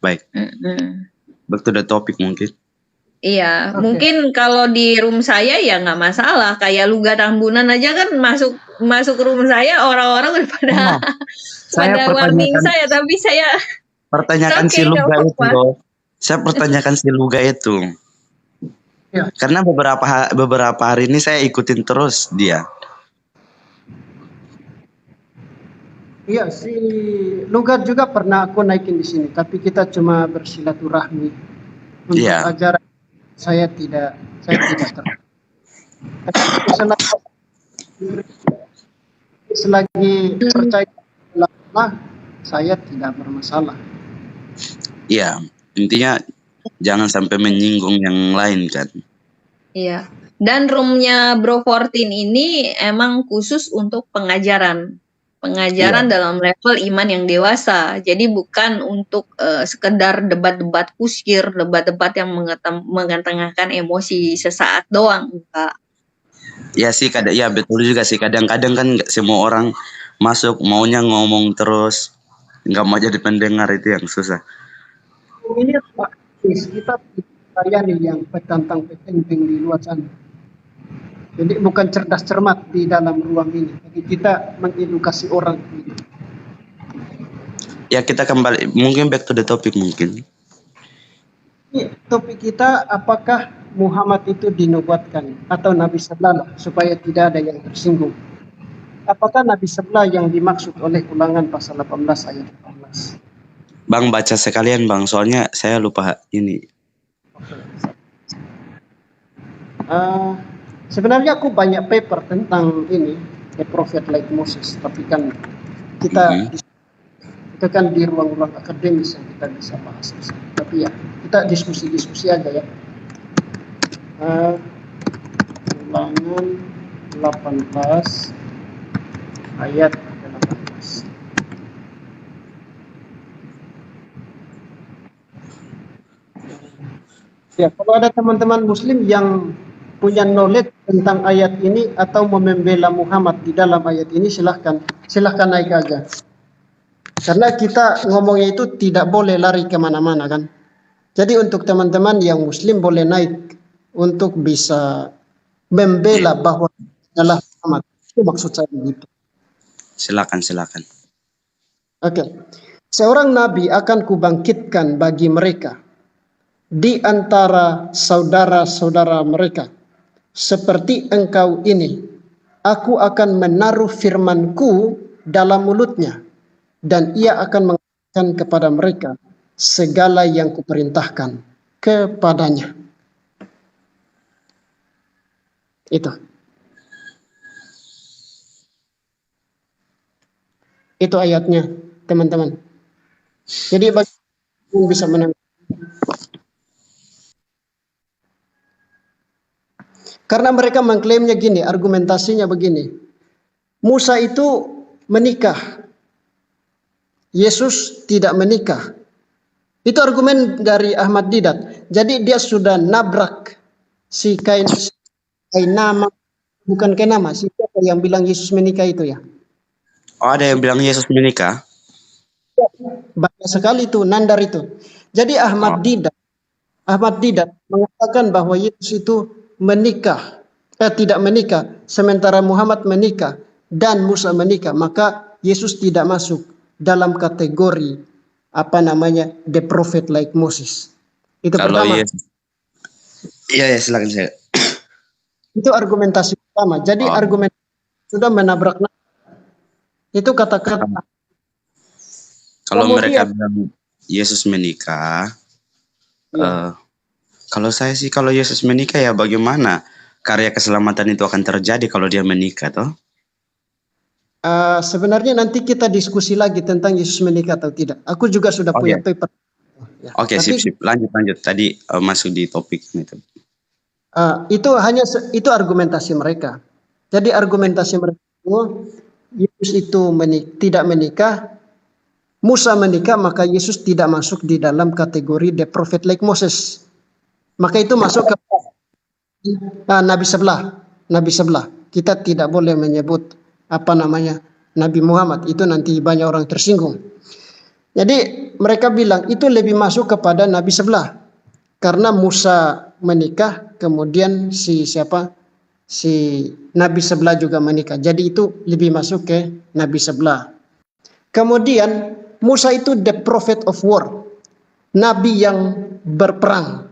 Baik. Back to the topic mungkin. Iya, mungkin kalau di room saya ya nggak masalah. Kayak Luga Tambunan aja kan masuk room saya, orang-orang udah pada warning saya, tapi saya pertanyakan si Luga itu loh. Saya pertanyakan si Luga itu. Ya. Karena beberapa hari ini saya ikutin terus dia. Iya, si Lugar juga pernah aku naikin di sini, tapi kita cuma bersilaturahmi untuk ajaran. Saya tidak selagi percaya Allah, saya tidak bermasalah. Iya, intinya jangan sampai menyinggung yang lain kan. Iya. Dan roomnya Bro 14 ini emang khusus untuk pengajaran dalam level iman yang dewasa. Jadi bukan untuk sekedar debat-debat kusir, debat-debat yang mengetengahkan emosi sesaat doang, Pak. Ya sih, betul juga sih. Kadang-kadang kan nggak semua orang masuk maunya ngomong terus, nggak mau jadi pendengar, itu yang susah. Ini kita layani yang petantang-petenteng di luar sana. Jadi bukan cerdas cermat di dalam ruang ini. Jadi kita mengedukasi orang. Ya, kita kembali mungkin back to the topic mungkin. Topik kita, apakah Muhammad itu dinubuatkan atau Nabi sebelah, supaya tidak ada yang tersinggung. Apakah Nabi sebelah yang dimaksud oleh Ulangan pasal 18 ayat 18? Bang, baca sekalian Bang, soalnya saya lupa ini. Sebenarnya aku banyak paper tentang ini, A Prophet Like Moses, tapi kan kita itu kan di ruang-ruang akademis yang kita bisa bahas. Tapi ya, kita diskusi aja ya. Ulangan 18 ayat 18. Ya, kalau ada teman-teman muslim yang punya knowledge tentang ayat ini atau membela Muhammad di dalam ayat ini, silahkan naik aja. Karena kita ngomongnya itu tidak boleh lari kemana-mana kan. Jadi untuk teman-teman yang muslim boleh naik untuk bisa membela bahwa adalah Muhammad. Itu maksud saya begitu. Silakan. Oke. Seorang nabi akan kubangkitkan bagi mereka di antara saudara-saudara mereka. Seperti engkau ini, aku akan menaruh firmanku dalam mulutnya, dan ia akan mengatakan kepada mereka segala yang kuperintahkan kepadanya. Itu ayatnya, teman-teman. Jadi bagi yang bisa menang. Karena mereka mengklaimnya gini, argumentasinya begini. Musa itu menikah, Yesus tidak menikah. Itu argumen dari Ahmad Didat. Jadi dia sudah nabrak si Kainama, bukan Kainama, siapa yang bilang Yesus menikah itu ya? Oh, ada yang bilang Yesus menikah? Banyak sekali itu, nandar itu. Jadi Ahmad Didat mengatakan bahwa Yesus itu menikah, tidak menikah, sementara Muhammad menikah dan Musa menikah, maka Yesus tidak masuk dalam kategori the prophet like Moses. Itu kalau pertama. Iya, silakan saya. Itu argumentasi pertama. Jadi argumentasi sudah menabrak. Itu kata-kata. Kalau mereka bilang Yesus menikah, kalau saya sih, kalau Yesus menikah ya bagaimana karya keselamatan itu akan terjadi kalau dia menikah toh? Sebenarnya nanti kita diskusi lagi tentang Yesus menikah atau tidak. Aku juga sudah punya paper. Oke, sip. Lanjut. Tadi masuk di topik itu. Itu argumentasi mereka. Jadi argumentasi mereka, Yesus itu tidak menikah, Musa menikah, maka Yesus tidak masuk di dalam kategori the prophet like Moses. Maka itu masuk ke Nabi sebelah. Kita tidak boleh menyebut Nabi Muhammad, itu nanti banyak orang tersinggung. Jadi mereka bilang itu lebih masuk kepada nabi sebelah. Karena Musa menikah, kemudian si nabi sebelah juga menikah. Jadi itu lebih masuk ke nabi sebelah. Kemudian Musa itu the prophet of war. Nabi yang berperang.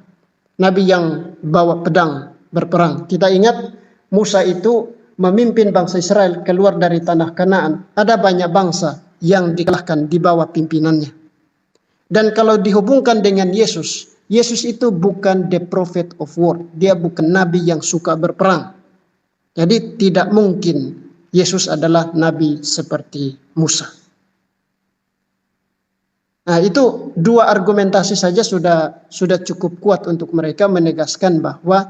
Nabi yang bawa pedang berperang. Kita ingat Musa itu memimpin bangsa Israel keluar dari tanah Kanaan. Ada banyak bangsa yang dikalahkan di bawah pimpinannya. Dan kalau dihubungkan dengan Yesus, Yesus itu bukan the prophet of war. Dia bukan nabi yang suka berperang. Jadi tidak mungkin Yesus adalah nabi seperti Musa. Nah, itu dua argumentasi saja sudah cukup kuat untuk mereka menegaskan bahwa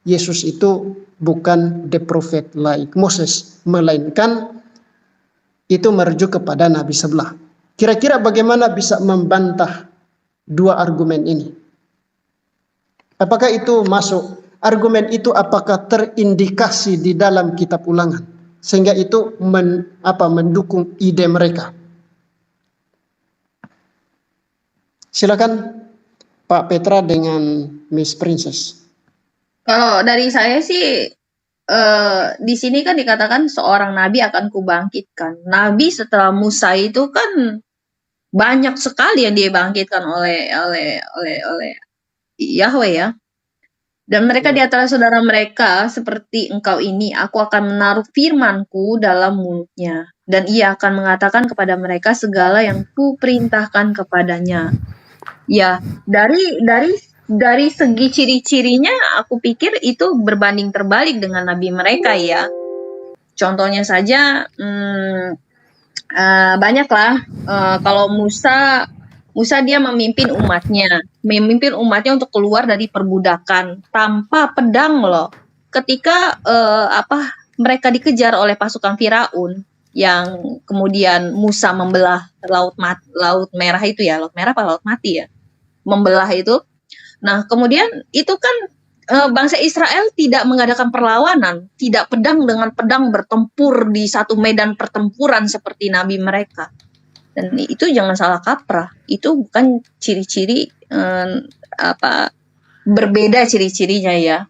Yesus itu bukan the prophet like Moses, melainkan itu merujuk kepada nabi sebelah. Kira-kira bagaimana bisa membantah dua argumen ini? Apakah itu masuk? Argumen itu apakah terindikasi di dalam kitab Ulangan sehingga itu mendukung ide mereka? Silakan Pak Petra dengan Miss Princess. Kalau dari saya sih di sini kan dikatakan seorang nabi akan kubangkitkan. Nabi setelah Musa itu kan banyak sekali yang dibangkitkan oleh Yahweh ya. Dan mereka di antara saudara mereka seperti engkau ini, aku akan menaruh firmanku dalam mulutnya. Dan ia akan mengatakan kepada mereka segala yang kuperintahkan kepadanya. Ya, dari segi ciri-cirinya aku pikir itu berbanding terbalik dengan nabi mereka ya. Contohnya saja banyaklah kalau Musa dia memimpin umatnya untuk keluar dari perbudakan tanpa pedang loh. Ketika mereka dikejar oleh pasukan Firaun yang kemudian Musa membelah laut merah itu ya, laut merah apa laut mati ya, membelah itu. Nah kemudian itu kan bangsa Israel tidak mengadakan perlawanan, tidak pedang dengan pedang bertempur di satu medan pertempuran seperti nabi mereka. Dan itu jangan salah kaprah, itu bukan ciri-ciri berbeda ciri-cirinya ya.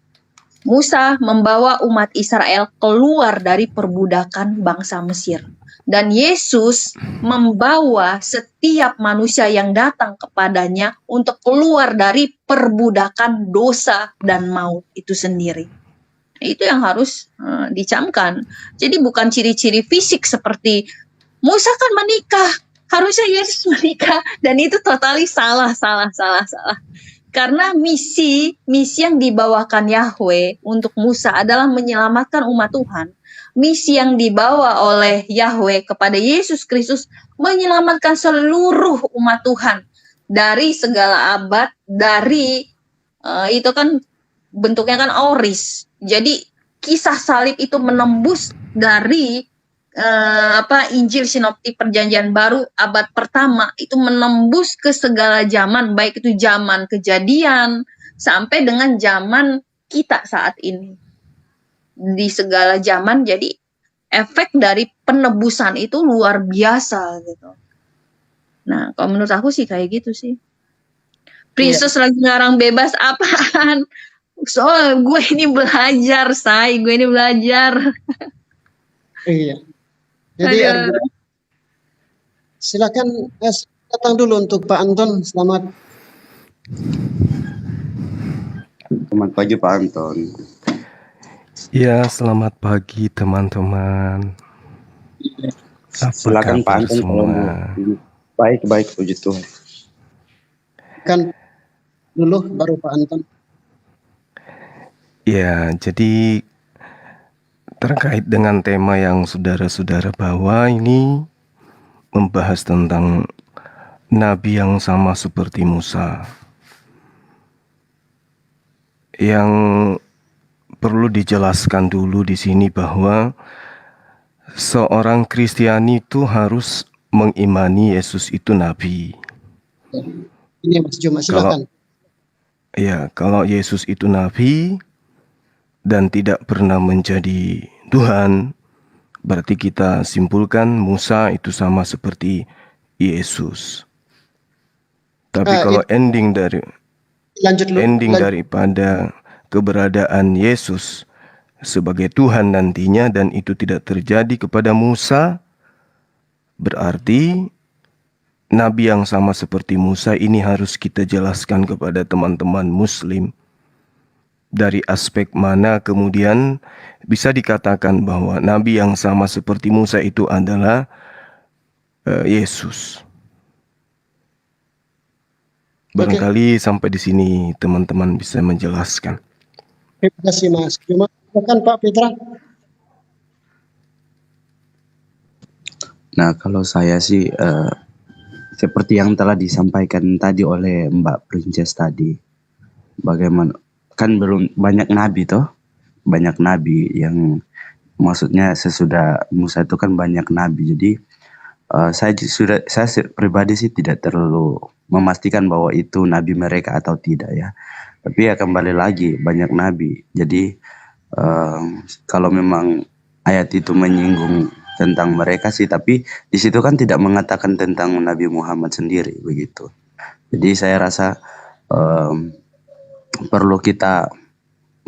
Musa membawa umat Israel keluar dari perbudakan bangsa Mesir. Dan Yesus membawa setiap manusia yang datang kepadanya untuk keluar dari perbudakan dosa dan maut itu sendiri. Itu yang harus dicamkan. Jadi bukan ciri-ciri fisik seperti Musa kan menikah, harusnya Yesus menikah, dan itu totally salah. Karena misi yang dibawakan Yahweh untuk Musa adalah menyelamatkan umat Tuhan. Misi yang dibawa oleh Yahweh kepada Yesus Kristus menyelamatkan seluruh umat Tuhan dari segala abad, dari itu kan bentuknya kan auris. Jadi kisah salib itu menembus dari Injil Sinoptik Perjanjian Baru abad pertama itu menembus ke segala zaman, baik itu zaman Kejadian sampai dengan zaman kita saat ini. Di segala zaman, jadi efek dari penebusan itu luar biasa gitu. Nah, kalau menurut aku sih kayak gitu sih. Princess lagi ngarang bebas apaan? Soal gue ini belajar, gue ini belajar. Iya. Jadi silakan datang dulu untuk Pak Anton. Selamat pagi Pak Anton. Ya, selamat pagi teman-teman. Silakan Pak Anton semua. Baik, puji Tuhan. Kan dulu baru Pak Anton. Ya, jadi terkait dengan tema yang saudara-saudara bawa ini membahas tentang nabi yang sama seperti Musa. Yang perlu dijelaskan dulu di sini bahwa seorang Kristiani itu harus mengimani Yesus itu nabi. Ini Mas Juma, silakan. Kalau Yesus itu nabi dan tidak pernah menjadi Tuhan, berarti kita simpulkan Musa itu sama seperti Yesus. Tapi kalau ending lanjut. daripada keberadaan Yesus sebagai Tuhan nantinya dan itu tidak terjadi kepada Musa, berarti Nabi yang sama seperti Musa ini harus kita jelaskan kepada teman-teman Muslim. Dari aspek mana kemudian bisa dikatakan bahwa Nabi yang sama seperti Musa itu adalah Yesus. Barangkali sampai di sini teman-teman bisa menjelaskan. Terima kasih Mas. Cuma silakan Pak Petra. Nah, kalau saya sih seperti yang telah disampaikan tadi oleh Mbak Princess tadi, bagaimana kan belum banyak nabi toh, banyak nabi yang maksudnya sesudah Musa itu kan banyak nabi. Jadi saya pribadi sih tidak terlalu memastikan bahwa itu nabi mereka atau tidak ya. Tapi ya kembali lagi banyak nabi. Jadi kalau memang ayat itu menyinggung tentang mereka sih, tapi di situ kan tidak mengatakan tentang Nabi Muhammad sendiri begitu. Jadi saya rasa perlu kita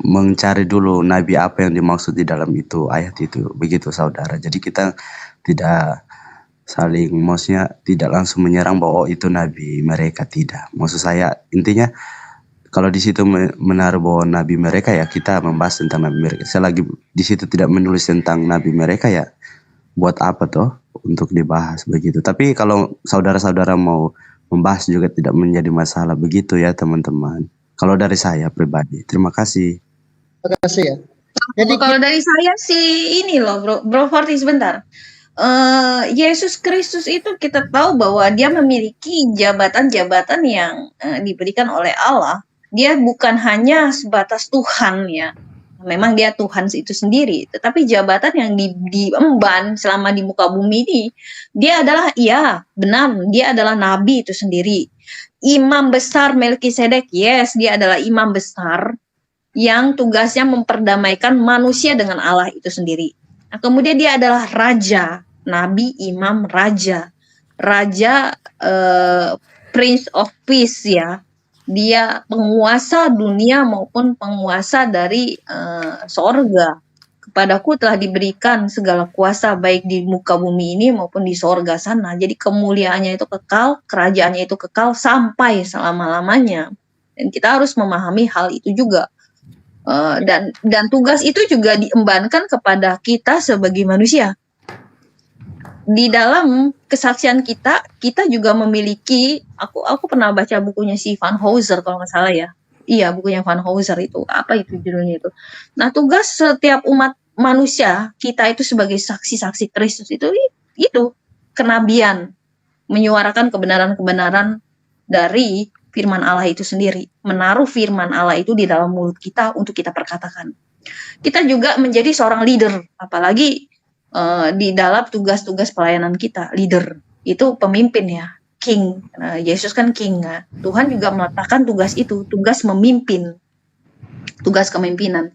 mencari dulu nabi apa yang dimaksud di dalam itu ayat itu begitu saudara. Jadi kita tidak saling maksudnya tidak langsung menyerang bahwa itu nabi mereka, tidak. Maksud saya intinya kalau di situ menaruh bahwa nabi mereka ya kita membahas tentang nabi mereka. Saya lagi di situ tidak menulis tentang nabi mereka ya buat apa toh untuk dibahas begitu. Tapi kalau saudara-saudara mau membahas juga tidak menjadi masalah begitu ya teman-teman. Kalau dari saya pribadi, terima kasih. Terima kasih ya. Jadi kalau dari saya sih ini loh Bro Forti sebentar. Yesus Kristus itu kita tahu bahwa dia memiliki jabatan-jabatan yang diberikan oleh Allah. Dia bukan hanya sebatas Tuhan ya. Memang dia Tuhan itu sendiri, tetapi jabatan yang diemban selama di muka bumi ini, dia adalah, ya benar, dia adalah nabi itu sendiri. Imam besar Melkisedek, yes, dia adalah imam besar yang tugasnya memperdamaikan manusia dengan Allah itu sendiri. Nah, kemudian dia adalah raja, nabi, imam, raja. Raja, Prince of Peace ya. Dia penguasa dunia maupun penguasa dari sorga. Kepadaku telah diberikan segala kuasa baik di muka bumi ini maupun di sorga sana. Jadi kemuliaannya itu kekal, kerajaannya itu kekal sampai selama-lamanya. Dan kita harus memahami hal itu juga. Dan tugas itu juga diembankan kepada kita sebagai manusia. Di dalam kesaksian kita juga memiliki, aku pernah baca bukunya si Van Hooser kalau nggak salah ya. Iya, bukunya Van Hooser itu. Apa itu judulnya itu? Nah, tugas setiap umat manusia, kita itu sebagai saksi-saksi Kristus itu kenabian, menyuarakan kebenaran-kebenaran dari firman Allah itu sendiri. Menaruh firman Allah itu di dalam mulut kita untuk kita perkatakan. Kita juga menjadi seorang leader, apalagi di dalam tugas-tugas pelayanan kita. Leader itu pemimpin ya, king. Yesus kan king ya. Tuhan juga meletakkan tugas itu, tugas memimpin, tugas kepemimpinan.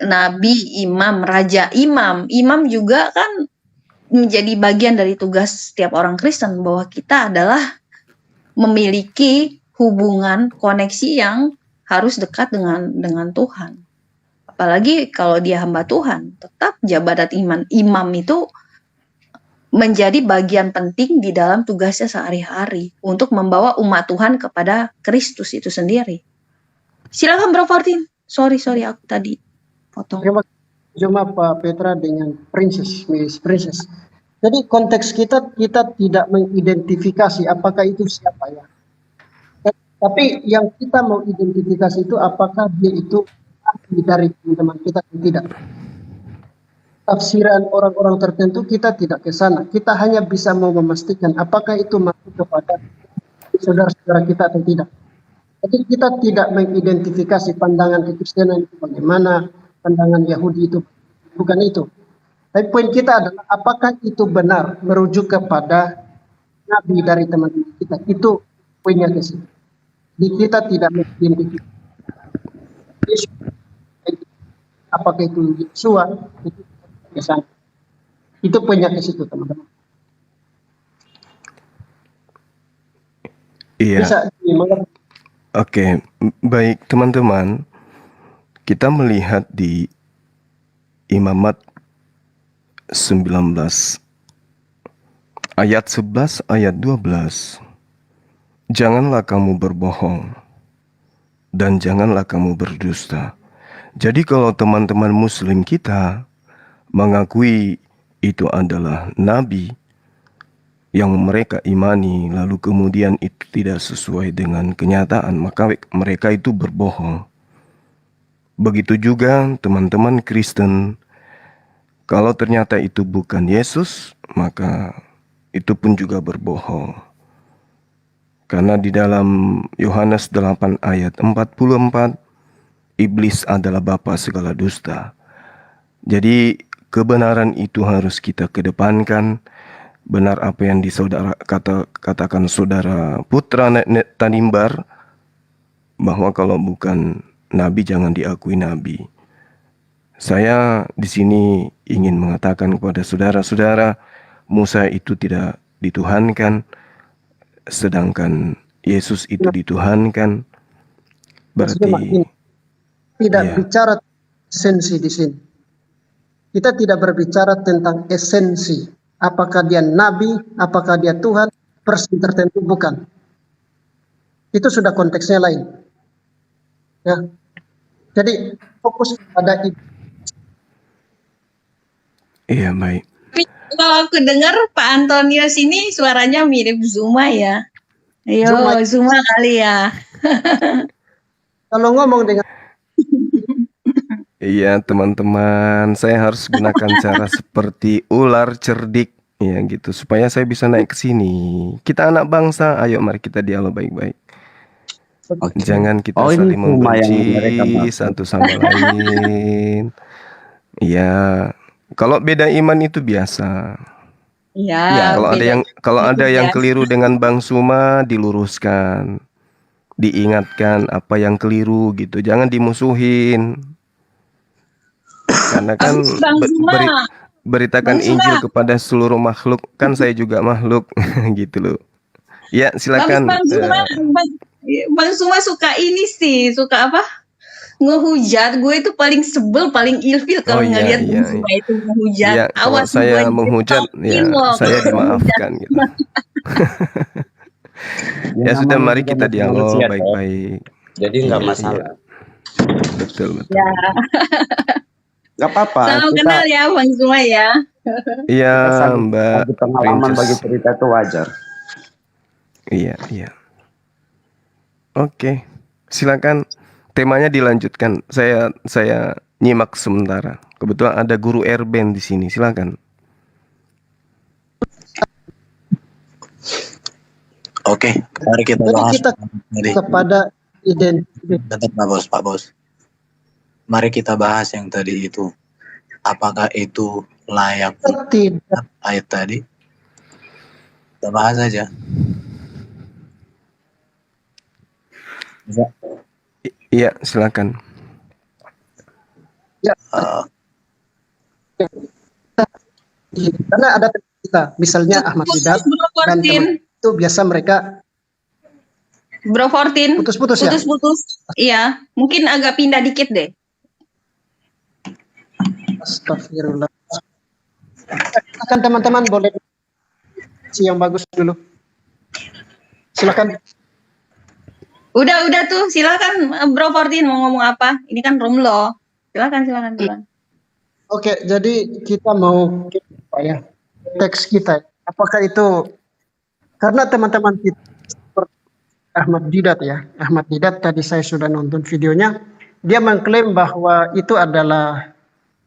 Nabi, imam, raja, imam juga kan menjadi bagian dari tugas setiap orang Kristen, bahwa kita adalah memiliki hubungan koneksi yang harus dekat dengan Tuhan. Apalagi kalau dia hamba Tuhan, tetap jabatan imam itu menjadi bagian penting di dalam tugasnya sehari-hari untuk membawa umat Tuhan kepada Kristus itu sendiri. Silakan Bro Fortin. Sorry aku tadi potong. terima kasih cuma Pak Petra dengan Miss Princess. Jadi konteks kita tidak mengidentifikasi apakah itu siapa ya. Tapi yang kita mau identifikasi itu apakah dia itu dari teman-teman kita atau tidak. Tafsiran orang-orang tertentu kita tidak ke sana. Kita hanya bisa mau memastikan apakah itu masuk kepada saudara-saudara kita atau tidak. Jadi kita tidak mengidentifikasi pandangan kekristenan itu bagaimana, pandangan Yahudi itu bukan itu. Tapi poin kita adalah apakah itu benar merujuk kepada nabi dari teman-teman kita. Itu poinnya ke sini. Jadi kita tidak mengidentifikasi apakah itu Yesua, itu ke sana. Itu poinnya ke situ teman-teman. Iya. Bisa dimengerti. Oke, baik teman-teman. Kita melihat di Imamat 19 ayat 11 ayat 12. Janganlah kamu berbohong dan janganlah kamu berdusta. Jadi kalau teman-teman muslim kita mengakui itu adalah nabi yang mereka imani, lalu kemudian itu tidak sesuai dengan kenyataan, maka mereka itu berbohong. Begitu juga teman-teman Kristen, kalau ternyata itu bukan Yesus, maka itu pun juga berbohong. Karena di dalam Yohanes 8 ayat 44, iblis adalah bapa segala dusta. Jadi kebenaran itu harus kita kedepankan. Benar apa yang katakan saudara Putra Tanimbar, bahwa kalau bukan nabi jangan diakui nabi. Saya di sini ingin mengatakan kepada saudara-saudara, Musa itu tidak dituhankan, sedangkan Yesus itu dituhankan. Berarti tidak ya. bicara esensi di sini. Kita tidak berbicara tentang esensi. Apakah dia nabi, apakah dia Tuhan, person tertentu, bukan. Itu sudah konteksnya lain. Ya. Jadi fokus pada itu. Iya, baik. Tapi kalau aku dengar Pak Antonius ini suaranya mirip Zuma ya. Ayo, Zuma kali ya. Kalau ngomong dengan Iya teman-teman, saya harus gunakan cara seperti ular cerdik, ya gitu, supaya saya bisa naik ke sini. Kita anak bangsa, ayo mari kita dialog baik-baik. Oke. Jangan kita Oh, ini saling Zuma yang membenci mereka maksud. satu sama lain. Iya, kalau beda iman itu biasa. Iya. Ya, Kalau ada yang biasa. keliru dengan Bang Suma, diluruskan, diingatkan apa yang keliru gitu, jangan dimusuhin. Karena kan Bang Suma. beritakan Bang Suma. Injil kepada seluruh makhluk, kan saya juga makhluk gitu loh. Ya silakan. Bang Suma suka ini sih, suka apa? Ngehujat. Gue itu paling sebel, paling ilfil kalau ngelihat Bang Suma itu ngehujat. Iya, kalau saya menghujat, ya saya dimaafkan gitu. Ya sudah, mari kita dialog baik-baik. Jadi nggak masalah. Betul. Ya. Gak apa-apa. Salam kenal ya Bang Suma ya. Iya Mbak. Pengalaman bagi cerita itu wajar. Iya. Oke, silakan. Temanya dilanjutkan. Saya nyimak sementara. Kebetulan ada guru Erben di sini. Silakan. Oke, mari kita bahas. kita kepada identitas. Pak Bos. Mari kita bahas yang tadi itu. Apakah itu layak Tidak. ayat tadi? Kita bahas saja. Bisa? Iya, silakan. Ya. Karena ada kita, misalnya Ahmad Didat dan teman itu biasa mereka Bro Fortin. Putus-putus ya? Putus-putus. Iya, mungkin agak pindah dikit deh. Astagfirullah. Silakan teman-teman, boleh yang bagus dulu. Silakan. Udah tuh, silakan Bro Fortin mau ngomong apa? Ini kan room lo. Silakan. Oke, jadi kita mau teks kita. Apakah itu karena teman-teman kita seperti Ahmad Didat ya. Ahmad Didat tadi saya sudah nonton videonya. Dia mengklaim bahwa itu adalah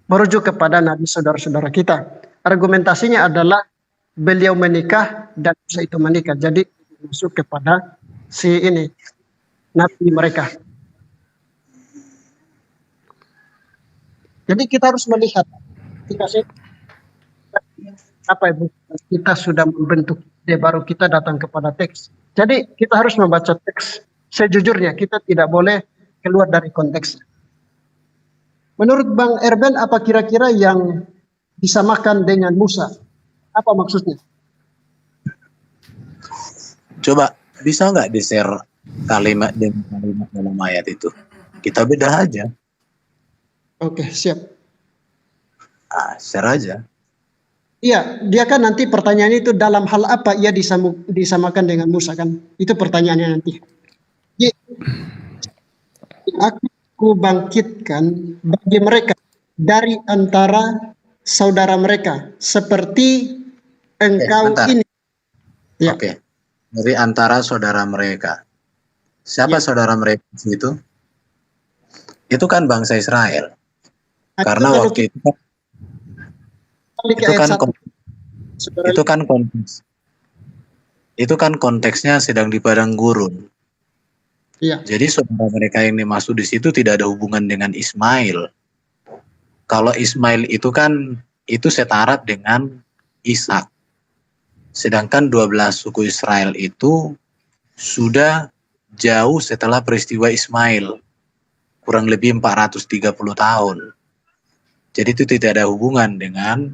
merujuk kepada nabi saudara-saudara kita. Argumentasinya adalah beliau menikah dan Musa itu menikah. Jadi masuk kepada si ini nabi mereka. Jadi kita harus melihat apa ibu kita sudah membentuk ide baru kita datang kepada teks. Jadi kita harus membaca teks sejujurnya. Kita tidak boleh keluar dari konteks. Menurut Bang Erben, apa kira-kira yang disamakan dengan Musa? Apa maksudnya? Coba bisa nggak di-share kalimat demi kalimat dalam ayat itu? Kita bedah aja. Oke, siap. Share aja. Iya, dia kan nanti pertanyaannya itu dalam hal apa ia disamakan dengan Musa kan? Itu pertanyaannya nanti. Aku bangkitkan bagi mereka dari antara saudara mereka seperti engkau bentar. ini. Ya. Oke. Dari antara saudara mereka. Siapa saudara mereka itu? Itu kan bangsa Israel. Karena waktu itu kan konteksnya sedang di padang gurun. Iya. Jadi saudara mereka yang dimaksud di situ tidak ada hubungan dengan Ismail. Kalau Ismail itu kan itu setarat dengan Ishak. Sedangkan 12 suku Israel itu sudah jauh setelah peristiwa Ismail. Kurang lebih 430 tahun. Jadi itu tidak ada hubungan dengan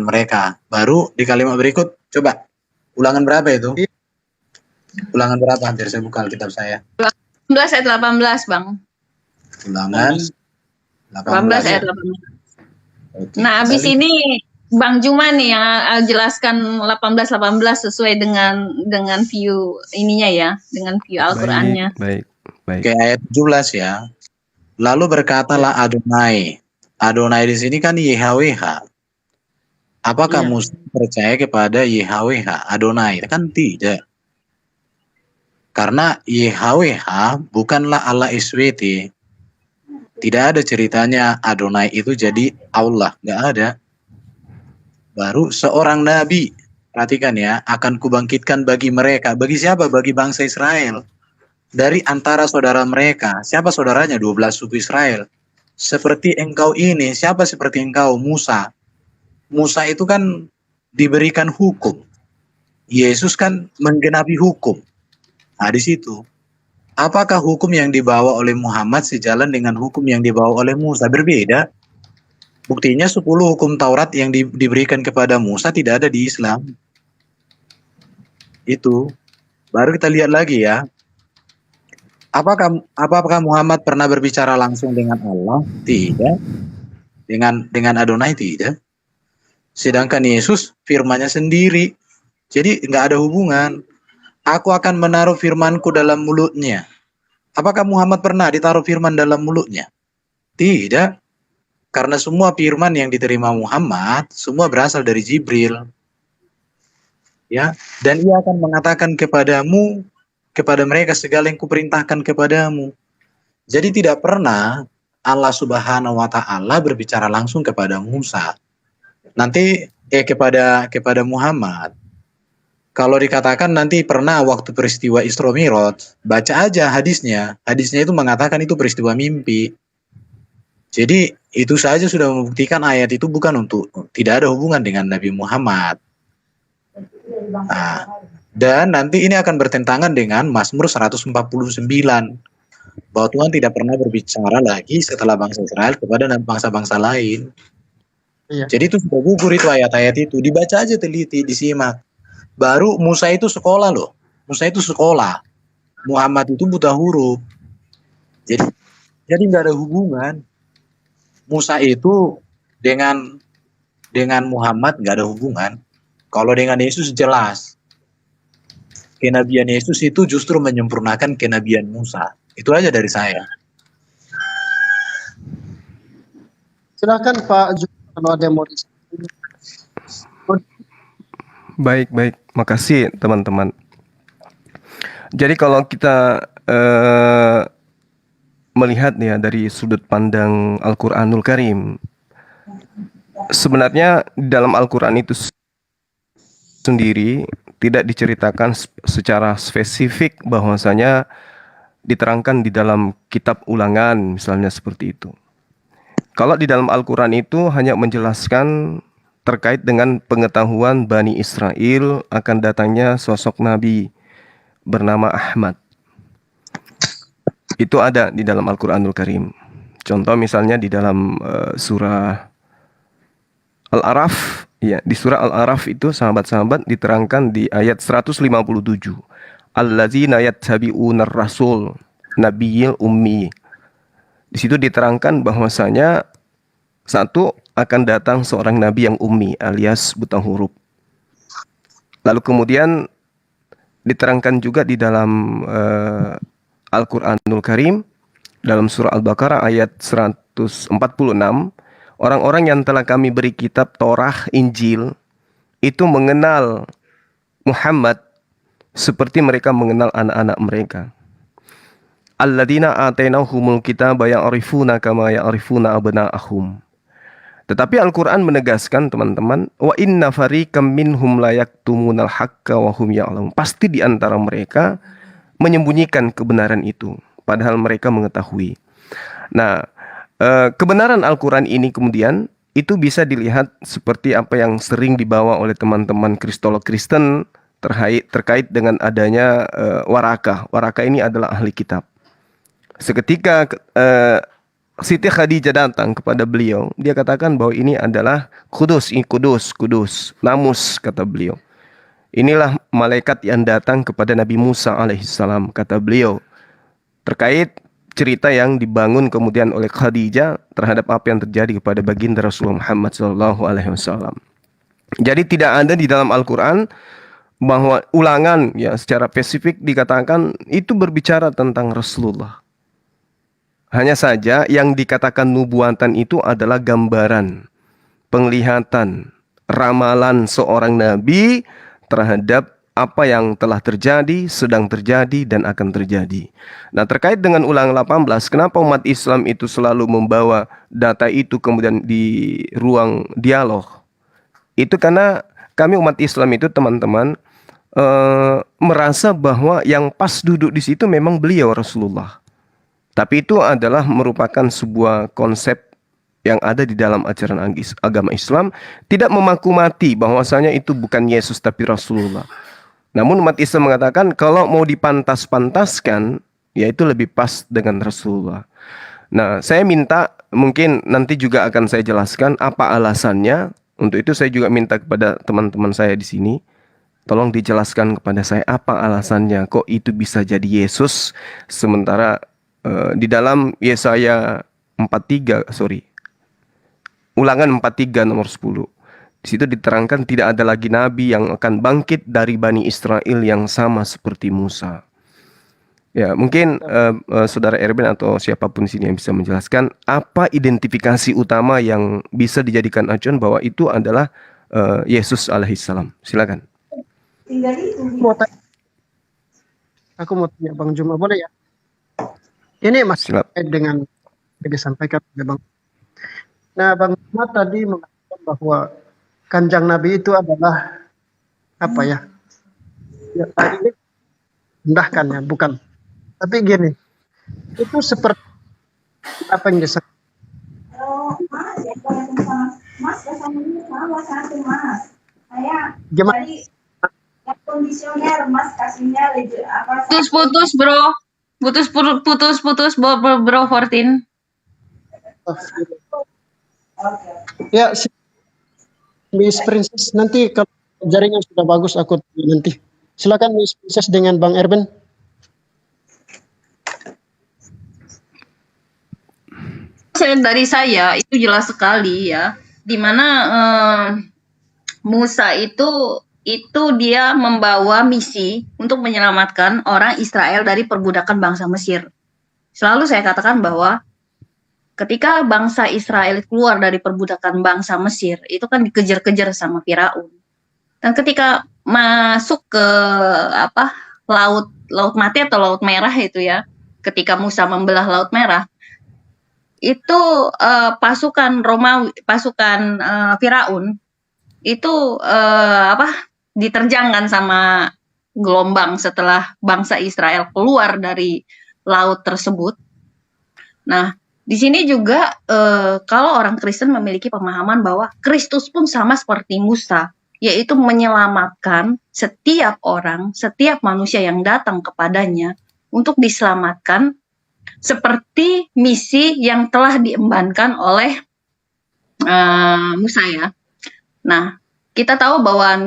mereka. Baru di kalimat berikut, coba ulangan berapa itu? Ulangan berapa? Biar saya buka Alkitab saya. 18 ayat 18, Bang. Ulangan 18 ayat 18. Nah, habis ini Bang Juma nih yang jelaskan 18 sesuai dengan view ininya ya, dengan view Al-Qur'annya. Baik. Oke, ayat 17 ya. Lalu berkatalah Adonai. Adonai di sini kan YHWH. Apakah Musa percaya kepada YHWH? Adonai kan tidak. Karena YHWH bukanlah Allah SWT. Tidak ada ceritanya Adonai itu jadi Allah, nggak ada. Baru seorang nabi, perhatikan ya, akan kubangkitkan bagi mereka. Bagi siapa? Bagi bangsa Israel. Dari antara saudara mereka. Siapa saudaranya? 12 suku Israel. Seperti engkau ini. Siapa seperti engkau? Musa. Musa itu kan diberikan hukum. Yesus kan menggenapi hukum. Nah, di situ. Apakah hukum yang dibawa oleh Muhammad sejalan dengan hukum yang dibawa oleh Musa? Berbeda. Buktinya 10 hukum Taurat yang diberikan kepada Musa tidak ada di Islam. Itu. Baru kita lihat lagi ya. Apakah Muhammad pernah berbicara langsung dengan Allah? Tidak. Dengan Adonai tidak. Sedangkan Yesus firman-Nya sendiri. Jadi nggak ada hubungan. Aku akan menaruh firman-Ku dalam mulutnya. Apakah Muhammad pernah ditaruh firman dalam mulutnya? Tidak. Karena semua firman yang diterima Muhammad semua berasal dari Jibril. Ya, dan ia akan mengatakan kepada mereka segala yang kuperintahkan kepadamu. Jadi tidak pernah Allah Subhanahu wa taala berbicara langsung kepada Musa. Nanti kepada Muhammad. Kalau dikatakan nanti pernah waktu peristiwa Isra Mi'raj, baca aja hadisnya. Hadisnya itu mengatakan itu peristiwa mimpi. Jadi itu saja sudah membuktikan ayat itu bukan tidak ada hubungan dengan Nabi Muhammad. Nah, dan nanti ini akan bertentangan dengan Mazmur 149 bahwa Tuhan tidak pernah berbicara lagi setelah bangsa Israel kepada bangsa-bangsa lain. Iya. Jadi itu sudah gugur itu ayat-ayat itu. Dibaca aja teliti, disimak. Baru Musa itu sekolah loh. Musa itu sekolah. Muhammad itu buta huruf. Jadi nggak ada hubungan. Musa itu dengan Muhammad nggak ada hubungan. Kalau dengan Yesus jelas. Kenabian Yesus itu justru menyempurnakan kenabian Musa. Itu aja dari saya. Silakan Pak kalau ada mau. Baik. Makasih teman-teman. Jadi kalau kita melihat ya dari sudut pandang Al-Qur'anul Karim, sebenarnya dalam Al-Qur'an itu sendiri tidak diceritakan secara spesifik bahwasanya diterangkan di dalam kitab ulangan misalnya seperti itu. Kalau di dalam Al-Qur'an itu hanya menjelaskan terkait dengan pengetahuan Bani Israel akan datangnya sosok Nabi bernama Ahmad. Itu ada di dalam Al-Qur'anul Karim. Contoh misalnya di dalam surah Al-Araf, ya, di surah Al-Araf itu sahabat-sahabat diterangkan di ayat 157. Allazina yattabi'unar rasul nabiyil ummi. Di situ diterangkan bahwasanya satu akan datang seorang nabi yang ummi alias buta huruf. Lalu kemudian diterangkan juga di dalam Al-Qur'anul Karim dalam surah Al-Baqarah ayat 146, orang-orang yang telah kami beri kitab Torah, Injil itu mengenal Muhammad seperti mereka mengenal anak-anak mereka. Alladzina atainahumul kitaba ya'rifuna kama ya'rifuna abna'ahum. Tetapi Al-Quran menegaskan, teman-teman, wa inna fariqam minhum la yaktumunal haqqa wa hum ya'lamun. Pasti di antara mereka menyembunyikan kebenaran itu, padahal mereka mengetahui. Nah, kebenaran Al-Quran ini kemudian itu bisa dilihat seperti apa yang sering dibawa oleh teman-teman Kristolog Kristen terkait dengan adanya Warakah. Warakah ini adalah ahli kitab. Seketika Siti Khadijah datang kepada beliau, dia katakan bahwa ini adalah kudus, namus, kata beliau. Inilah malaikat yang datang kepada Nabi Musa alaihissalam, kata beliau, terkait cerita yang dibangun kemudian oleh Khadijah terhadap apa yang terjadi kepada baginda Rasulullah Muhammad SAW. Jadi tidak ada di dalam Al-Quran bahwa ulangan ya secara spesifik dikatakan itu berbicara tentang Rasulullah. Hanya saja yang dikatakan nubuatan itu adalah gambaran, penglihatan, ramalan seorang nabi terhadap apa yang telah terjadi, sedang terjadi, dan akan terjadi. Nah, terkait dengan ulangan 18, kenapa umat Islam itu selalu membawa data itu kemudian di ruang dialog? Itu karena kami umat Islam itu, teman-teman, merasa bahwa yang pas duduk di situ memang beliau Rasulullah. Tapi itu adalah merupakan sebuah konsep yang ada di dalam ajaran agama Islam, tidak memaku-mati bahwasanya itu bukan Yesus tapi Rasulullah. Namun umat Islam mengatakan kalau mau dipantas-pantaskan, ya itu lebih pas dengan Rasulullah. Nah, saya minta, mungkin nanti juga akan saya jelaskan apa alasannya. Untuk itu saya juga minta kepada teman-teman saya di sini, tolong dijelaskan kepada saya apa alasannya kok itu bisa jadi Yesus, sementara di dalam Yesaya 43, Ulangan 43 nomor 10. Di situ diterangkan tidak ada lagi nabi yang akan bangkit dari Bani Israel yang sama seperti Musa. Ya, mungkin Saudara Erben atau siapapun di sini yang bisa menjelaskan apa identifikasi utama yang bisa dijadikan acuan bahwa itu adalah Yesus alaihissalam. Silakan. Aku mau tanya Bang Juma, boleh ya? Ini masih dengan yang disampaikan oleh Bang. Nah, Bang Juma tadi mengatakan bahwa Kanjeng Nabi itu adalah apa ya? Ya, ini rendahkan ya, bukan. Tapi gini, itu seperti apa yang disampaikan? Gimana? Kondisioner Mas kasihnya apa? Putus bro. Putus bro 14. Ya, Miss Princess, nanti kalau jaringan sudah bagus aku nanti. Silakan Miss Princess dengan Bang Erben. Dari saya itu jelas sekali ya, dimana Musa itu dia membawa misi untuk menyelamatkan orang Israel dari perbudakan bangsa Mesir. Selalu saya katakan bahwa ketika bangsa Israel keluar dari perbudakan bangsa Mesir, itu kan dikejar-kejar sama Firaun. Dan ketika masuk ke laut mati atau laut merah itu ya, ketika Musa membelah laut merah, itu pasukan Firaun itu diterjangkan sama gelombang setelah bangsa Israel keluar dari laut tersebut. Nah, di sini juga kalau orang Kristen memiliki pemahaman bahwa Kristus pun sama seperti Musa, yaitu menyelamatkan setiap orang, setiap manusia yang datang kepadanya untuk diselamatkan seperti misi yang telah diembankan oleh Musa ya. Nah, kita tahu bahwa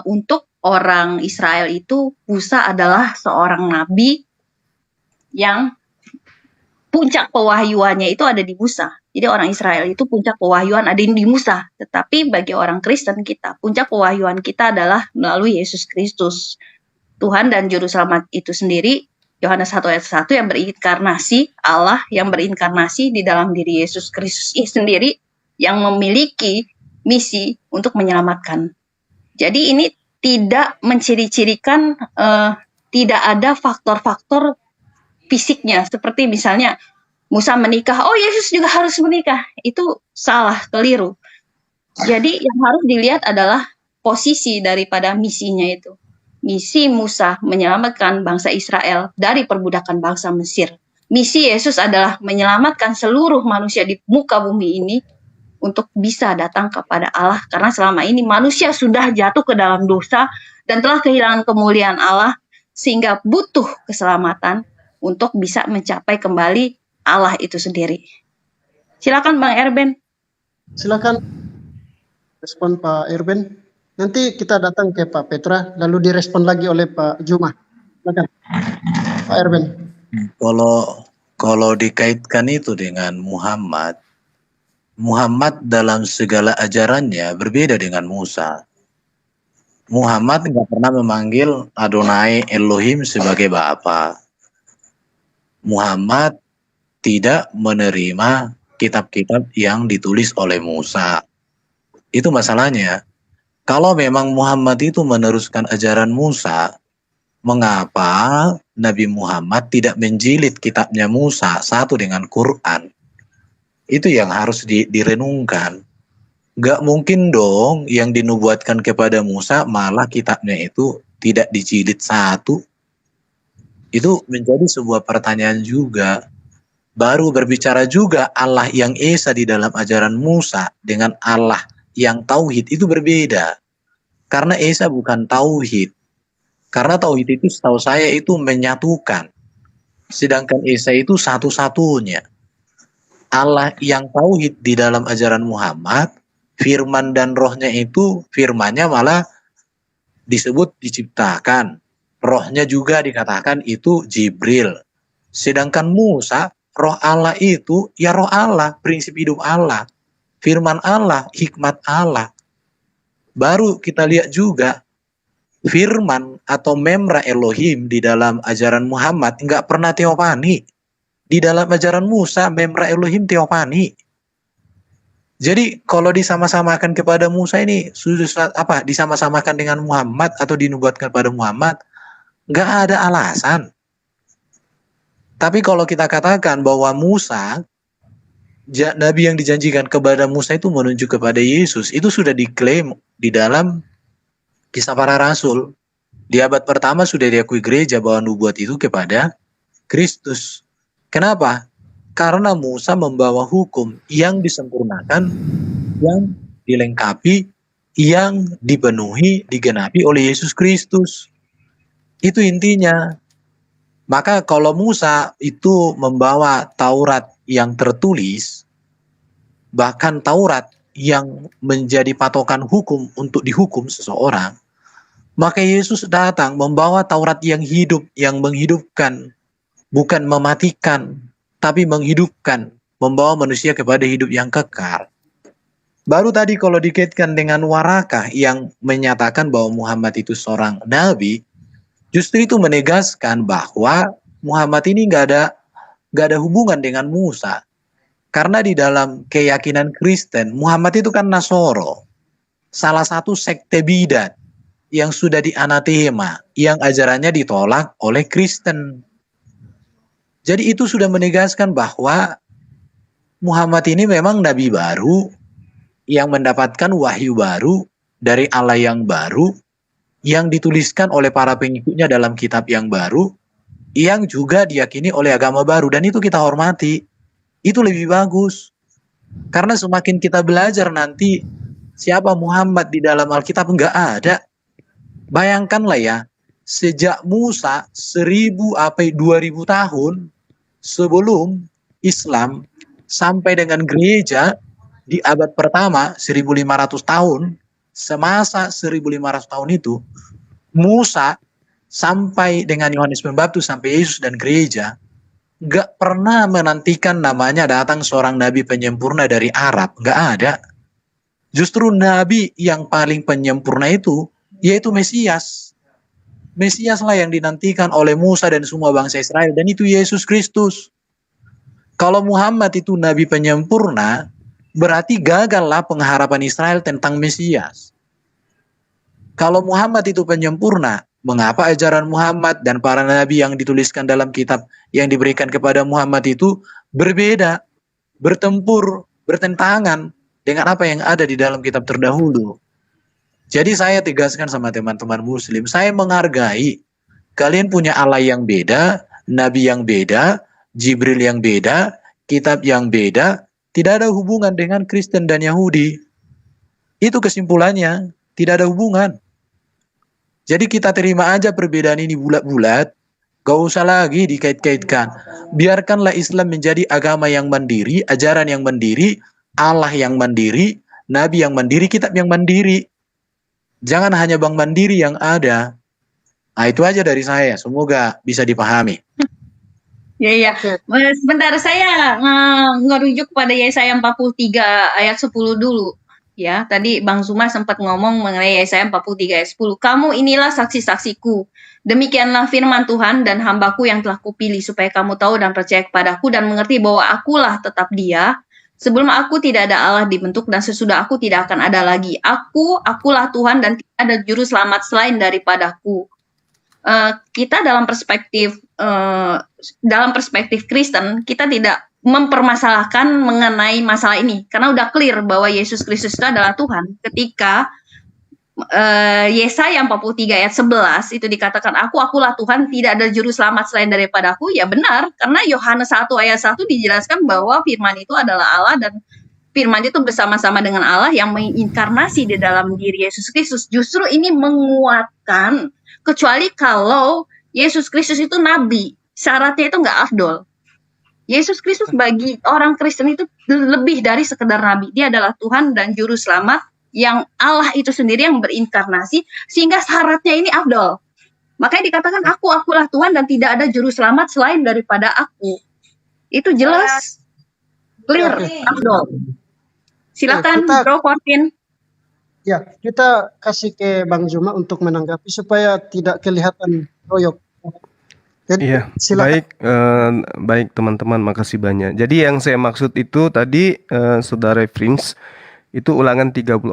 untuk orang Israel itu Musa adalah seorang nabi yang puncak pewahyuannya itu ada di Musa. Jadi orang Israel itu puncak pewahyuan ada di Musa. Tetapi bagi orang Kristen kita, puncak pewahyuan kita adalah melalui Yesus Kristus. Tuhan dan Juru Selamat itu sendiri, Yohanes 1 ayat 1 yang berinkarnasi, Allah yang berinkarnasi di dalam diri Yesus Kristus sendiri yang memiliki misi untuk menyelamatkan. Jadi ini tidak menciri-cirikan, tidak ada faktor-faktor fisiknya, seperti misalnya Musa menikah, oh Yesus juga harus menikah. Itu salah, keliru. Jadi yang harus dilihat adalah posisi daripada misinya itu. Misi Musa menyelamatkan bangsa Israel dari perbudakan bangsa Mesir. Misi Yesus adalah menyelamatkan seluruh manusia di muka bumi ini untuk bisa datang kepada Allah, karena selama ini manusia sudah jatuh ke dalam dosa dan telah kehilangan kemuliaan Allah, sehingga butuh keselamatan untuk bisa mencapai kembali Allah itu sendiri. Silakan Bang Erben. Silakan respon Pak Erben. Nanti kita datang ke Pak Petra, lalu direspon lagi oleh Pak Juma. Silakan Pak Erben. Kalau dikaitkan itu dengan Muhammad dalam segala ajarannya berbeda dengan Musa. Muhammad nggak pernah memanggil Adonai Elohim sebagai Bapa. Muhammad tidak menerima kitab-kitab yang ditulis oleh Musa. Itu masalahnya. Kalau memang Muhammad itu meneruskan ajaran Musa, mengapa Nabi Muhammad tidak menjilid kitabnya Musa satu dengan Quran? Itu yang harus direnungkan. Gak mungkin dong yang dinubuatkan kepada Musa malah kitabnya itu tidak dijilid satu. Itu menjadi sebuah pertanyaan juga. Baru berbicara juga Allah yang esa di dalam ajaran Musa dengan Allah yang tauhid itu berbeda. Karena esa bukan tauhid. Karena tauhid itu setahu saya itu menyatukan. Sedangkan esa itu satu-satunya. Allah yang tauhid di dalam ajaran Muhammad, firman dan rohnya itu, firmannya malah disebut diciptakan. Rohnya juga dikatakan itu Jibril. Sedangkan Musa, roh Allah itu, ya roh Allah, prinsip hidup Allah. Firman Allah, hikmat Allah. Baru kita lihat juga, firman atau memra Elohim di dalam ajaran Muhammad nggak pernah teofani. Di dalam ajaran Musa, memra Elohim teofani. Jadi kalau disama-samakan kepada Musa ini sudah apa? Disama-samakan dengan Muhammad atau dinubuatkan pada Muhammad, nggak ada alasan. Tapi kalau kita katakan bahwa Musa, Nabi yang dijanjikan kepada Musa itu menuju kepada Yesus, itu sudah diklaim di dalam Kisah Para Rasul. Di abad pertama sudah diakui gereja bahwa nubuat itu kepada Kristus. Kenapa? Karena Musa membawa hukum yang disempurnakan, yang dilengkapi, yang dipenuhi, digenapi oleh Yesus Kristus. Itu intinya. Maka kalau Musa itu membawa Taurat yang tertulis, bahkan Taurat yang menjadi patokan hukum untuk dihukum seseorang, maka Yesus datang membawa Taurat yang hidup, yang menghidupkan, bukan mematikan, tapi menghidupkan, membawa manusia kepada hidup yang kekal. Baru tadi kalau dikaitkan dengan Warakah yang menyatakan bahwa Muhammad itu seorang nabi, justru itu menegaskan bahwa Muhammad ini nggak ada hubungan dengan Musa. Karena di dalam keyakinan Kristen, Muhammad itu kan Nasoro, salah satu sekte bidat yang sudah dianatema, yang ajarannya ditolak oleh Kristen. Jadi itu sudah menegaskan bahwa Muhammad ini memang nabi baru yang mendapatkan wahyu baru dari Allah yang baru, yang dituliskan oleh para pengikutnya dalam kitab yang baru, yang juga diyakini oleh agama baru, dan itu kita hormati. Itu lebih bagus. Karena semakin kita belajar nanti siapa Muhammad di dalam Alkitab, enggak ada. Bayangkanlah ya, sejak Musa 2000 tahun sebelum Islam sampai dengan gereja di abad pertama 1500 tahun semasa 1500 tahun itu, Musa sampai dengan Yohanes Pembaptis sampai Yesus dan gereja gak pernah menantikan namanya datang seorang nabi penyempurna dari Arab, gak ada. Justru nabi yang paling penyempurna itu yaitu Mesias. Mesias lah yang dinantikan oleh Musa dan semua bangsa Israel, dan itu Yesus Kristus. Kalau Muhammad itu nabi penyempurna, berarti gagallah pengharapan Israel tentang Mesias. Kalau Muhammad itu penyempurna, mengapa ajaran Muhammad dan para nabi yang dituliskan dalam kitab yang diberikan kepada Muhammad itu berbeda, bertempur, bertentangan dengan apa yang ada di dalam kitab terdahulu? Jadi saya tegaskan sama teman-teman Muslim, saya menghargai kalian punya Allah yang beda, nabi yang beda, Jibril yang beda, kitab yang beda, tidak ada hubungan dengan Kristen dan Yahudi. Itu kesimpulannya, tidak ada hubungan. Jadi kita terima aja perbedaan ini bulat-bulat, gak usah lagi dikait-kaitkan. Biarkanlah Islam menjadi agama yang mandiri, ajaran yang mandiri, Allah yang mandiri, Nabi yang mandiri, kitab yang mandiri. Jangan hanya Bank Mandiri yang ada. Nah, itu aja dari saya, semoga bisa dipahami. Ya. Sebentar, saya ngerujuk pada Yesaya 43 ayat 10 dulu. Ya, tadi Bang Zuma sempat ngomong mengenai Yesaya 43 ayat 10. Kamu inilah saksi-saksiku. Demikianlah firman Tuhan dan hambaku yang telah kupilih supaya kamu tahu dan percaya kepadaku dan mengerti bahwa akulah tetap Dia. Sebelum aku tidak ada Allah dibentuk dan sesudah aku tidak akan ada lagi. Akulah Tuhan dan tidak ada juru selamat selain daripadaku. Kita dalam perspektif Kristen, kita tidak mempermasalahkan mengenai masalah ini karena udah clear bahwa Yesus Kristus itu adalah Tuhan. Ketika Yesaya 43 ayat 11 itu dikatakan akulah Tuhan, tidak ada juru selamat selain daripada aku, ya benar, karena Yohanes 1 ayat 1 dijelaskan bahwa firman itu adalah Allah dan firman itu bersama-sama dengan Allah yang menginkarnasi di dalam diri Yesus Kristus. Justru ini menguatkan, kecuali kalau Yesus Kristus itu nabi, syaratnya itu nggak afdol. Yesus Kristus bagi orang Kristen itu lebih dari sekedar nabi. Dia adalah Tuhan dan juru selamat yang Allah itu sendiri yang berinkarnasi, sehingga syaratnya ini afdol. Makanya dikatakan akulah Tuhan dan tidak ada juru selamat selain daripada aku. Itu jelas, clear, afdol. Silakan Bro Fortin. Ya, kita kasih ke Bang Zuma untuk menanggapi supaya tidak kelihatan royok. Iya, baik teman-teman, makasih banyak. Jadi yang saya maksud itu tadi saudara reference itu Ulangan 34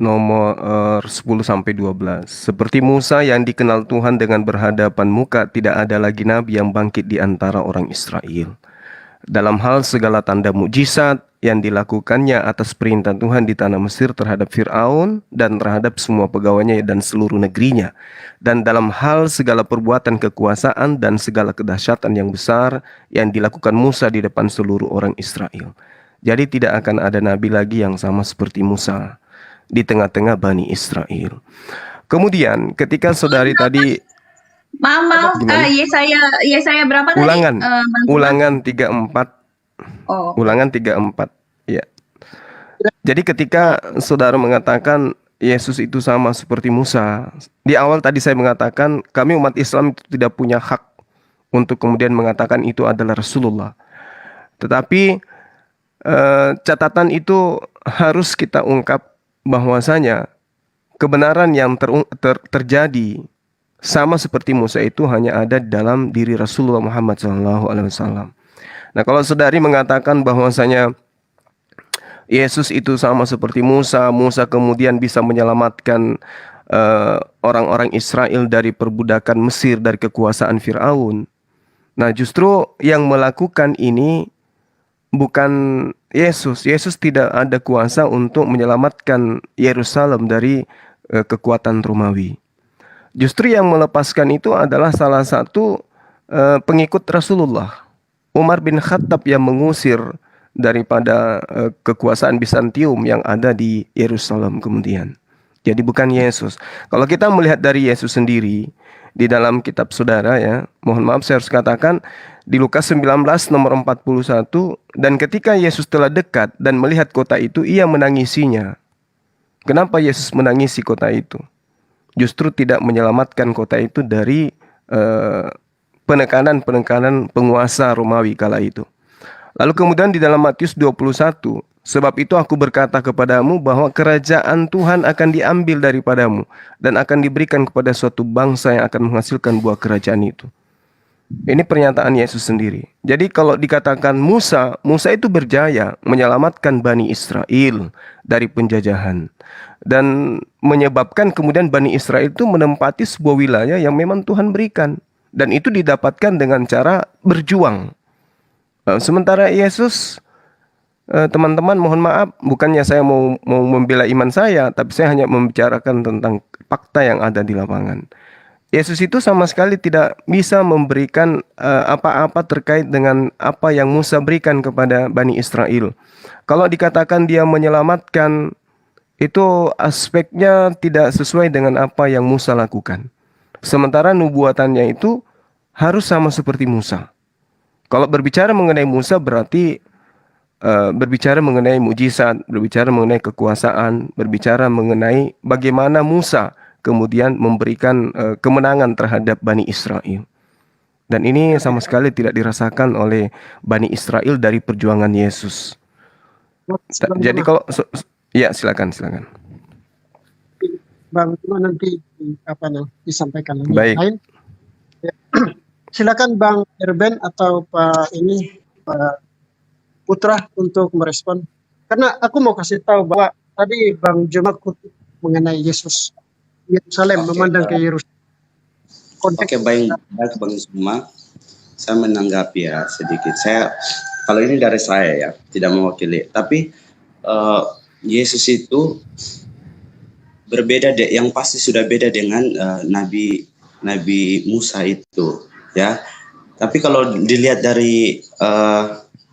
nomor 10-12. Seperti Musa yang dikenal Tuhan dengan berhadapan muka, tidak ada lagi nabi yang bangkit di antara orang Israel. Dalam hal segala tanda mukjizat yang dilakukannya atas perintah Tuhan di tanah Mesir terhadap Fir'aun dan terhadap semua pegawainya dan seluruh negerinya. Dan dalam hal segala perbuatan kekuasaan dan segala kedahsyatan yang besar yang dilakukan Musa di depan seluruh orang Israel. Jadi tidak akan ada nabi lagi yang sama seperti Musa di tengah-tengah Bani Israel. Kemudian ketika saudari tadi Maaf, Yesaya berapa Ulangan, tadi? Ulangan 34. Oh. Ulangan 34. Ya. Jadi ketika saudara mengatakan Yesus itu sama seperti Musa, di awal tadi saya mengatakan kami umat Islam itu tidak punya hak untuk kemudian mengatakan itu adalah Rasulullah. Tetapi catatan itu harus kita ungkap bahwasanya kebenaran yang terjadi sama seperti Musa itu hanya ada dalam diri Rasulullah Muhammad SAW. Nah, kalau saudari mengatakan bahwasanya Yesus itu sama seperti Musa, Musa kemudian bisa menyelamatkan orang-orang Israel dari perbudakan Mesir, dari kekuasaan Fir'aun. Nah, justru yang melakukan ini bukan Yesus. Yesus tidak ada kuasa untuk menyelamatkan Yerusalem dari kekuatan Romawi. Justru yang melepaskan itu adalah salah satu pengikut Rasulullah, Umar bin Khattab, yang mengusir daripada kekuasaan Bizantium yang ada di Yerusalem kemudian. Jadi bukan Yesus. Kalau kita melihat dari Yesus sendiri di dalam kitab saudara, ya, mohon maaf saya harus katakan di Lukas 19 nomor 41, dan ketika Yesus telah dekat dan melihat kota itu, ia menangisinya. Kenapa Yesus menangisi kota itu? Justru tidak menyelamatkan kota itu dari penekanan-penekanan penguasa Romawi kala itu. Lalu kemudian di dalam Matius 21, sebab itu aku berkata kepadamu bahwa kerajaan Tuhan akan diambil daripadamu dan akan diberikan kepada suatu bangsa yang akan menghasilkan buah kerajaan itu. Ini pernyataan Yesus sendiri. Jadi kalau dikatakan Musa itu berjaya menyelamatkan Bani Israel dari penjajahan. Dan menyebabkan kemudian Bani Israel itu menempati sebuah wilayah yang memang Tuhan berikan. Dan itu didapatkan dengan cara berjuang. Sementara Yesus, teman-teman mohon maaf, bukannya saya mau membela iman saya, tapi saya hanya membicarakan tentang fakta yang ada di lapangan. Yesus itu sama sekali tidak bisa memberikan apa-apa terkait dengan apa yang Musa berikan kepada Bani Israel. Kalau dikatakan dia menyelamatkan, itu aspeknya tidak sesuai dengan apa yang Musa lakukan. Sementara nubuatannya itu harus sama seperti Musa. Kalau berbicara mengenai Musa berarti berbicara mengenai mujizat, berbicara mengenai kekuasaan, berbicara mengenai bagaimana Musa kemudian memberikan kemenangan terhadap Bani Israel. Dan ini sama sekali tidak dirasakan oleh Bani Israel dari perjuangan Yesus. Jadi kalau ya silakan. Bang, cuma nanti disampaikan lagi. Baik. Lain. Ya. Silakan Bang Erben atau Pak Putra untuk merespon. Karena aku mau kasih tahu bahwa tadi Bang Juma kutip mengenai Yesus Yerusalem, memandang ke Yerusalem. Oke, baik Bang Zuma. Saya menanggapi ya sedikit. Kalau ini dari saya ya, tidak mewakili. Tapi Yesus itu berbeda, yang pasti sudah beda dengan Nabi Musa itu, ya. Tapi kalau dilihat dari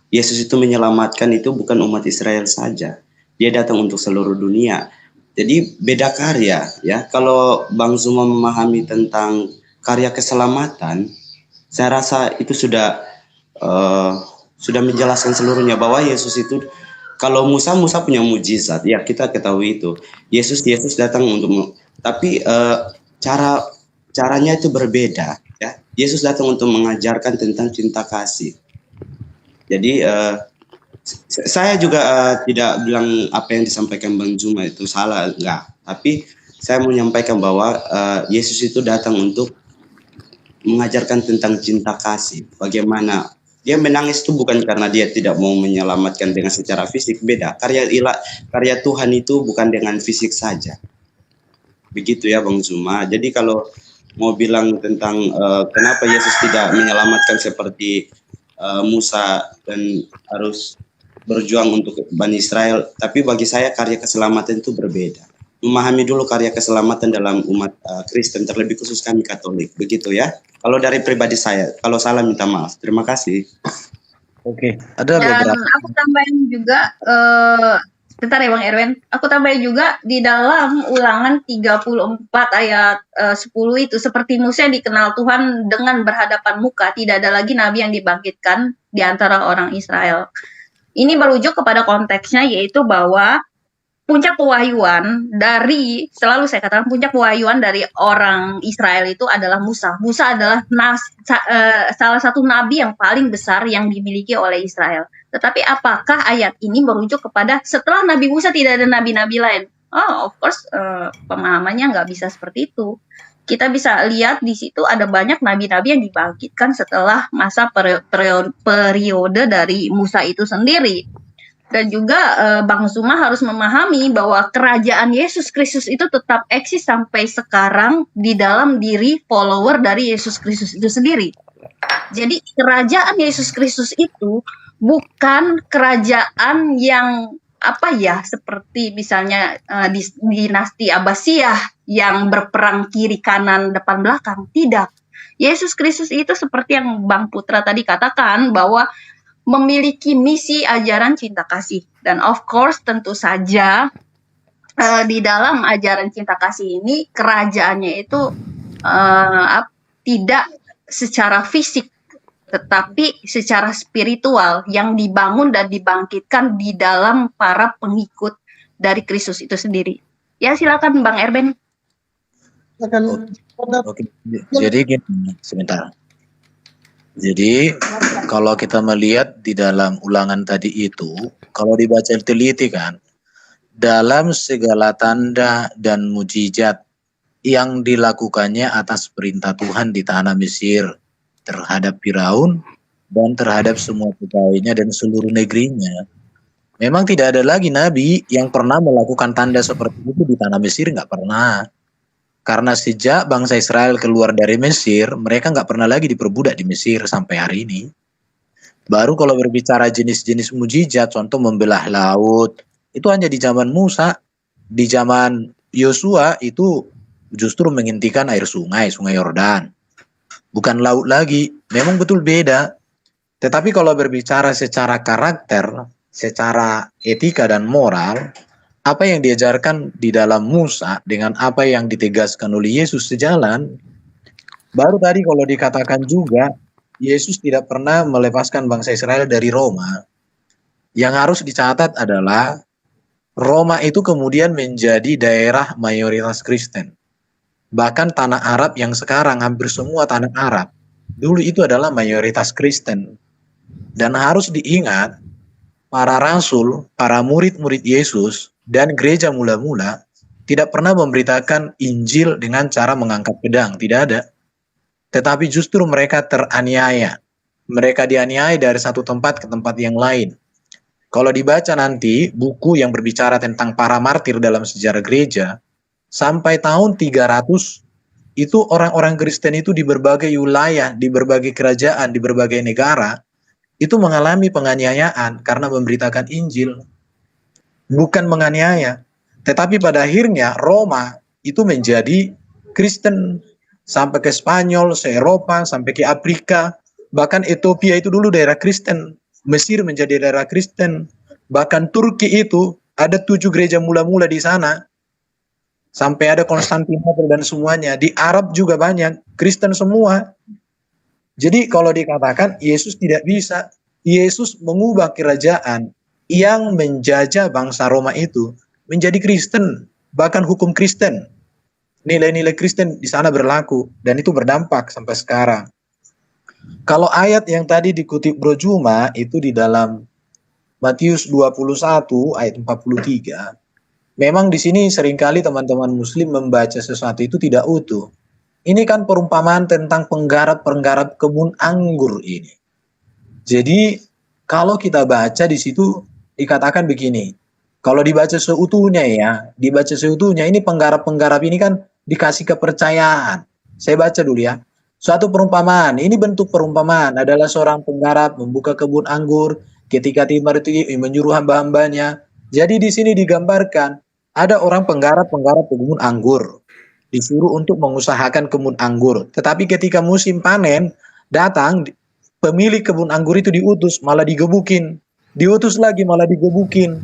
Yesus itu menyelamatkan itu bukan umat Israel saja. Dia datang untuk seluruh dunia. Jadi beda karya, ya. Kalau Bang Zuma memahami tentang karya keselamatan, saya rasa itu sudah menjelaskan seluruhnya bahwa Yesus itu, kalau Musa punya mujizat, ya kita ketahui itu. Yesus datang untuk, tapi caranya itu berbeda, ya. Yesus datang untuk mengajarkan tentang cinta kasih. Jadi saya juga tidak bilang apa yang disampaikan Bang Zuma itu salah, enggak. Tapi saya mau menyampaikan bahwa Yesus itu datang untuk mengajarkan tentang cinta kasih. Bagaimana dia menangis itu bukan karena dia tidak mau menyelamatkan dengan secara fisik, beda. Karya Tuhan itu bukan dengan fisik saja. Begitu ya Bang Zuma. Jadi kalau mau bilang tentang kenapa Yesus tidak menyelamatkan seperti Musa dan harus berjuang untuk Bani Israel, tapi bagi saya karya keselamatan itu berbeda. Memahami dulu karya keselamatan dalam umat Kristen, terlebih khusus kami Katolik, begitu ya. Kalau dari pribadi saya, kalau salah minta maaf. Terima kasih. Oke, ada Dan beberapa. aku tambahin juga, sebentar ya Bang Erwin, aku tambahin juga di dalam Ulangan 34 ayat 10 itu, seperti Musa yang dikenal Tuhan dengan berhadapan muka, tidak ada lagi nabi yang dibangkitkan di antara orang Israel. Ini merujuk kepada konteksnya, yaitu bahwa puncak pewahyuan dari, selalu saya katakan puncak pewahyuan dari orang Israel itu adalah Musa. Musa adalah salah satu nabi yang paling besar yang dimiliki oleh Israel. Tetapi apakah ayat ini merujuk kepada setelah Nabi Musa tidak ada nabi-nabi lain? Oh, of course, pemahamannya nggak bisa seperti itu. Kita bisa lihat di situ ada banyak nabi-nabi yang dibangkitkan setelah masa periode dari Musa itu sendiri. Dan juga Bang Zuma harus memahami bahwa kerajaan Yesus Kristus itu tetap eksis sampai sekarang di dalam diri follower dari Yesus Kristus itu sendiri. Jadi kerajaan Yesus Kristus itu bukan kerajaan yang seperti misalnya dinasti Abbasiyah yang berperang kiri kanan depan belakang. Tidak. Yesus Kristus itu seperti yang Bang Putra tadi katakan bahwa memiliki misi ajaran cinta kasih. Dan of course tentu saja di dalam ajaran cinta kasih ini kerajaannya itu tidak secara fisik, tetapi secara spiritual yang dibangun dan dibangkitkan di dalam para pengikut dari Kristus itu sendiri. Ya silakan Bang Erben. Akan Oke, jadi gini, sebentar. Jadi kalau kita melihat di dalam ulangan tadi itu, kalau dibaca teliti kan, dalam segala tanda dan mujizat yang dilakukannya atas perintah Tuhan di tanah Mesir terhadap Firaun dan terhadap semua pegawainya dan seluruh negerinya, memang tidak ada lagi nabi yang pernah melakukan tanda seperti itu di tanah Mesir, nggak pernah. Karena sejak bangsa Israel keluar dari Mesir, mereka nggak pernah lagi diperbudak di Mesir sampai hari ini. Baru kalau berbicara jenis-jenis mujizat, contoh membelah laut, itu hanya di zaman Musa. Di zaman Yosua itu justru menghentikan air sungai, sungai Yordan. Bukan laut lagi, memang betul beda. Tetapi kalau berbicara secara karakter, secara etika dan moral, apa yang diajarkan di dalam Musa dengan apa yang ditegaskan oleh Yesus sejalan. Baru tadi kalau dikatakan juga, Yesus tidak pernah melepaskan bangsa Israel dari Roma. Yang harus dicatat adalah Roma itu kemudian menjadi daerah mayoritas Kristen. Bahkan tanah Arab yang sekarang hampir semua tanah Arab, dulu itu adalah mayoritas Kristen. Dan harus diingat, para rasul, para murid-murid Yesus, dan gereja mula-mula tidak pernah memberitakan Injil dengan cara mengangkat pedang, tidak ada. Tetapi justru mereka teraniaya. Mereka dianiaya dari satu tempat ke tempat yang lain. Kalau dibaca nanti buku yang berbicara tentang para martir dalam sejarah gereja, sampai tahun 300 itu orang-orang Kristen itu di berbagai wilayah, di berbagai kerajaan, di berbagai negara itu mengalami penganiayaan karena memberitakan Injil. Bukan menganiaya, tetapi pada akhirnya Roma itu menjadi Kristen sampai ke Spanyol, se Eropa, sampai ke Afrika, bahkan Ethiopia itu dulu daerah Kristen, Mesir menjadi daerah Kristen, bahkan Turki itu ada 7 gereja mula-mula di sana, sampai ada Konstantinopel dan semuanya. Di Arab juga banyak Kristen semua. Jadi kalau dikatakan Yesus tidak bisa, Yesus mengubah kerajaan yang menjajah bangsa Roma itu menjadi Kristen, bahkan hukum Kristen. Nilai-nilai Kristen di sana berlaku dan itu berdampak sampai sekarang. Kalau ayat yang tadi dikutip Bro Juma itu di dalam Matius 21 ayat 43, memang di sini seringkali teman-teman muslim membaca sesuatu itu tidak utuh. Ini kan perumpamaan tentang penggarap-penggarap kebun anggur ini. Jadi kalau kita baca di situ dikatakan begini, kalau dibaca seutuhnya ini penggarap-penggarap ini kan dikasih kepercayaan. Saya baca dulu ya. Suatu perumpamaan, ini bentuk perumpamaan adalah seorang penggarap membuka kebun anggur ketika tiba itu menyuruh hamba-hambanya. Jadi di sini digambarkan ada orang penggarap kebun anggur disuruh untuk mengusahakan kebun anggur. Tetapi ketika musim panen datang, pemilik kebun anggur itu diutus malah digebukin. Diutus lagi malah digebukin.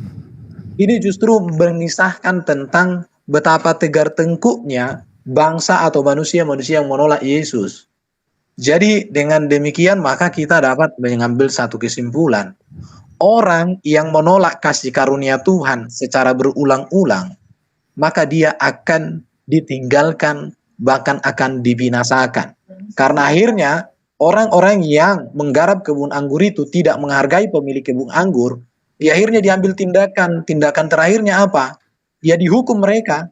Ini justru mengisahkan tentang betapa tegar tengkuknya bangsa atau manusia-manusia yang menolak Yesus. Jadi dengan demikian maka kita dapat mengambil satu kesimpulan. Orang yang menolak kasih karunia Tuhan secara berulang-ulang, maka dia akan ditinggalkan, bahkan akan dibinasakan. Karena akhirnya orang-orang yang menggarap kebun anggur itu tidak menghargai pemilik kebun anggur, ya akhirnya diambil tindakan. Tindakan terakhirnya apa? Ya dihukum mereka,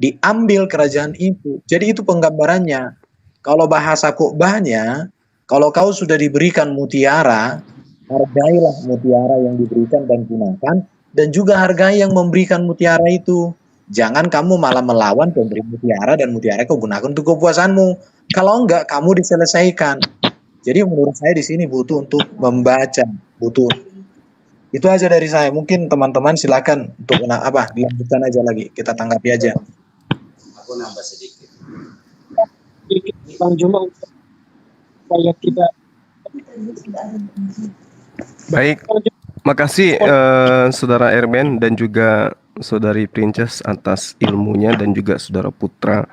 diambil kerajaan itu. Jadi itu penggambarannya. Kalau bahasa khotbahnya, kalau kau sudah diberikan mutiara, hargailah mutiara yang diberikan dan gunakan, dan juga hargai yang memberikan mutiara itu. Jangan kamu malah melawan pemberi mutiara dan mutiara kau gunakan untuk kepuasanmu. Kalau enggak, kamu diselesaikan. Jadi menurut saya di sini butuh untuk membaca, butuh. Itu aja dari saya. Mungkin teman-teman silakan untuk dilanjutkan aja lagi. Kita tanggapi aja. Aku nambah sedikit. Bang Juma supaya kita Baik, makasih Saudara Erben dan juga Saudari Princess atas ilmunya dan juga Saudara Putra.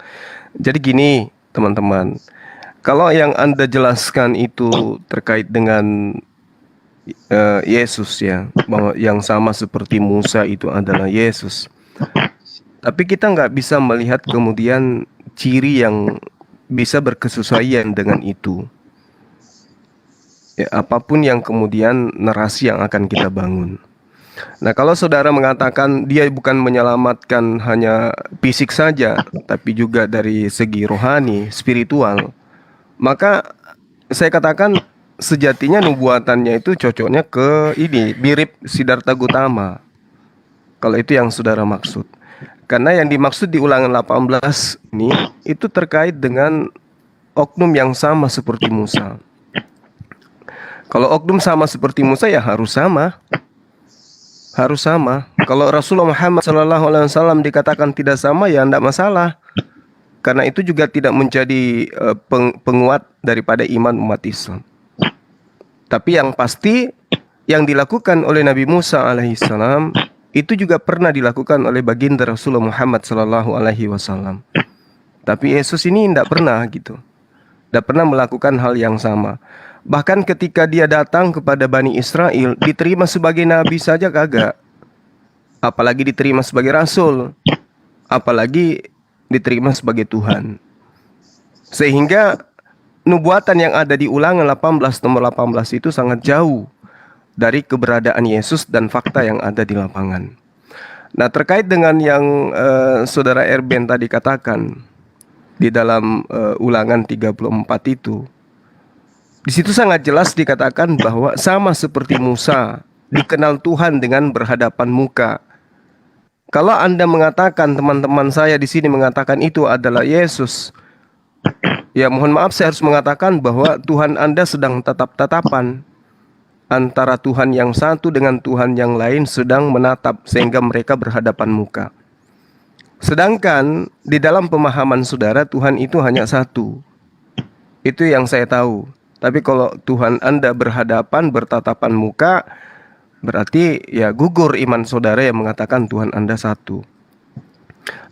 Jadi gini teman-teman, kalau yang Anda jelaskan itu terkait dengan Yesus ya, bahwa yang sama seperti Musa itu adalah Yesus. Tapi kita nggak bisa melihat kemudian ciri yang bisa berkesesuaian dengan itu. Ya, apapun yang kemudian narasi yang akan kita bangun. Nah, kalau saudara mengatakan dia bukan menyelamatkan hanya fisik saja, tapi juga dari segi rohani, spiritual, maka saya katakan sejatinya nubuatannya itu cocoknya ke ini, mirip Siddhartha Gautama. Kalau itu yang saudara maksud. Karena yang dimaksud di Ulangan 18 ini itu terkait dengan oknum yang sama seperti Musa. Kalau oknum sama seperti Musa ya harus sama. Harus sama. Kalau Rasulullah Muhammad SAW dikatakan tidak sama ya tidak masalah. Karena itu juga tidak menjadi penguat daripada iman umat Islam. Tapi yang pasti yang dilakukan oleh Nabi Musa alaihissalam itu juga pernah dilakukan oleh baginda Rasulullah Muhammad SAW. Tapi Yesus ini tidak pernah gitu. Tidak pernah melakukan hal yang sama. Bahkan ketika dia datang kepada Bani Israel, diterima sebagai nabi saja kagak. Apalagi diterima sebagai rasul. Apalagi diterima sebagai Tuhan. Sehingga nubuatan yang ada di Ulangan 18 nomor 18 itu sangat jauh dari keberadaan Yesus dan fakta yang ada di lapangan. Nah, terkait dengan yang saudara Erben tadi katakan di dalam Ulangan 34 itu, di situ sangat jelas dikatakan bahwa sama seperti Musa dikenal Tuhan dengan berhadapan muka. Kalau Anda mengatakan, teman-teman saya di sini mengatakan itu adalah Yesus, ya mohon maaf saya harus mengatakan bahwa Tuhan Anda sedang tatap-tatapan. Antara Tuhan yang satu dengan Tuhan yang lain sedang menatap sehingga mereka berhadapan muka. Sedangkan di dalam pemahaman saudara Tuhan itu hanya satu. Itu yang saya tahu. Tapi kalau Tuhan Anda berhadapan, bertatapan muka, berarti ya gugur iman saudara yang mengatakan Tuhan Anda satu.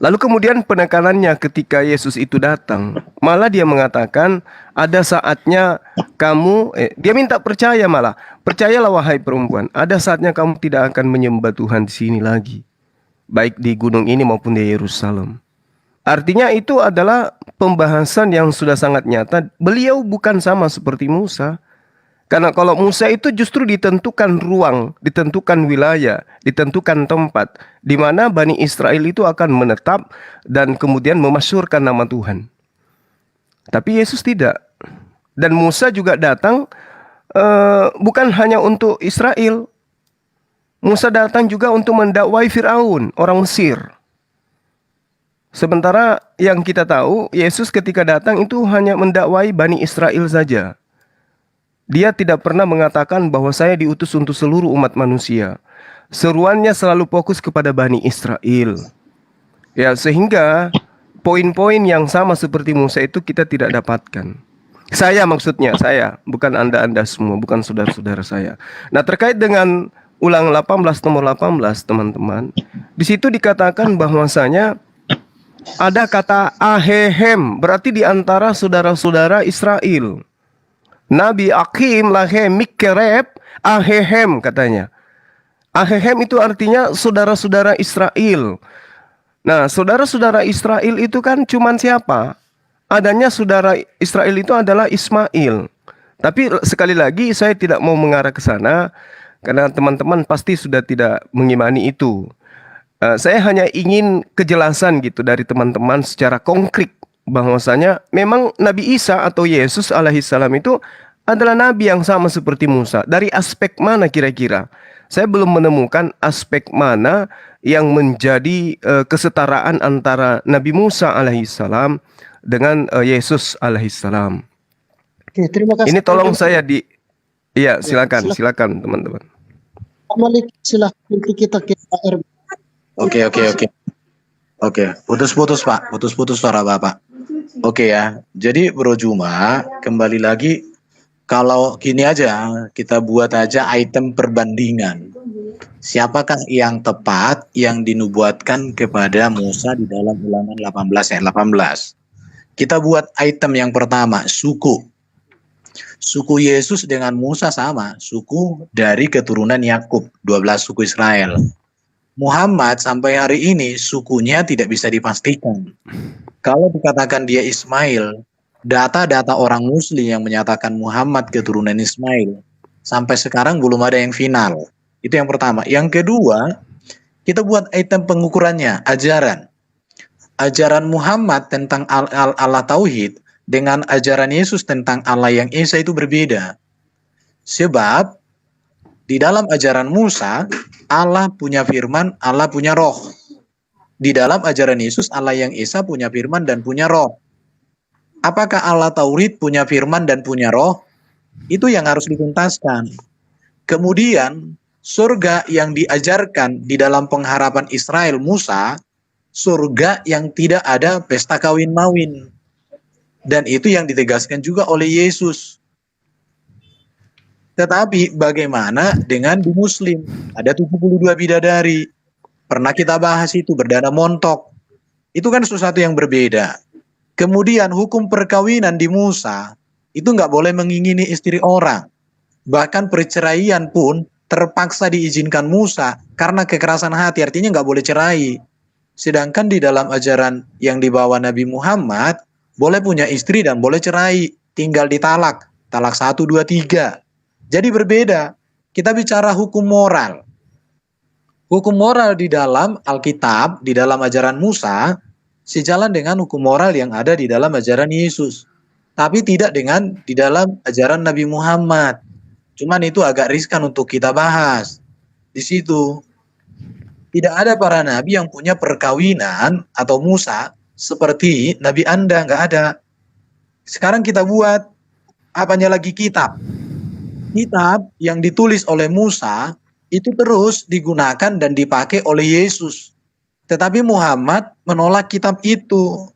Lalu kemudian penekanannya ketika Yesus itu datang, malah dia mengatakan ada saatnya kamu, dia minta percaya malah, percayalah wahai perempuan, ada saatnya kamu tidak akan menyembah Tuhan di sini lagi, baik di gunung ini maupun di Yerusalem. Artinya itu adalah pembahasan yang sudah sangat nyata. Beliau bukan sama seperti Musa. Karena kalau Musa itu justru ditentukan ruang, ditentukan wilayah, ditentukan tempat di mana Bani Israel itu akan menetap dan kemudian memasyhurkan nama Tuhan. Tapi Yesus tidak. Dan Musa juga datang bukan hanya untuk Israel. Musa datang juga untuk mendakwai Firaun, orang Mesir. Sementara yang kita tahu, Yesus ketika datang itu hanya mendakwai Bani Israel saja. Dia tidak pernah mengatakan bahwa saya diutus untuk seluruh umat manusia. Seruannya selalu fokus kepada Bani Israel. Ya, sehingga poin-poin yang sama seperti Musa itu kita tidak dapatkan. Saya maksudnya, saya, bukan Anda semua, bukan saudara-saudara saya. Nah, terkait dengan Ulangan 18 nomor 18, teman-teman, di situ dikatakan bahwasanya ada kata ahehem, berarti di antara saudara-saudara Israel. Nabi Akim lahem mikereb ahehem katanya. Ahehem itu artinya saudara-saudara Israel. Nah, saudara-saudara Israel itu kan cuman siapa? Adanya saudara Israel itu adalah Ismail. Tapi sekali lagi saya tidak mau mengarah ke sana karena teman-teman pasti sudah tidak mengimani itu. Saya hanya ingin kejelasan gitu dari teman-teman secara konkret bahwasanya memang Nabi Isa atau Yesus alaihissalam itu adalah nabi yang sama seperti Musa. Dari aspek mana kira-kira? Saya belum menemukan aspek mana yang menjadi kesetaraan antara Nabi Musa alaihissalam dengan Yesus alaihissalam. Oke, terima kasih. Ini tolong saya iya, silakan teman-teman. Malik, silakan nanti kita ke Pak. Oke, putus-putus Pak, putus-putus suara Bapak. Oke ya, jadi Bro Juma, kembali lagi, kalau gini aja, kita buat aja item perbandingan. Siapakah yang tepat yang dinubuatkan kepada Musa di dalam Ulangan 18 ayat 18? Kita buat item yang pertama, suku. Suku Yesus dengan Musa sama, suku dari keturunan Yakub, 12 suku Israel. Muhammad sampai hari ini sukunya tidak bisa dipastikan. Kalau dikatakan dia Ismail, data-data orang Muslim yang menyatakan Muhammad keturunan Ismail sampai sekarang belum ada yang final. Itu yang pertama. Yang kedua, kita buat item pengukurannya, ajaran. Ajaran Muhammad tentang Allah Tauhid dengan ajaran Yesus tentang Allah yang Esa itu berbeda. Sebab di dalam ajaran Musa, Allah punya firman, Allah punya roh. Di dalam ajaran Yesus, Allah yang Esa punya firman dan punya roh. Apakah Allah Tauhid punya firman dan punya roh? Itu yang harus dituntaskan. Kemudian, surga yang diajarkan di dalam pengharapan Israel Musa, surga yang tidak ada pesta kawin-mawin. Dan itu yang ditegaskan juga oleh Yesus. Tetapi bagaimana dengan di Muslim? Ada 72 bidadari. Pernah kita bahas itu, berdana montok. Itu kan sesuatu yang berbeda. Kemudian hukum perkawinan di Musa, itu nggak boleh mengingini istri orang. Bahkan perceraian pun terpaksa diizinkan Musa karena kekerasan hati, artinya nggak boleh cerai. Sedangkan di dalam ajaran yang dibawa Nabi Muhammad, boleh punya istri dan boleh cerai, tinggal ditalak. Talak 1, 2, 3. Jadi berbeda. Kita bicara hukum moral. Hukum moral di dalam Alkitab, di dalam ajaran Musa, sejalan dengan hukum moral yang ada di dalam ajaran Yesus. Tapi tidak dengan di dalam ajaran Nabi Muhammad. Cuman itu agak riskan untuk kita bahas. Di situ tidak ada para nabi yang punya perkawinan atau Musa seperti Nabi Anda, nggak ada. Sekarang kita buat apanya lagi kitab. Kitab yang ditulis oleh Musa itu terus digunakan dan dipakai oleh Yesus. Tetapi Muhammad menolak kitab itu.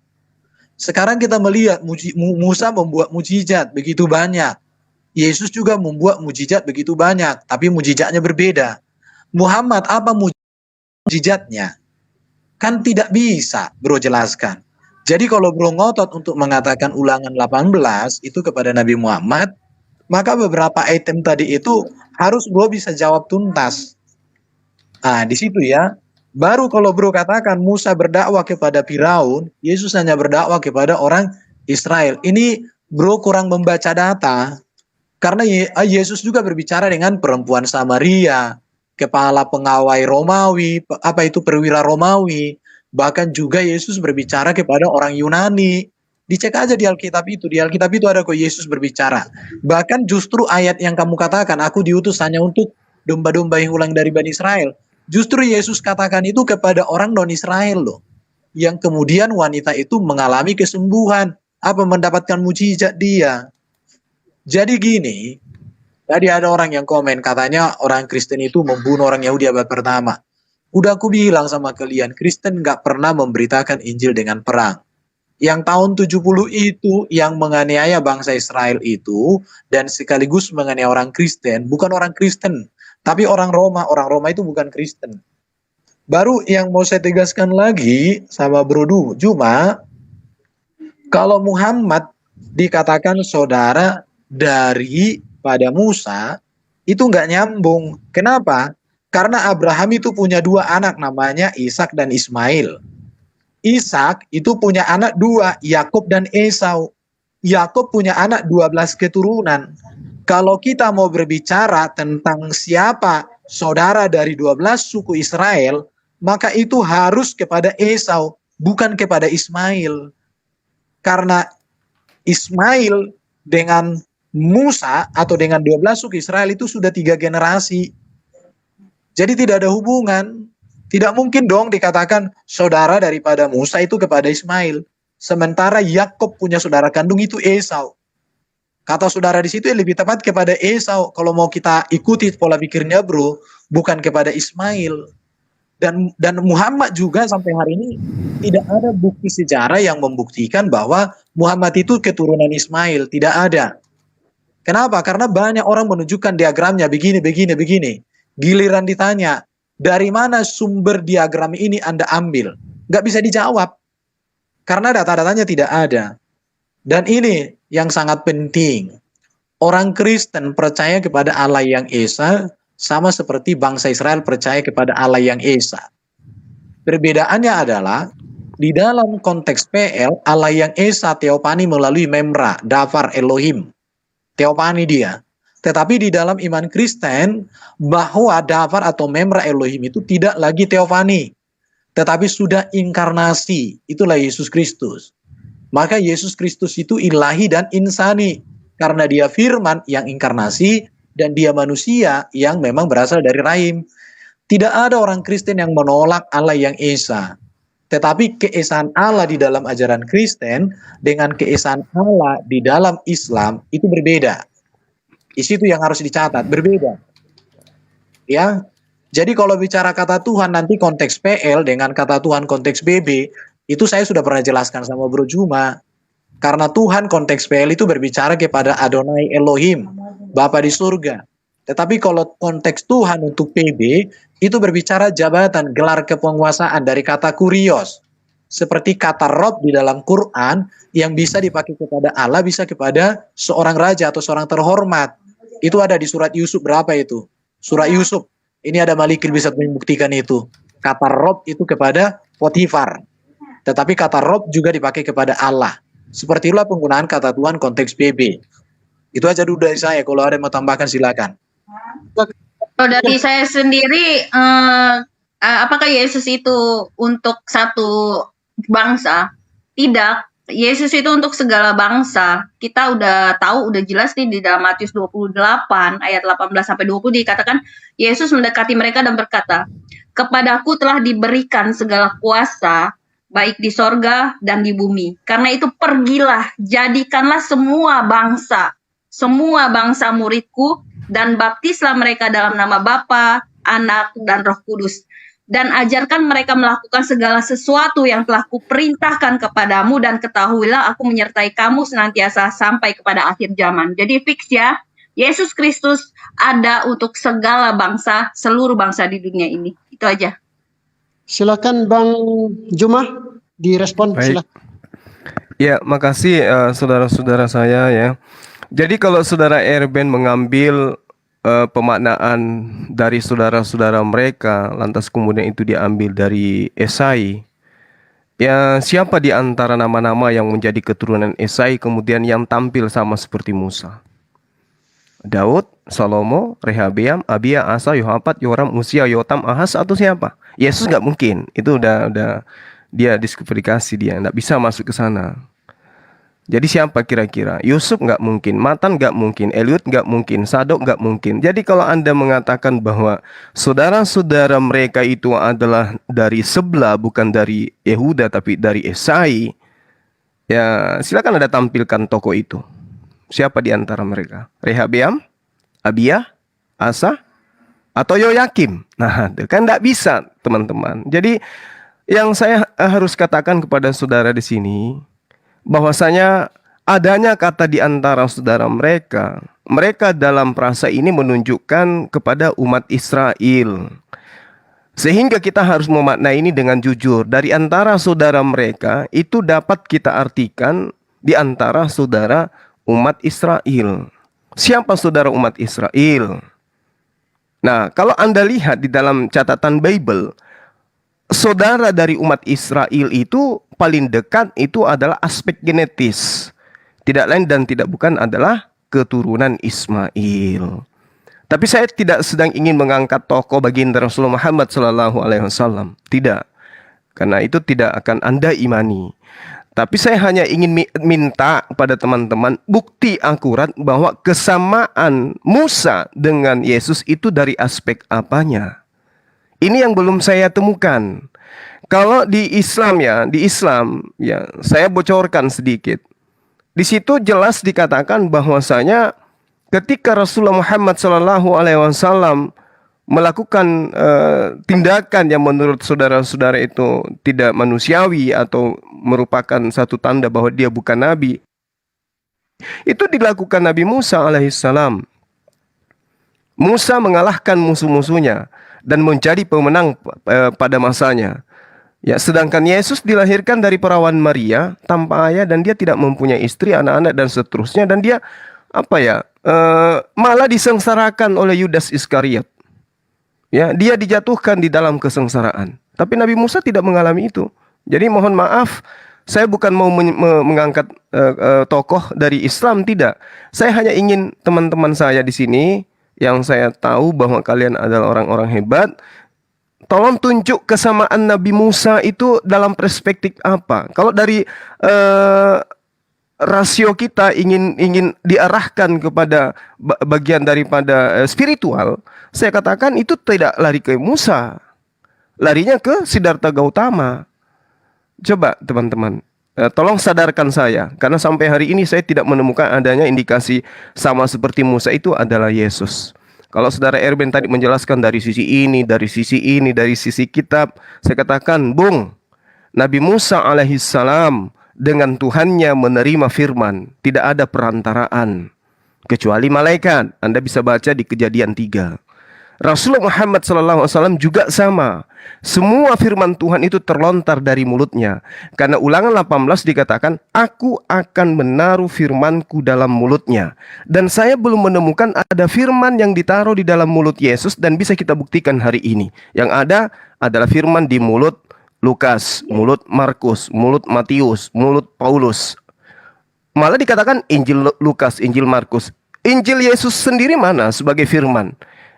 Sekarang kita melihat Musa membuat mujizat begitu banyak. Yesus juga membuat mujizat begitu banyak, tapi mujizatnya berbeda. Muhammad apa mujizatnya? Kan tidak bisa Bro jelaskan. Jadi kalau Bro ngotot untuk mengatakan Ulangan 18 itu kepada Nabi Muhammad, maka beberapa item tadi itu harus Bro bisa jawab tuntas. Nah, di situ ya. Baru kalau Bro katakan Musa berdakwah kepada Firaun, Yesus hanya berdakwah kepada orang Israel. Ini Bro kurang membaca data. Karena Yesus juga berbicara dengan perempuan Samaria, kepala pengawai Romawi, perwira Romawi. Bahkan juga Yesus berbicara kepada orang Yunani. Dicek aja di Alkitab itu. Di Alkitab itu ada kok Yesus berbicara. Bahkan justru ayat yang kamu katakan, aku diutus hanya untuk domba-domba yang ulang dari Bani Israel. Justru Yesus katakan itu kepada orang non-Israel loh. Yang kemudian wanita itu mengalami kesembuhan. Mendapatkan mujizat dia. Jadi gini, tadi ada orang yang komen, katanya orang Kristen itu membunuh orang Yahudi abad pertama. Udah aku bilang sama kalian, Kristen gak pernah memberitakan Injil dengan perang. Yang tahun 70 itu yang menganiaya bangsa Israel itu dan sekaligus menganiaya orang Kristen, bukan orang Kristen, tapi orang Roma. Orang Roma itu bukan Kristen. Baru yang mau saya tegaskan lagi sama Bro Juma, kalau Muhammad dikatakan saudara daripada Musa, itu nggak nyambung. Kenapa? Karena Abraham itu punya 2 anak namanya Ishak dan Ismail. Ishak itu punya anak 2, Yakub dan Esau. Yakub punya anak 12 keturunan. Kalau kita mau berbicara tentang siapa saudara dari 12 suku Israel, maka itu harus kepada Esau, bukan kepada Ismail. Karena Ismail dengan Musa atau dengan 12 suku Israel itu sudah 3 generasi. Jadi tidak ada hubungan. Tidak mungkin dong dikatakan saudara daripada Musa itu kepada Ismail. Sementara Yakub punya saudara kandung itu Esau. Kata saudara di situ lebih tepat kepada Esau. Kalau mau kita ikuti pola pikirnya Bro, bukan kepada Ismail. Dan Muhammad juga sampai hari ini tidak ada bukti sejarah yang membuktikan bahwa Muhammad itu keturunan Ismail. Tidak ada. Kenapa? Karena banyak orang menunjukkan diagramnya begini. Giliran ditanya, dari mana sumber diagram ini Anda ambil? Nggak bisa dijawab. Karena data-datanya tidak ada. Dan ini yang sangat penting. Orang Kristen percaya kepada Allah yang Esa sama seperti bangsa Israel percaya kepada Allah yang Esa. Perbedaannya adalah di dalam konteks PL, Allah yang Esa teopani melalui Memra, Dafar, Elohim. Teopani dia. Tetapi di dalam iman Kristen, bahwa Dafar atau Memra Elohim itu tidak lagi teopani, tetapi sudah inkarnasi. Itulah Yesus Kristus. Maka Yesus Kristus itu ilahi dan insani, karena dia firman yang inkarnasi, dan dia manusia yang memang berasal dari rahim. Tidak ada orang Kristen yang menolak Allah yang Esa. Tetapi keesaan Allah di dalam ajaran Kristen dengan keesaan Allah di dalam Islam itu berbeda. Di situ yang harus dicatat, berbeda. Ya. Jadi kalau bicara kata Tuhan nanti konteks PL dengan kata Tuhan konteks BB, itu saya sudah pernah jelaskan sama Bro Juma. Karena Tuhan konteks PL itu berbicara kepada Adonai Elohim, Bapa di surga. Tetapi kalau konteks Tuhan untuk PB, itu berbicara jabatan, gelar kepenguasaan dari kata kurios. Seperti kata Rob di dalam Quran, yang bisa dipakai kepada Allah, bisa kepada seorang raja atau seorang terhormat. Itu ada di surat Yusuf berapa itu? Surat Yusuf. Ini ada Malikil bisa membuktikan itu. Kata Rob itu kepada Potifar. Tetapi kata Rob juga dipakai kepada Allah. Seperti itulah penggunaan kata Tuhan konteks PB. Itu aja dulu dari saya. Kalau ada yang mau tambahkan silakan. Kalau dari saya sendiri, apakah Yesus itu untuk satu bangsa? Tidak. Yesus itu untuk segala bangsa. Kita udah tahu, udah jelas nih di dalam Matius 28 ayat 18-20 dikatakan Yesus mendekati mereka dan berkata, "Kepadaku telah diberikan segala kuasa baik di sorga dan di bumi. Karena itu pergilah, jadikanlah semua bangsa muridku, dan baptislah mereka dalam nama Bapa, Anak, dan Roh Kudus. Dan ajarkan mereka melakukan segala sesuatu yang telah kuperintahkan kepadamu, dan ketahuilah aku menyertai kamu senantiasa sampai kepada akhir zaman." Jadi fix ya, Yesus Kristus ada untuk segala bangsa, seluruh bangsa di dunia ini. Itu aja. Silakan Bang Juma direspon. Baik. Silakan. Ya, makasih saudara-saudara saya ya. Jadi kalau saudara Erben mengambil pemaknaan dari saudara-saudara mereka, lantas kemudian itu diambil dari Esai, ya siapa di antara nama-nama yang menjadi keturunan Esai kemudian yang tampil sama seperti Musa? Daud, Salomo, Rehabeam, Abia, Asa, Yohabat, Yoram, Usia, Yotam, Ahaz, atau siapa? Yesus nggak mungkin. Itu udah dia diskualifikasi, dia nggak bisa masuk ke sana. Jadi siapa kira-kira? Yusuf nggak mungkin, Matan nggak mungkin, Eliud nggak mungkin, Sadok nggak mungkin. Jadi kalau Anda mengatakan bahwa saudara-saudara mereka itu adalah dari sebelah, bukan dari Yehuda tapi dari Esai, ya silakan Anda tampilkan tokoh itu. Siapa di antara mereka? Rehabeam, Abia, Asa, atau Yoyakim? Nah, kan nggak bisa, teman-teman. Jadi yang saya harus katakan kepada saudara di sini, bahwasanya adanya kata di antara saudara mereka dalam frasa ini menunjukkan kepada umat Israel. Sehingga kita harus memaknai ini dengan jujur. Dari antara saudara mereka itu dapat kita artikan di antara saudara umat Israel. Siapa saudara umat Israel? Nah, kalau Anda lihat di dalam catatan Bible, saudara dari umat Israel itu paling dekat itu adalah aspek genetis. Tidak lain dan tidak bukan adalah keturunan Ismail. Tapi saya tidak sedang ingin mengangkat tokoh baginda Rasulullah Muhammad SAW. Tidak. Karena itu tidak akan Anda imani. Tapi saya hanya ingin minta pada teman-teman bukti akurat bahwa kesamaan Musa dengan Yesus itu dari aspek apanya. Ini yang belum saya temukan. Kalau di Islam ya saya bocorkan sedikit. Di situ jelas dikatakan bahwasanya ketika Rasulullah Muhammad SAW melakukan tindakan yang menurut saudara-saudara itu tidak manusiawi atau merupakan satu tanda bahwa dia bukan nabi, itu dilakukan Nabi Musa alaihissalam. Musa mengalahkan musuh-musuhnya dan menjadi pemenang pada masanya. Ya, sedangkan Yesus dilahirkan dari perawan Maria tanpa ayah dan dia tidak mempunyai istri, anak-anak dan seterusnya, dan dia malah disengsarakan oleh Yudas Iskariot. Ya, dia dijatuhkan di dalam kesengsaraan. Tapi Nabi Musa tidak mengalami itu. Jadi mohon maaf, saya bukan mau mengangkat tokoh dari Islam, tidak. Saya hanya ingin teman-teman saya di sini yang saya tahu bahwa kalian adalah orang-orang hebat, tolong tunjuk kesamaan Nabi Musa itu dalam perspektif apa. Kalau dari rasio kita ingin diarahkan kepada bagian daripada spiritual, saya katakan itu tidak lari ke Musa, larinya ke Siddhartha Gautama. Coba teman-teman, tolong sadarkan saya, karena sampai hari ini saya tidak menemukan adanya indikasi sama seperti Musa itu adalah Yesus. Kalau saudara Erben tadi menjelaskan dari sisi ini, dari sisi kitab, saya katakan, Bung, Nabi Musa alaihissalam dengan Tuhannya menerima firman, tidak ada perantaraan kecuali malaikat. Anda bisa baca di Kejadian 3. Rasulullah Muhammad SAW juga sama. Semua firman Tuhan itu terlontar dari mulutnya. Karena Ulangan 18 dikatakan, aku akan menaruh firmanku dalam mulutnya. Dan saya belum menemukan ada firman yang ditaruh di dalam mulut Yesus dan bisa kita buktikan hari ini. Yang ada adalah firman di mulut Lukas, mulut Markus, mulut Matius, mulut Paulus. Malah dikatakan Injil Lukas, Injil Markus. Injil Yesus sendiri mana sebagai firman?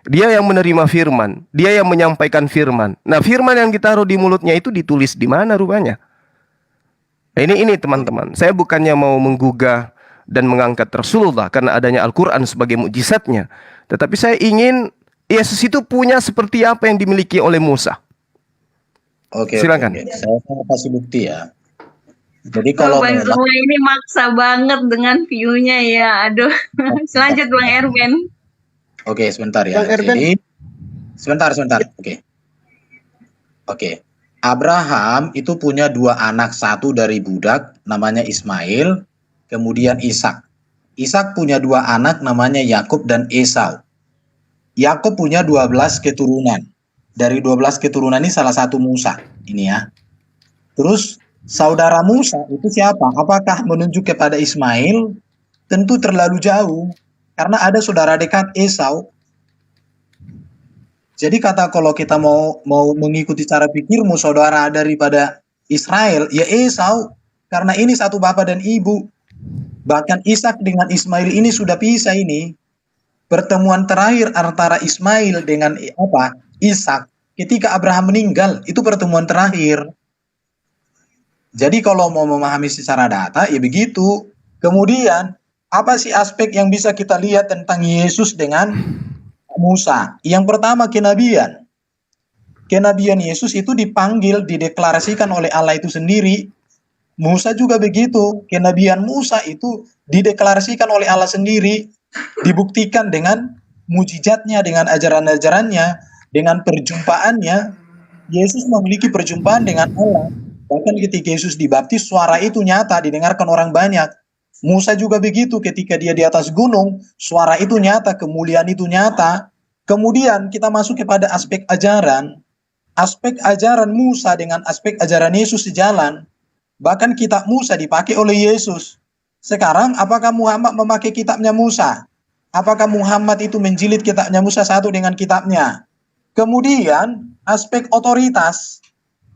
Dia yang menerima firman, dia yang menyampaikan firman. Nah, firman yang ditaruh di mulutnya itu ditulis di mana rupanya? Ini teman-teman, saya bukannya mau menggugah dan mengangkat Rasulullah karena adanya Al-Quran sebagai mukjizatnya. Tetapi saya ingin Yesus itu punya seperti apa yang dimiliki oleh Musa. Oke, silakan. Oke. Saya kasih bukti ya. Jadi kalau Bang semua ini maksa banget dengan view-nya ya. Aduh. Selanjut Bang Erben. Oke, sebentar ya. Jadi sebentar. Oke. Abraham itu punya 2 anak, satu dari budak namanya Ismail, kemudian Ishak. Ishak punya 2 anak namanya Yakub dan Esau. Yakub punya 12 keturunan. Dari 12 keturunan ini salah satu Musa. Ini ya. Terus saudara Musa itu siapa? Apakah menunjuk kepada Ismail? Tentu terlalu jauh. Karena ada saudara dekat Esau. Jadi kata kalau kita mau mengikuti cara pikirmu, saudara daripada Israel, ya Esau. Karena ini satu bapak dan ibu. Bahkan Ishak dengan Ismail ini sudah pisah ini. Pertemuan terakhir antara Ismail dengan Ishak ketika Abraham meninggal, itu pertemuan terakhir. Jadi kalau mau memahami secara data, ya begitu. Kemudian apa sih aspek yang bisa kita lihat tentang Yesus dengan Musa? Yang pertama, kenabian. Kenabian Yesus itu dipanggil, dideklarasikan oleh Allah itu sendiri. Musa juga begitu. Kenabian Musa itu dideklarasikan oleh Allah sendiri, dibuktikan dengan mujizatnya, dengan ajaran-ajarannya, dengan perjumpaannya. Yesus memiliki perjumpaan dengan Allah. Bahkan ketika Yesus dibaptis, suara itu nyata, didengarkan orang banyak. Musa juga begitu, ketika dia di atas gunung, suara itu nyata, kemuliaan itu nyata. Kemudian kita masuk kepada aspek ajaran. Aspek ajaran Musa dengan aspek ajaran Yesus sejalan. Bahkan kitab Musa dipakai oleh Yesus. Sekarang apakah Muhammad memakai kitabnya Musa? Apakah Muhammad itu menjilid kitabnya Musa satu dengan kitabnya? Kemudian aspek otoritas.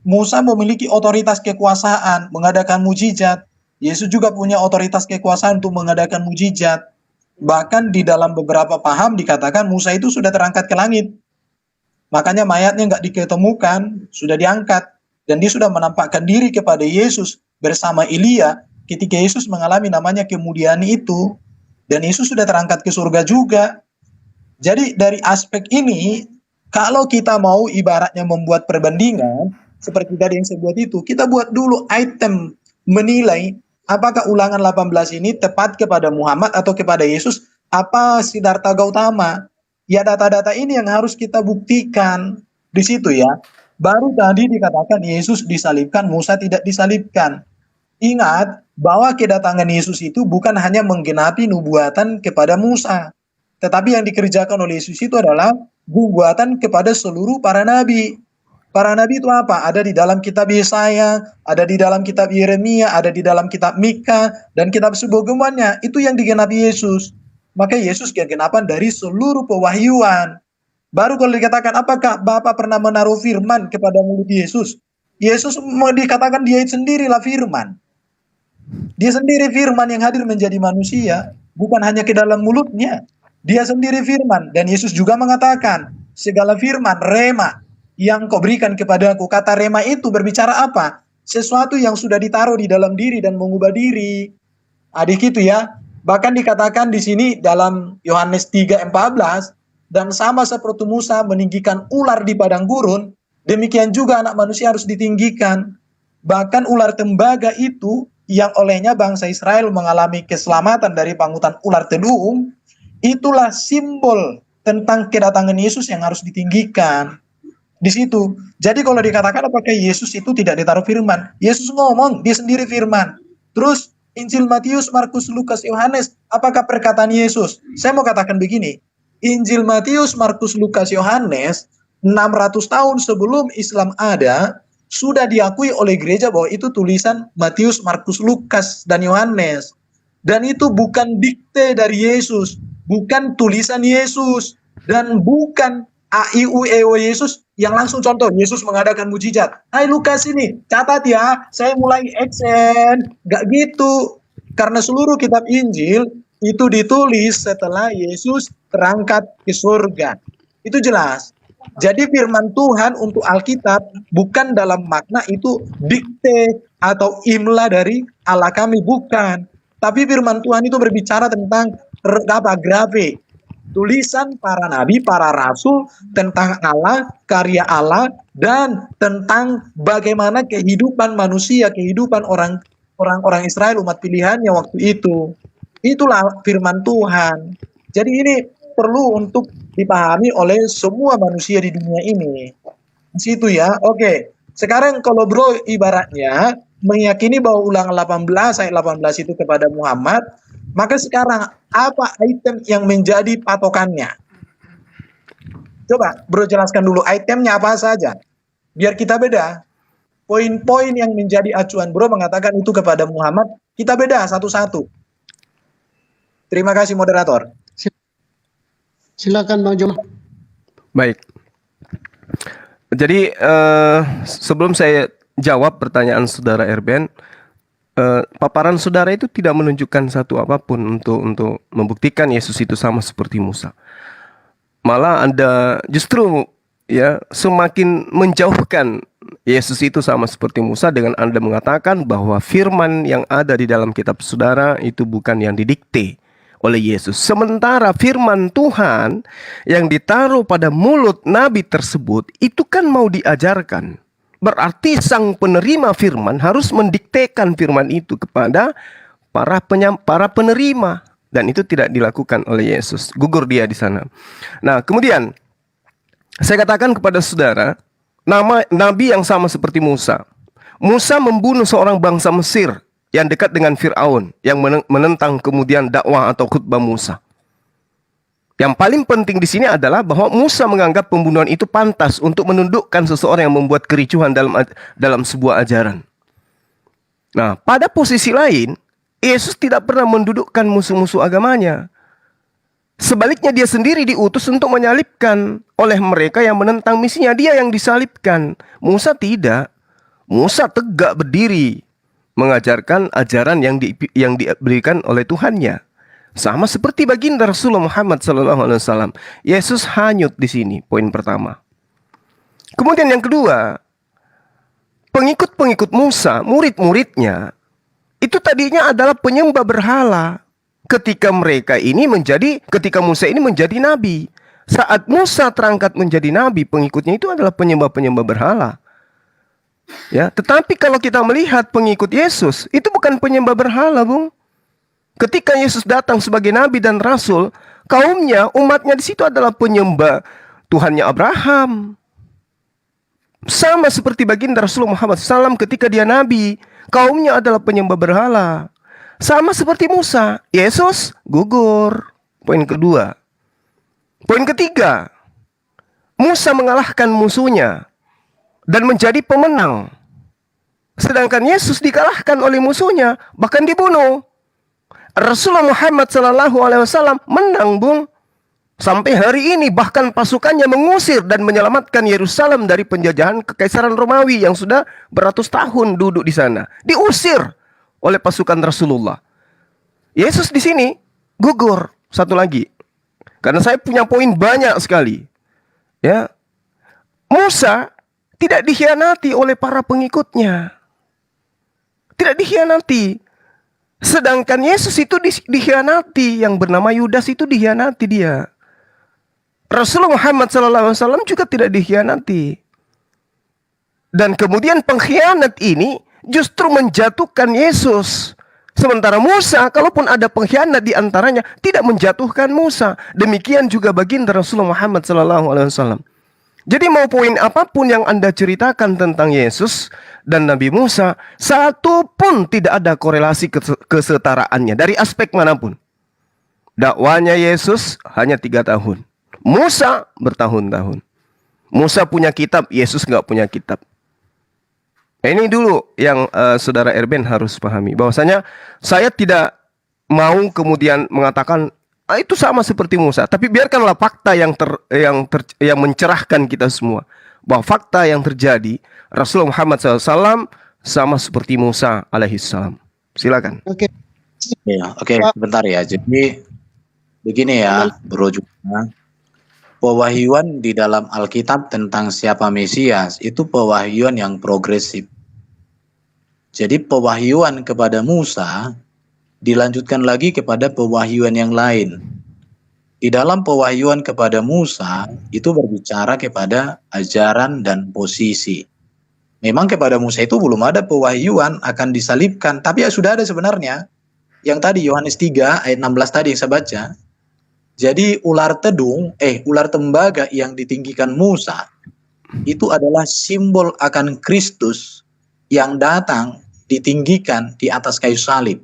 Musa memiliki otoritas kekuasaan, mengadakan mujizat. Yesus juga punya otoritas kekuasaan untuk mengadakan mujizat. Bahkan di dalam beberapa paham dikatakan Musa itu sudah terangkat ke langit. Makanya mayatnya nggak diketemukan, sudah diangkat. Dan dia sudah menampakkan diri kepada Yesus bersama Elia ketika Yesus mengalami namanya kemuliaan itu. Dan Yesus sudah terangkat ke surga juga. Jadi dari aspek ini, kalau kita mau ibaratnya membuat perbandingan, seperti tadi yang saya buat itu, kita buat dulu item menilai apakah Ulangan 18 ini tepat kepada Muhammad atau kepada Yesus, apa Siddhartha Gautama. Ya data-data ini yang harus kita buktikan di situ ya. Baru tadi dikatakan Yesus disalibkan, Musa tidak disalibkan. Ingat bahwa kedatangan Yesus itu bukan hanya menggenapi nubuatan kepada Musa. Tetapi yang dikerjakan oleh Yesus itu adalah nubuatan kepada seluruh para nabi. Para nabi itu apa? Ada di dalam kitab Yesaya, ada di dalam kitab Yeremia, ada di dalam kitab Mika, dan kitab sebagaimana. Itu yang digenapi Yesus. Maka Yesus kegenapan dari seluruh pewahyuan. Baru kalau dikatakan, apakah Bapa pernah menaruh firman kepada mulut Yesus? Yesus mau dikatakan dia sendirilah firman. Dia sendiri firman yang hadir menjadi manusia, bukan hanya ke dalam mulutnya. Dia sendiri firman. Dan Yesus juga mengatakan, segala firman, rema, yang kau berikan kepadaku. Kata rema itu berbicara apa? Sesuatu yang sudah ditaruh di dalam diri dan mengubah diri. Adik itu ya. Bahkan dikatakan di sini dalam Yohanes 3:14, dan sama seperti Musa meninggikan ular di padang gurun, demikian juga anak manusia harus ditinggikan. Bahkan ular tembaga itu yang olehnya bangsa Israel mengalami keselamatan dari pangkutan ular telung, itulah simbol tentang kedatangan Yesus yang harus ditinggikan. Di situ. Jadi kalau dikatakan apakah Yesus itu tidak ditaruh firman? Yesus ngomong, dia sendiri firman. Terus Injil Matius, Markus, Lukas, Yohanes, apakah perkataan Yesus? Saya mau katakan begini, Injil Matius, Markus, Lukas, Yohanes 600 tahun sebelum Islam ada, sudah diakui oleh gereja bahwa itu tulisan Matius, Markus, Lukas, dan Yohanes. Dan itu bukan dikte dari Yesus, bukan tulisan Yesus, dan bukan AIUEO Yesus yang langsung contoh, Yesus mengadakan mujizat. Hai Lukas ini, catat ya, saya mulai action. Gak gitu. Karena seluruh kitab Injil itu ditulis setelah Yesus terangkat ke surga. Itu jelas. Jadi firman Tuhan untuk Alkitab bukan dalam makna itu dikte atau imla dari Allah kami, bukan. Tapi firman Tuhan itu berbicara tentang grafe, tulisan para nabi, para rasul tentang Allah, karya Allah, dan tentang bagaimana kehidupan manusia, kehidupan orang Israel, umat pilihannya waktu itu. Itulah firman Tuhan. Jadi ini perlu untuk dipahami oleh semua manusia di dunia ini. Di situ ya. Oke. Sekarang kalau bro ibaratnya meyakini bahwa Ulangan 18 ayat 18 itu kepada Muhammad, maka sekarang apa item yang menjadi patokannya? Coba bro jelaskan dulu itemnya apa saja. Biar kita beda. Poin-poin yang menjadi acuan bro mengatakan itu kepada Muhammad, kita beda satu-satu. Terima kasih moderator. Silakan Bang Joma. Baik. Jadi sebelum saya jawab pertanyaan saudara Erben, paparan saudara itu tidak menunjukkan satu apapun untuk membuktikan Yesus itu sama seperti Musa. Malah Anda justru ya semakin menjauhkan Yesus itu sama seperti Musa dengan Anda mengatakan bahwa firman yang ada di dalam kitab saudara itu bukan yang didikte oleh Yesus. Sementara firman Tuhan yang ditaruh pada mulut nabi tersebut itu kan mau diajarkan. Berarti sang penerima firman harus mendiktekan firman itu kepada para penerima, dan itu tidak dilakukan oleh Yesus. Gugur dia di sana. Nah, kemudian saya katakan kepada saudara, nama nabi yang sama seperti Musa. Musa membunuh seorang bangsa Mesir yang dekat dengan Fir'aun, yang menentang kemudian dakwah atau khutbah Musa. Yang paling penting di sini adalah bahwa Musa menganggap pembunuhan itu pantas untuk menundukkan seseorang yang membuat kericuhan dalam sebuah ajaran. Nah, pada posisi lain, Yesus tidak pernah mendudukkan musuh-musuh agamanya. Sebaliknya dia sendiri diutus untuk menyalibkan oleh mereka yang menentang misinya. Dia yang disalibkan. Musa tidak. Musa tegak berdiri mengajarkan ajaran yang diberikan oleh Tuhannya. Sama seperti baginda Rasulullah Muhammad SAW. Yesus hanyut di sini, poin pertama. Kemudian yang kedua, pengikut-pengikut Musa, murid-muridnya, itu tadinya adalah penyembah berhala. Ketika Musa ini menjadi nabi. Saat Musa terangkat menjadi nabi, pengikutnya itu adalah penyembah-penyembah berhala. Ya, tetapi kalau kita melihat pengikut Yesus, itu bukan penyembah berhala, Bung. Ketika Yesus datang sebagai nabi dan rasul, kaumnya, umatnya di situ adalah penyembah Tuhannya Abraham. Sama seperti baginda Rasulullah Muhammad SAW ketika dia nabi, kaumnya adalah penyembah berhala. Sama seperti Musa, Yesus gugur. Poin kedua. Poin ketiga, Musa mengalahkan musuhnya dan menjadi pemenang. Sedangkan Yesus dikalahkan oleh musuhnya, bahkan dibunuh. Rasulullah Muhammad SAW menang, Bung. Sampai hari ini bahkan pasukannya mengusir dan menyelamatkan Yerusalem dari penjajahan Kekaisaran Romawi yang sudah beratus tahun duduk di sana. Diusir oleh pasukan Rasulullah. Yesus di sini gugur. Satu lagi. Karena saya punya poin banyak sekali. Ya. Musa tidak dikhianati oleh para pengikutnya. Tidak dikhianati. Sedangkan Yesus itu dikhianati. Yang bernama Yudas itu dikhianati dia. Rasulullah Muhammad SAW juga tidak dikhianati. Dan kemudian pengkhianat ini justru menjatuhkan Yesus. Sementara Musa, kalaupun ada pengkhianat di antaranya, tidak menjatuhkan Musa. Demikian juga baginda Rasulullah Muhammad SAW. Jadi mau poin apapun yang Anda ceritakan tentang Yesus dan Nabi Musa, satu pun tidak ada korelasi kesetaraannya dari aspek manapun. Dakwanya Yesus hanya 3 tahun. Musa bertahun-tahun. Musa punya kitab, Yesus nggak punya kitab. Ini dulu yang saudara Erben harus pahami. Bahwasanya saya tidak mau kemudian mengatakan itu sama seperti Musa. Tapi biarkanlah fakta yang mencerahkan kita semua. Bahwa fakta yang terjadi, Rasulullah Muhammad SAW sama seperti Musa alaihissalam. Silakan. Oke. Ya, oke, bentar ya. Jadi begini ya, Bro juga. Pewahyuan di dalam Alkitab tentang siapa Mesias itu pewahyuan yang progresif. Jadi pewahyuan kepada Musa dilanjutkan lagi kepada pewahyuan yang lain. Di dalam pewahyuan kepada Musa itu berbicara kepada ajaran dan posisi. Memang kepada Musa itu belum ada pewahyuan akan disalibkan, tapi ya sudah ada sebenarnya. Yang tadi Yohanes 3 ayat 16 tadi yang saya baca. Jadi ular tembaga yang ditinggikan Musa itu adalah simbol akan Kristus yang datang ditinggikan di atas kayu salib.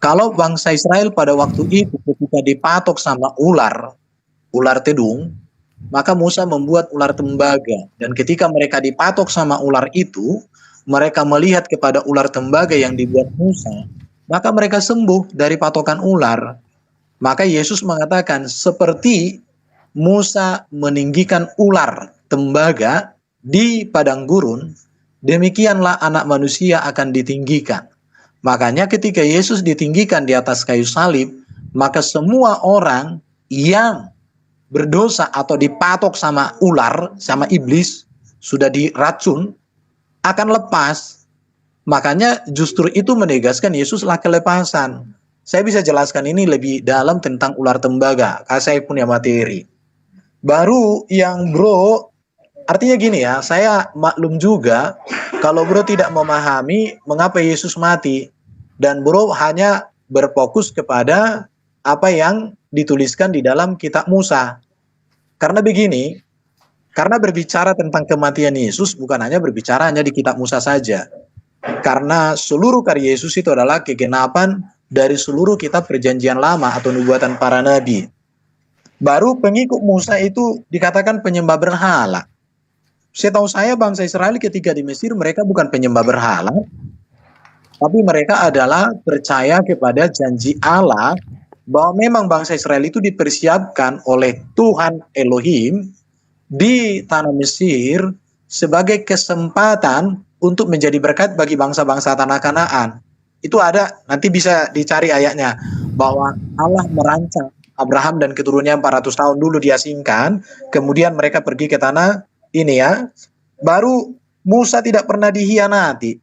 Kalau bangsa Israel pada waktu itu ketika dipatok sama ular tedung, maka Musa membuat ular tembaga. Dan ketika mereka dipatok sama ular itu, mereka melihat kepada ular tembaga yang dibuat Musa, maka mereka sembuh dari patokan ular. Maka Yesus mengatakan seperti Musa meninggikan ular tembaga di padang gurun, demikianlah anak manusia akan ditinggikan. Makanya ketika Yesus ditinggikan di atas kayu salib, maka semua orang yang berdosa atau dipatok sama ular, sama iblis, sudah diracun, akan lepas. Makanya justru itu menegaskan Yesuslah kelepasan. Saya bisa jelaskan ini lebih dalam tentang ular tembaga, karena saya punya materi. Baru yang bro, artinya gini ya, saya maklum juga kalau bro tidak memahami mengapa Yesus mati. Dan bro hanya berfokus kepada apa yang dituliskan di dalam kitab Musa. Karena begini, karena berbicara tentang kematian Yesus bukan hanya berbicara hanya di kitab Musa saja. Karena seluruh karya Yesus itu adalah kegenapan dari seluruh kitab perjanjian lama atau nubuatan para nabi. Baru pengikut Musa itu dikatakan penyembah berhala. Setahu saya bangsa Israel ketika di Mesir mereka bukan penyembah berhala, tapi mereka adalah percaya kepada janji Allah bahwa memang bangsa Israel itu dipersiapkan oleh Tuhan Elohim di tanah Mesir sebagai kesempatan untuk menjadi berkat bagi bangsa-bangsa tanah Kanaan. Itu ada, nanti bisa dicari ayatnya, bahwa Allah merancang Abraham dan keturunannya 400 tahun dulu diasingkan, kemudian mereka pergi ke tanah ini ya. Baru Musa tidak pernah dikhianati.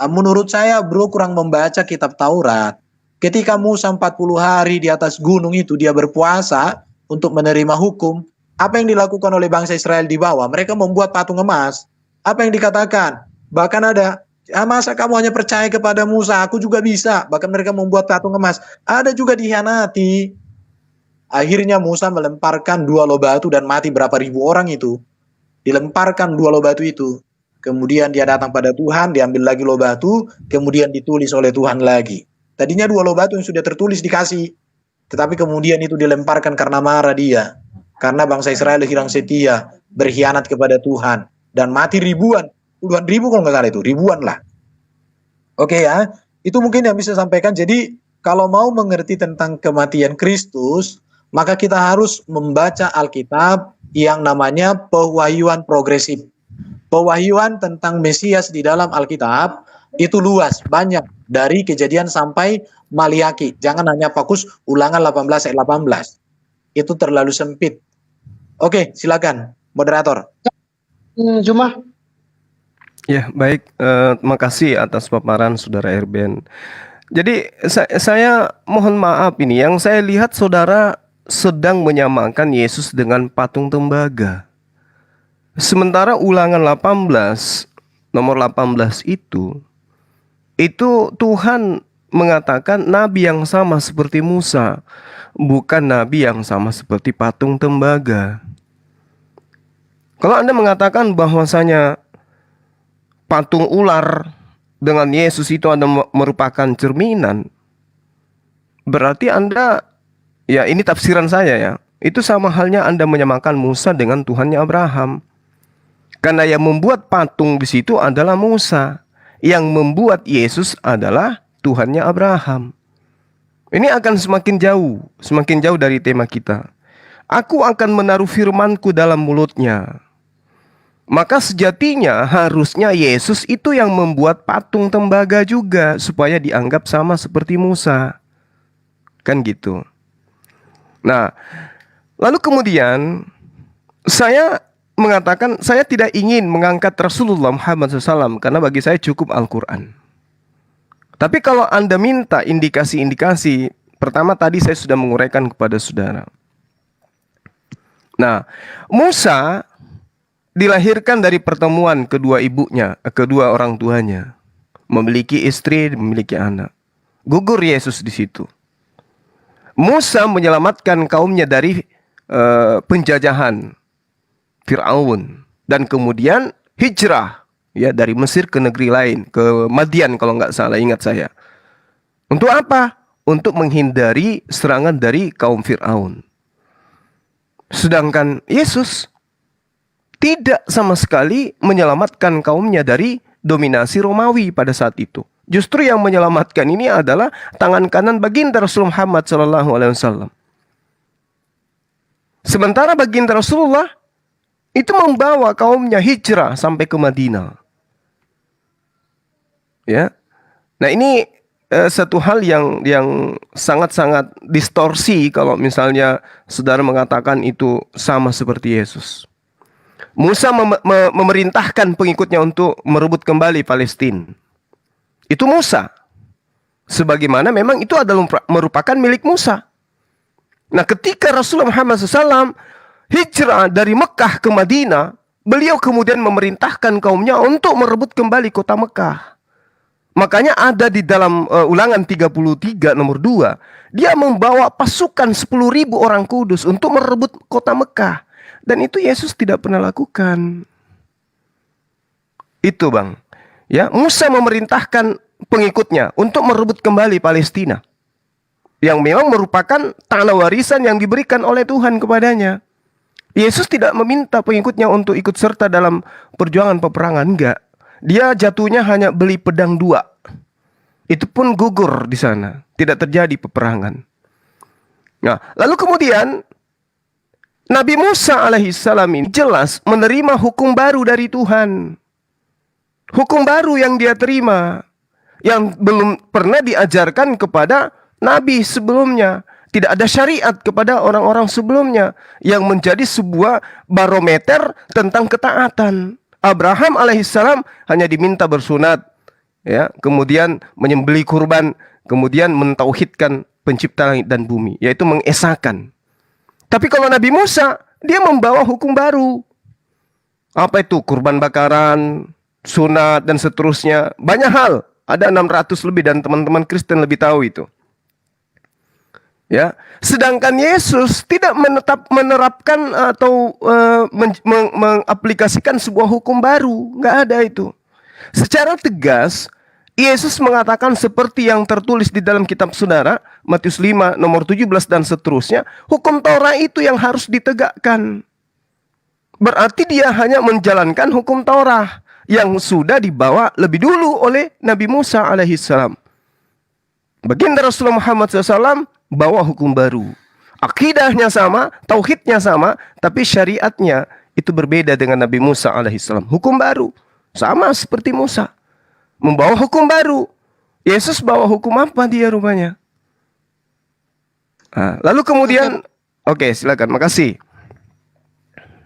Menurut saya bro kurang membaca kitab Taurat. Ketika Musa 40 hari di atas gunung itu dia berpuasa untuk menerima hukum, apa yang dilakukan oleh bangsa Israel di bawah? Mereka membuat patung emas. Apa yang dikatakan? Bahkan ada, masa kamu hanya percaya kepada Musa, aku juga bisa. Bahkan mereka membuat patung emas. Ada juga dikhianati. Akhirnya Musa melemparkan 2 loh batu dan mati berapa ribu orang itu. Dilemparkan 2 loh batu itu. Kemudian dia datang pada Tuhan, diambil lagi loh batu, kemudian ditulis oleh Tuhan lagi. Tadinya 2 loh batu yang sudah tertulis dikasih. Tetapi kemudian itu dilemparkan karena marah dia. Karena bangsa Israel hilang setia, berkhianat kepada Tuhan. Dan mati ribuan. Puluhan ribu kalau nggak salah itu, ribuan lah. Oke ya, itu mungkin yang bisa sampaikan. Jadi kalau mau mengerti tentang kematian Kristus, maka kita harus membaca Alkitab yang namanya pewahyuan progresif. Pewahyuan tentang Mesias di dalam Alkitab itu luas, banyak, dari Kejadian sampai Maliaki. Jangan hanya fokus Ulangan 18 ayat 18. Itu terlalu sempit. Oke, silakan moderator. Jumah. Ya, baik. Terima kasih atas paparan Saudara Erben. Jadi saya mohon maaf ini, yang saya lihat saudara sedang menyamakan Yesus dengan patung tembaga. Sementara Ulangan 18, nomor 18 itu Tuhan mengatakan nabi yang sama seperti Musa, bukan nabi yang sama seperti patung tembaga. Kalau Anda mengatakan bahwasanya patung ular dengan Yesus itu Anda merupakan cerminan, berarti Anda, ya ini tafsiran saya ya, itu sama halnya Anda menyamakan Musa dengan Tuhannya Abraham. Karena yang membuat patung di situ adalah Musa, yang membuat Yesus adalah Tuhannya Abraham. Ini akan semakin jauh dari tema kita. Aku akan menaruh firmanku dalam mulutnya. Maka sejatinya harusnya Yesus itu yang membuat patung tembaga juga, supaya dianggap sama seperti Musa. Kan gitu. Nah, lalu kemudian saya mengatakan saya tidak ingin mengangkat Rasulullah Muhammad SAW, karena bagi saya cukup Al-Quran. Tapi kalau Anda minta indikasi-indikasi, pertama tadi saya sudah menguraikan kepada saudara. Nah, Musa dilahirkan dari pertemuan kedua ibunya, kedua orang tuanya, memiliki istri, memiliki anak. Gugur Yesus di situ. Musa menyelamatkan kaumnya dari penjajahan Fir'aun, dan kemudian hijrah ya dari Mesir ke negeri lain, ke Madian kalau nggak salah, ingat saya. Untuk apa? Untuk menghindari serangan dari kaum Fir'aun. Sedangkan Yesus tidak sama sekali menyelamatkan kaumnya dari dominasi Romawi pada saat itu. Justru yang menyelamatkan ini adalah tangan kanan baginda Rasulullah Muhammad SAW. Sementara baginda Rasulullah itu membawa kaumnya hijrah sampai ke Madinah. Ya, nah ini satu hal yang sangat-sangat distorsi kalau misalnya saudara mengatakan itu sama seperti Yesus. Musa memerintahkan pengikutnya untuk merebut kembali Palestina. Itu Musa. Sebagaimana memang itu adalah merupakan milik Musa. Nah, ketika Rasulullah Muhammad SAW hijrah dari Mekah ke Madinah, beliau kemudian memerintahkan kaumnya untuk merebut kembali kota Mekah. Makanya ada di dalam Ulangan 33 nomor 2, dia membawa pasukan 10.000 orang kudus untuk merebut kota Mekah. Dan itu Yesus tidak pernah lakukan. Itu bang. Ya, Musa memerintahkan pengikutnya untuk merebut kembali Palestina, yang memang merupakan tanah warisan yang diberikan oleh Tuhan kepadanya. Yesus tidak meminta pengikutnya untuk ikut serta dalam perjuangan peperangan, enggak. Dia jatuhnya hanya beli pedang 2. Itu pun gugur di sana, tidak terjadi peperangan. Nah, lalu kemudian Nabi Musa alaihissalam ini jelas menerima hukum baru dari Tuhan. Hukum baru yang dia terima, yang belum pernah diajarkan kepada Nabi sebelumnya. Tidak ada syariat kepada orang-orang sebelumnya, yang menjadi sebuah barometer tentang ketaatan. Abraham alaihissalam hanya diminta bersunat, ya, kemudian menyembelih kurban, kemudian mentauhidkan pencipta langit dan bumi, yaitu mengesahkan. Tapi kalau Nabi Musa, dia membawa hukum baru. Apa itu? Kurban bakaran, sunat, dan seterusnya. Banyak hal. Ada 600 lebih, dan teman-teman Kristen lebih tahu itu. Ya, sedangkan Yesus tidak menerapkan atau mengaplikasikan sebuah hukum baru. Nggak ada itu. Secara tegas, Yesus mengatakan seperti yang tertulis di dalam kitab saudara, Matius 5 nomor 17 dan seterusnya, hukum Taurat itu yang harus ditegakkan. Berarti dia hanya menjalankan hukum Taurat yang sudah dibawa lebih dulu oleh Nabi Musa alaihissalam. Baginda Rasulullah Muhammad SAW bawa hukum baru. Akidahnya sama, tauhidnya sama, tapi syariatnya itu berbeda dengan Nabi Musa alaihissalam. Hukum baru, sama seperti Musa, membawa hukum baru. Yesus bawa hukum apa dia rupanya? Nah, lalu kemudian, oke, silakan, makasih.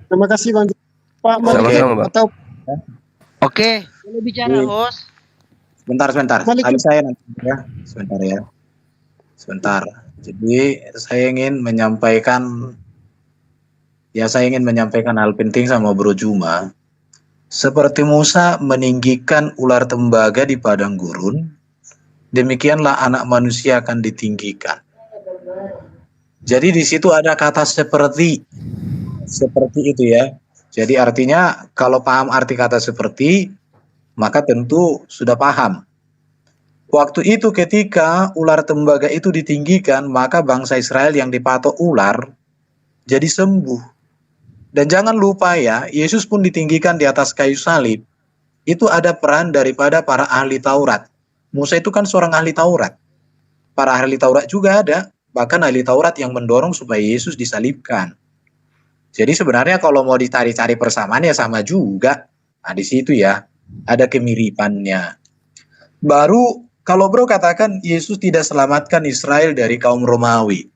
Terima kasih Bang. Pak Malik Sama-sama, Bang. atau Oke, boleh bicara host. Sebentar. Malik. Habis saya nanti ya. Sebentar. Jadi saya ingin menyampaikan hal penting sama Bro Juma. Seperti Musa meninggikan ular tembaga di padang gurun, demikianlah anak manusia akan ditinggikan. Jadi di situ ada kata seperti itu ya. Jadi artinya kalau paham arti kata seperti, maka tentu sudah paham. Waktu itu ketika ular tembaga itu ditinggikan, maka bangsa Israel yang dipatok ular jadi sembuh. Dan jangan lupa ya, Yesus pun ditinggikan di atas kayu salib. Itu ada peran daripada para ahli Taurat. Musa itu kan seorang ahli Taurat. Para ahli Taurat juga ada, bahkan ahli Taurat yang mendorong supaya Yesus disalibkan. Jadi sebenarnya kalau mau dicari-cari persamaan ya sama juga. Nah di situ ya, ada kemiripannya. Baru kalau Bro katakan Yesus tidak selamatkan Israel dari kaum Romawi.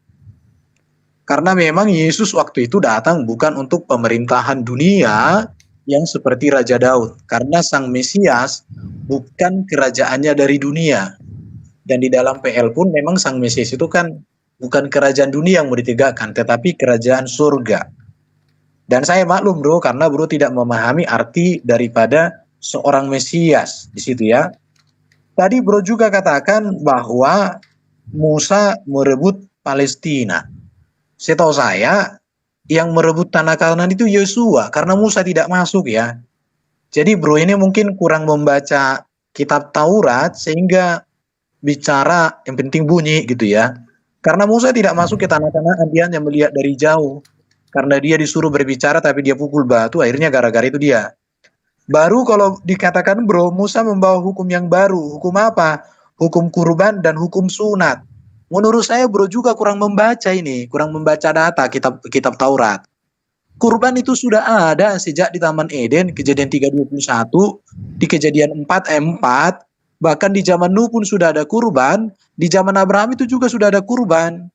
Karena memang Yesus waktu itu datang bukan untuk pemerintahan dunia yang seperti Raja Daud. Karena Sang Mesias bukan kerajaannya dari dunia. Dan di dalam PL pun memang Sang Mesias itu kan bukan kerajaan dunia yang mau ditegakkan, tetapi kerajaan surga. Dan saya maklum Bro, karena Bro tidak memahami arti daripada seorang Mesias di situ ya. Tadi Bro juga katakan bahwa Musa merebut Palestina. Setahu saya yang merebut tanah Kanaan itu Yosua karena Musa tidak masuk ya. Jadi Bro ini mungkin kurang membaca kitab Taurat sehingga bicara yang penting bunyi gitu ya. Karena Musa tidak masuk ke tanah Kanaan, dia hanya melihat dari jauh. Karena dia disuruh berbicara tapi dia pukul batu, akhirnya gara-gara itu dia. Baru kalau dikatakan Bro, Musa membawa hukum yang baru. Hukum apa? Hukum kurban dan hukum sunat. Menurut saya Bro juga kurang membaca ini, kurang membaca data kitab Taurat. Kurban itu sudah ada sejak di Taman Eden, Kejadian 3:21, di Kejadian 4:4, bahkan di zaman Nuh pun sudah ada kurban, di zaman Abraham itu juga sudah ada kurban.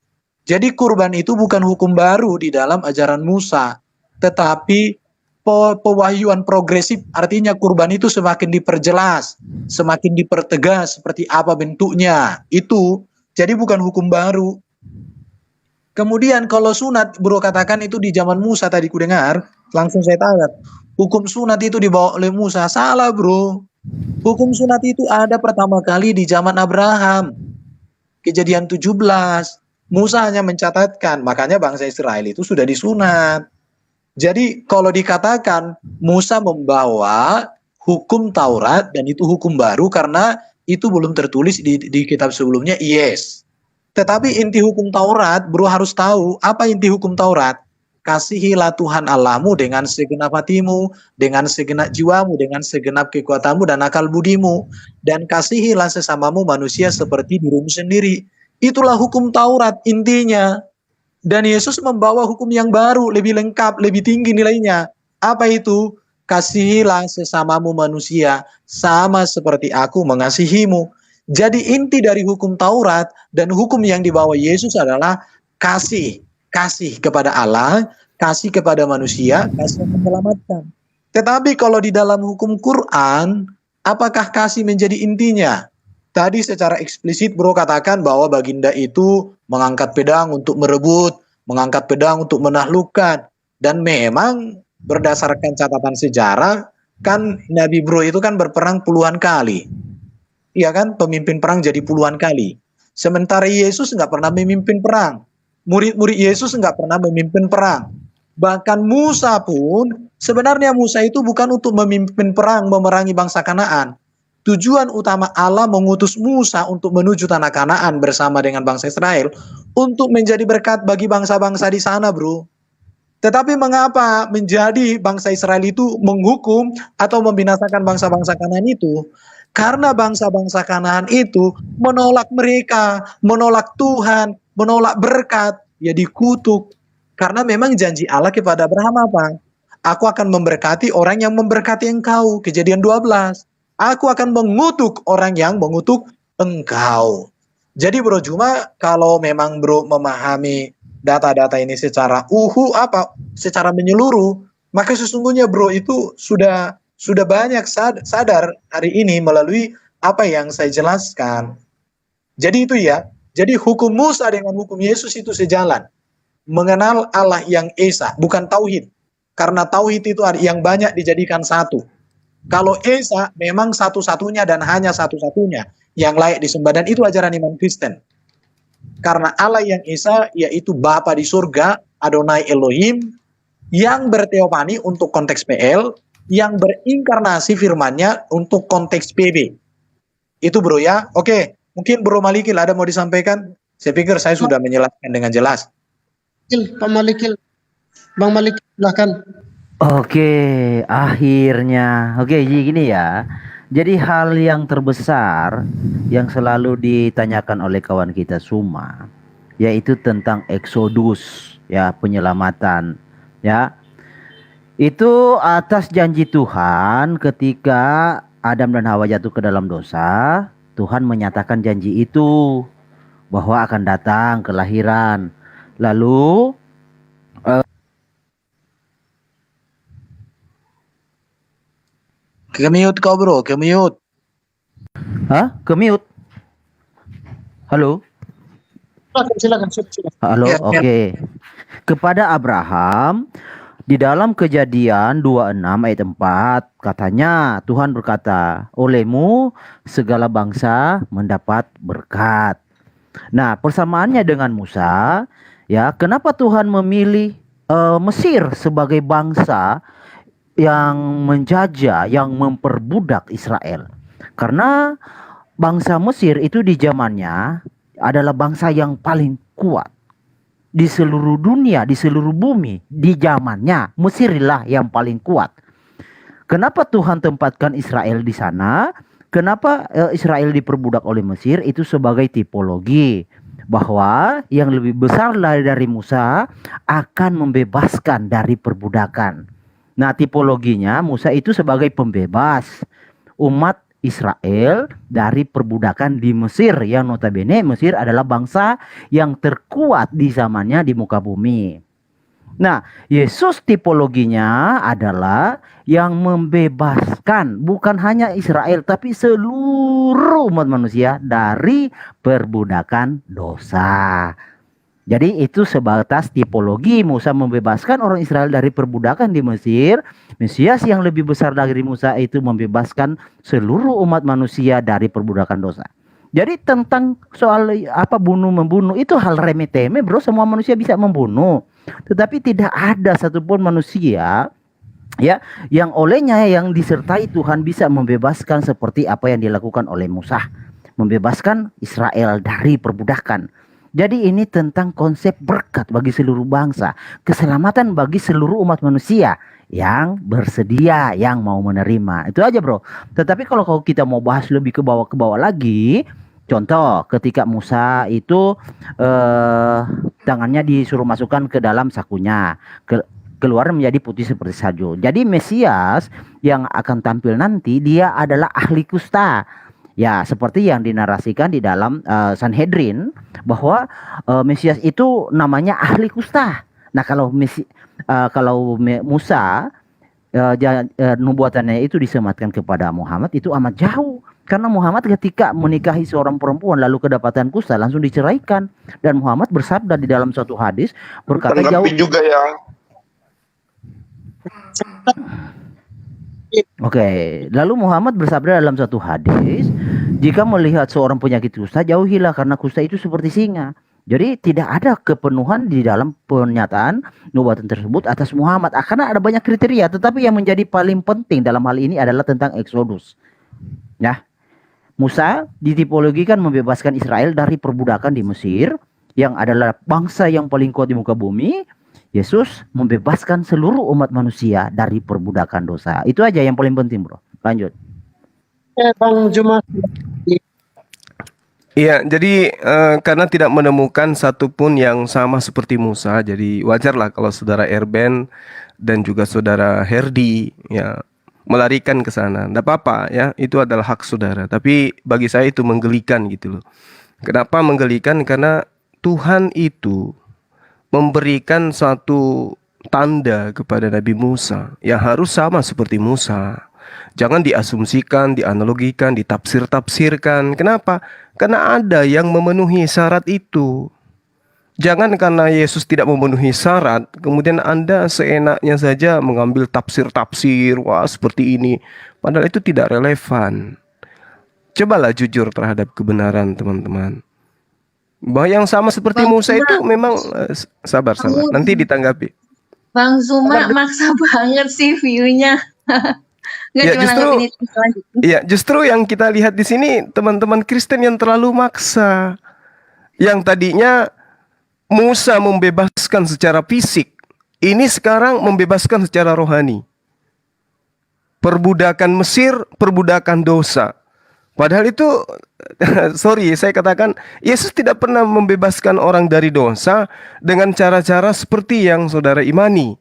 Jadi kurban itu bukan hukum baru di dalam ajaran Musa, tetapi pewahyuan progresif, artinya kurban itu semakin diperjelas, semakin dipertegas seperti apa bentuknya. Itu jadi bukan hukum baru. Kemudian kalau sunat, Bro katakan itu di zaman Musa tadi ku dengar, langsung saya tanya, hukum sunat itu dibawa oleh Musa. Salah Bro. Hukum sunat itu ada pertama kali di zaman Abraham. Kejadian 17. Musa hanya mencatatkan, makanya bangsa Israel itu sudah disunat. Jadi kalau dikatakan Musa membawa hukum Taurat dan itu hukum baru karena itu belum tertulis di kitab sebelumnya, yes. Tetapi inti hukum Taurat, Bro harus tahu apa inti hukum Taurat. Kasihilah Tuhan Allahmu dengan segenap hatimu, dengan segenap jiwamu, dengan segenap kekuatanmu dan akal budimu. Dan kasihilah sesamamu manusia seperti dirimu sendiri. Itulah hukum Taurat intinya. Dan Yesus membawa hukum yang baru, lebih lengkap, lebih tinggi nilainya. Apa itu? Kasihilah sesamamu manusia, sama seperti aku mengasihimu. Jadi inti dari hukum Taurat dan hukum yang dibawa Yesus adalah kasih. Kasih kepada Allah, kasih kepada manusia, kasih yang menyelamatkan. Tetapi kalau di dalam hukum Quran, apakah kasih menjadi intinya? Tadi secara eksplisit Bro katakan bahwa baginda itu mengangkat pedang untuk merebut, mengangkat pedang untuk menaklukkan. Dan memang berdasarkan catatan sejarah, kan Nabi Bro itu kan berperang puluhan kali. Iya kan, pemimpin perang jadi puluhan kali. Sementara Yesus nggak pernah memimpin perang. Murid-murid Yesus nggak pernah memimpin perang. Bahkan Musa pun, sebenarnya Musa itu bukan untuk memimpin perang, memerangi bangsa Kanaan. Tujuan utama Allah mengutus Musa untuk menuju tanah Kanaan bersama dengan bangsa Israel untuk menjadi berkat bagi bangsa-bangsa di sana, Bro. Tetapi mengapa menjadi bangsa Israel itu menghukum atau membinasakan bangsa-bangsa Kanaan itu? Karena bangsa-bangsa Kanaan itu menolak mereka, menolak Tuhan, menolak berkat. Ya dikutuk. Karena memang janji Allah kepada Abraham apa? Aku akan memberkati orang yang memberkati engkau. Kejadian 12. Aku akan mengutuk orang yang mengutuk engkau. Jadi Bro Juma, kalau memang Bro memahami data-data ini secara secara menyeluruh, maka sesungguhnya Bro itu sudah banyak sadar hari ini melalui apa yang saya jelaskan. Jadi itu ya. Jadi hukum Musa dengan hukum Yesus itu sejalan. Mengenal Allah yang Esa, bukan tauhid. Karena tauhid itu yang banyak dijadikan satu. Kalau Esa memang satu-satunya dan hanya satu-satunya yang layak disembah, dan itu ajaran iman Kristen. Karena Allah yang Esa yaitu Bapa di surga, Adonai Elohim, yang berteofani untuk konteks PL, yang berinkarnasi firman-Nya untuk konteks PB. Itu Bro ya. Oke, mungkin Bro Malikil ada mau disampaikan? Saya pikir saya sudah menjelaskan dengan jelas. Pak Malikil, Bang Malikil, silahkan. Oke, akhirnya. Oke, jadi gini ya. Jadi hal yang terbesar yang selalu ditanyakan oleh kawan kita Suma, yaitu tentang Exodus, ya, penyelamatan, ya. Itu atas janji Tuhan ketika Adam dan Hawa jatuh ke dalam dosa, Tuhan menyatakan janji itu bahwa akan datang kelahiran. Lalu Ke-mute kau Bro, ke-mute. Ke-mute. Halo? Silakan. Halo, Ya, oke. Kepada Abraham, di dalam Kejadian 26 ayat 4, katanya Tuhan berkata, olehmu segala bangsa mendapat berkat. Nah, persamaannya dengan Musa, ya, kenapa Tuhan memilih Mesir sebagai bangsa yang menjajah, yang memperbudak Israel? Karena bangsa Mesir itu di zamannya adalah bangsa yang paling kuat di seluruh dunia, di seluruh bumi. Di zamannya Mesirlah yang paling kuat. Kenapa Tuhan tempatkan Israel di sana? Kenapa Israel diperbudak oleh Mesir? Itu sebagai tipologi bahwa yang lebih besar dari Musa akan membebaskan dari perbudakan. Nah, tipologinya Musa itu sebagai pembebas umat Israel dari perbudakan di Mesir, yang notabene Mesir adalah bangsa yang terkuat di zamannya di muka bumi. Nah, Yesus tipologinya adalah yang membebaskan bukan hanya Israel tapi seluruh umat manusia dari perbudakan dosa. Jadi itu sebatas tipologi. Musa membebaskan orang Israel dari perbudakan di Mesir. Mesias yang lebih besar dari Musa itu membebaskan seluruh umat manusia dari perbudakan dosa. Jadi tentang soal apa bunuh-membunuh itu hal remeh-temeh bro. Semua manusia bisa membunuh. Tetapi tidak ada satupun manusia ya yang olehnya yang disertai Tuhan bisa membebaskan seperti apa yang dilakukan oleh Musa. Membebaskan Israel dari perbudakan. Jadi ini tentang konsep berkat bagi seluruh bangsa, keselamatan bagi seluruh umat manusia yang bersedia, yang mau menerima. Itu aja bro. Tetapi kalau kita mau bahas lebih ke bawah lagi, contoh ketika Musa itu tangannya disuruh masukkan ke dalam sakunya, keluar menjadi putih seperti salju. Jadi Mesias yang akan tampil nanti dia adalah ahli kusta. Ya, seperti yang dinarasikan di dalam Sanhedrin bahwa Mesias itu namanya ahli kusta. Nah, kalau Musa nubuatannya itu disematkan kepada Muhammad itu amat jauh. Karena Muhammad ketika menikahi seorang perempuan lalu kedapatan kusta langsung diceraikan, dan Muhammad bersabda di dalam suatu hadis berkata jauh juga ya. Oke, lalu Muhammad bersabda dalam satu hadis, jika melihat seorang penyakit kusta, jauhilah karena kusta itu seperti singa. Jadi tidak ada kepenuhan di dalam pernyataan nubuatan tersebut atas Muhammad. Karena ada banyak kriteria, tetapi yang menjadi paling penting dalam hal ini adalah tentang Exodus. Ya, Musa ditipologikan membebaskan Israel dari perbudakan di Mesir, yang adalah bangsa yang paling kuat di muka bumi. Yesus membebaskan seluruh umat manusia dari perbudakan dosa. Itu aja yang paling penting bro. Lanjut. Bang Juma. Iya, jadi karena tidak menemukan satupun yang sama seperti Musa, jadi wajarlah kalau saudara Erben dan juga saudara Herdi ya melarikan ke sana. Tidak apa-apa ya, itu adalah hak saudara. Tapi bagi saya itu menggelikan gitu loh. Kenapa menggelikan? Karena Tuhan itu memberikan suatu tanda kepada Nabi Musa yang harus sama seperti Musa. Jangan diasumsikan, dianalogikan, ditafsir-tafsirkan. Kenapa? Karena ada yang memenuhi syarat itu. Jangan karena Yesus tidak memenuhi syarat, kemudian Anda seenaknya saja mengambil tafsir-tafsir, wah seperti ini. Padahal itu tidak relevan. Cobalah jujur terhadap kebenaran teman-teman. Bahwa yang sama seperti Bang Musa Zuma, itu memang sabar. Nanti ditanggapi. Bang Zuma maksa banget sih view-nya. Nggak Ya cuma justru, nanggapin itu selanjutnya. ya justru yang kita lihat di sini teman-teman Kristen yang terlalu maksa. Yang tadinya Musa membebaskan secara fisik, ini sekarang membebaskan secara rohani. Perbudakan Mesir, perbudakan dosa. Padahal itu, sorry saya katakan, Yesus tidak pernah membebaskan orang dari dosa dengan cara-cara seperti yang saudara imani.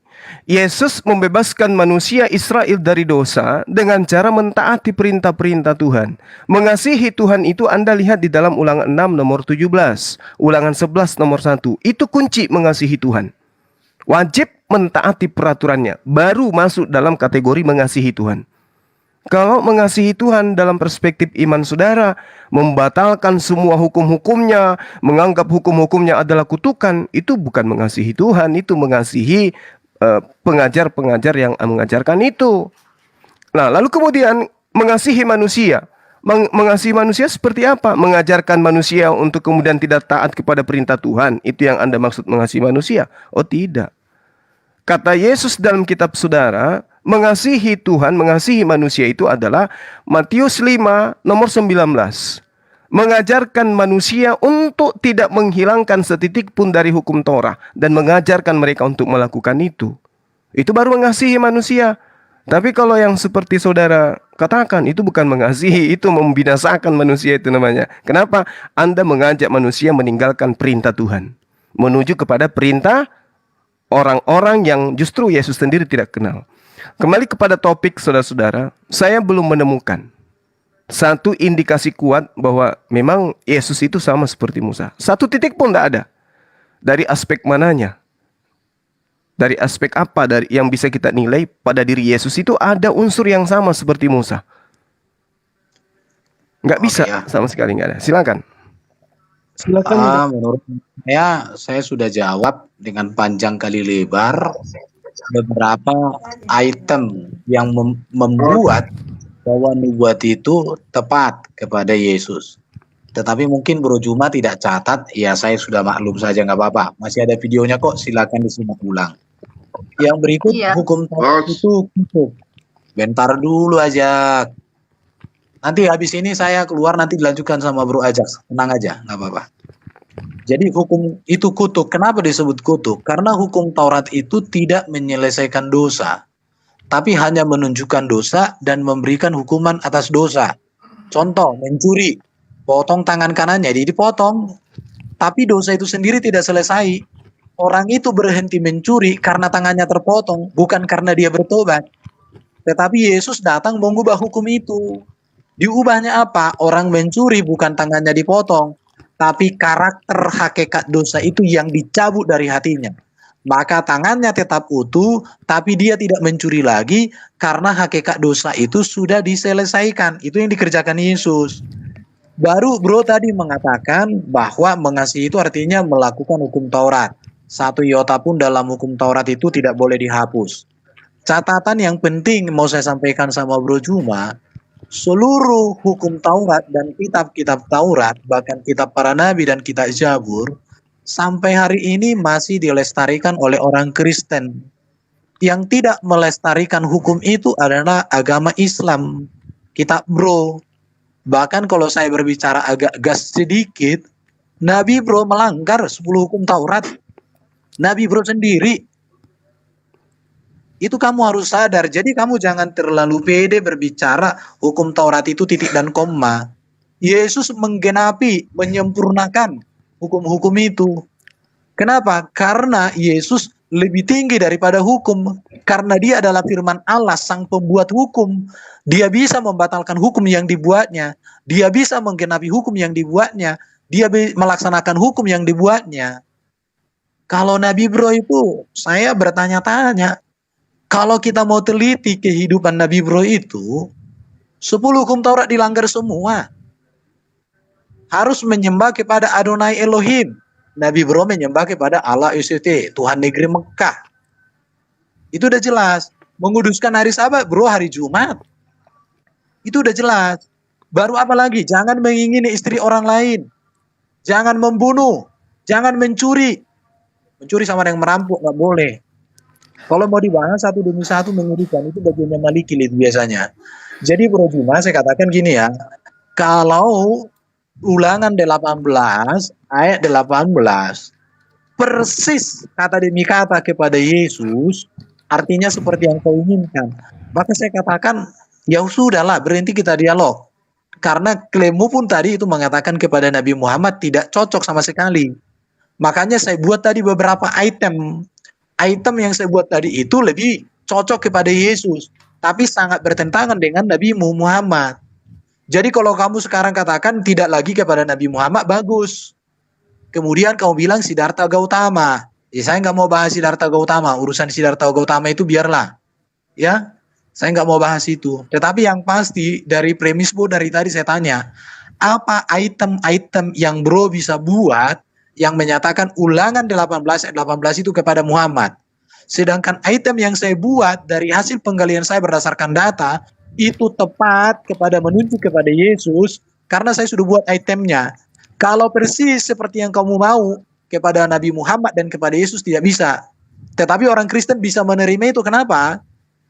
Yesus membebaskan manusia Israel dari dosa dengan cara mentaati perintah-perintah Tuhan. Mengasihi Tuhan itu Anda lihat di dalam Ulangan 6 nomor 17, Ulangan 11 nomor 1. Itu kunci mengasihi Tuhan. Wajib mentaati peraturannya, baru masuk dalam kategori mengasihi Tuhan. Kalau mengasihi Tuhan dalam perspektif iman saudara, membatalkan semua hukum-hukumnya, menganggap hukum-hukumnya adalah kutukan, itu bukan mengasihi Tuhan, itu mengasihi pengajar-pengajar yang mengajarkan itu. Nah, lalu kemudian mengasihi manusia. Mengasihi manusia seperti apa? Mengajarkan manusia untuk kemudian tidak taat kepada perintah Tuhan. Itu yang Anda maksud mengasihi manusia? Oh tidak. Kata Yesus dalam kitab saudara, mengasihi Tuhan, mengasihi manusia itu adalah Matius 5 nomor 19. Mengajarkan manusia untuk tidak menghilangkan setitik pun dari hukum Torah dan mengajarkan mereka untuk melakukan itu. Itu baru mengasihi manusia. Tapi kalau yang seperti saudara katakan, itu bukan mengasihi, itu membinasakan manusia itu namanya. Kenapa? Anda mengajak manusia meninggalkan perintah Tuhan, menuju kepada perintah orang-orang yang justru Yesus sendiri tidak kenal. Kembali kepada topik saudara-saudara, saya belum menemukan satu indikasi kuat bahwa memang Yesus itu sama seperti Musa. Satu titik pun tidak ada. Dari aspek mananya? Dari aspek apa dari yang bisa kita nilai pada diri Yesus itu ada unsur yang sama seperti Musa? Nggak bisa, sama sekali nggak ada. Silakan. Silakan. Menurut saya sudah jawab dengan panjang kali lebar beberapa item yang membuat bahwa nubuat itu tepat kepada Yesus. Tetapi mungkin Bro Juma tidak catat, ya saya sudah maklum saja, nggak apa-apa. Masih ada videonya kok, silakan disimak ulang. Yang berikut hukum Taurat itu cukup. Bentar dulu aja. Nanti habis ini saya keluar, nanti dilanjutkan sama Bro Ajax. Tenang aja, nggak apa-apa. Jadi hukum itu kutuk. Kenapa disebut kutuk? Karena hukum Taurat itu tidak menyelesaikan dosa, tapi hanya menunjukkan dosa dan memberikan hukuman atas dosa. Contoh, mencuri, potong tangan kanannya, jadi dipotong. Tapi dosa itu sendiri tidak selesai. Orang itu berhenti mencuri karena tangannya terpotong, bukan karena dia bertobat. Tetapi Yesus datang mengubah hukum itu. Diubahnya apa? Orang mencuri bukan tangannya dipotong, tapi karakter hakikat dosa itu yang dicabut dari hatinya. Maka tangannya tetap utuh, tapi dia tidak mencuri lagi karena hakikat dosa itu sudah diselesaikan. Itu yang dikerjakan Yesus. Baru Bro tadi mengatakan bahwa mengasihi itu artinya melakukan hukum Taurat. Satu iota pun dalam hukum Taurat itu tidak boleh dihapus. Catatan yang penting mau saya sampaikan sama Bro Juma, seluruh hukum Taurat dan kitab-kitab Taurat, bahkan kitab para nabi dan kitab Zabur, sampai hari ini masih dilestarikan oleh orang Kristen. Yang tidak melestarikan hukum itu adalah agama Islam. Kitab Bro. Bahkan kalau saya berbicara agak gas sedikit, Nabi Bro melanggar 10 hukum Taurat. Nabi Bro sendiri. Itu kamu harus sadar. Jadi kamu jangan terlalu pede berbicara hukum Taurat itu titik dan koma. Yesus menggenapi, menyempurnakan hukum-hukum itu. Kenapa? Karena Yesus lebih tinggi daripada hukum. Karena dia adalah firman Allah, sang pembuat hukum. Dia bisa membatalkan hukum yang dibuatnya. Dia bisa menggenapi hukum yang dibuatnya. Dia melaksanakan hukum yang dibuatnya. Kalau Nabi Bro itu, saya bertanya-tanya. Kalau kita mau teliti kehidupan Nabi Bro itu, 10 hukum Taurat dilanggar semua. Harus menyembah kepada Adonai Elohim. Nabi Bro menyembah kepada Allah UCT, Tuhan negeri Mekah. Itu udah jelas. Menguduskan hari Sabat, Bro, hari Jumat. Itu udah jelas. Baru apa lagi? Jangan mengingini istri orang lain. Jangan membunuh. Jangan mencuri. Mencuri sama yang merampok, nggak boleh. Kalau mau dibahas satu demi satu mengerikan, itu bagian Maliki itu biasanya. Jadi Bro Juma, saya katakan gini ya. Kalau Ulangan 18 ayat 18 persis kata demi kata kepada Yesus, artinya seperti yang kau inginkan. Maka saya katakan, ya sudahlah, berhenti kita dialog. Karena klaimmu pun tadi itu mengatakan kepada Nabi Muhammad tidak cocok sama sekali. Makanya saya buat tadi beberapa item. Item yang saya buat tadi itu lebih cocok kepada Yesus, tapi sangat bertentangan dengan Nabi Muhammad. Jadi kalau kamu sekarang katakan tidak lagi kepada Nabi Muhammad, bagus. Kemudian kamu bilang Siddhartha Gautama. Ya saya nggak mau bahas Siddhartha Gautama. Urusan Siddhartha Gautama itu biarlah. Ya, saya nggak mau bahas itu. Tetapi yang pasti dari premis Bro dari tadi saya tanya, apa item-item yang Bro bisa buat yang menyatakan Ulangan 18 ayat 18 itu kepada Muhammad. Sedangkan item yang saya buat dari hasil penggalian saya berdasarkan data, itu tepat kepada menunjuk kepada Yesus, karena saya sudah buat itemnya. Kalau persis seperti yang kamu mau kepada Nabi Muhammad dan kepada Yesus tidak bisa. Tetapi orang Kristen bisa menerima itu. Kenapa?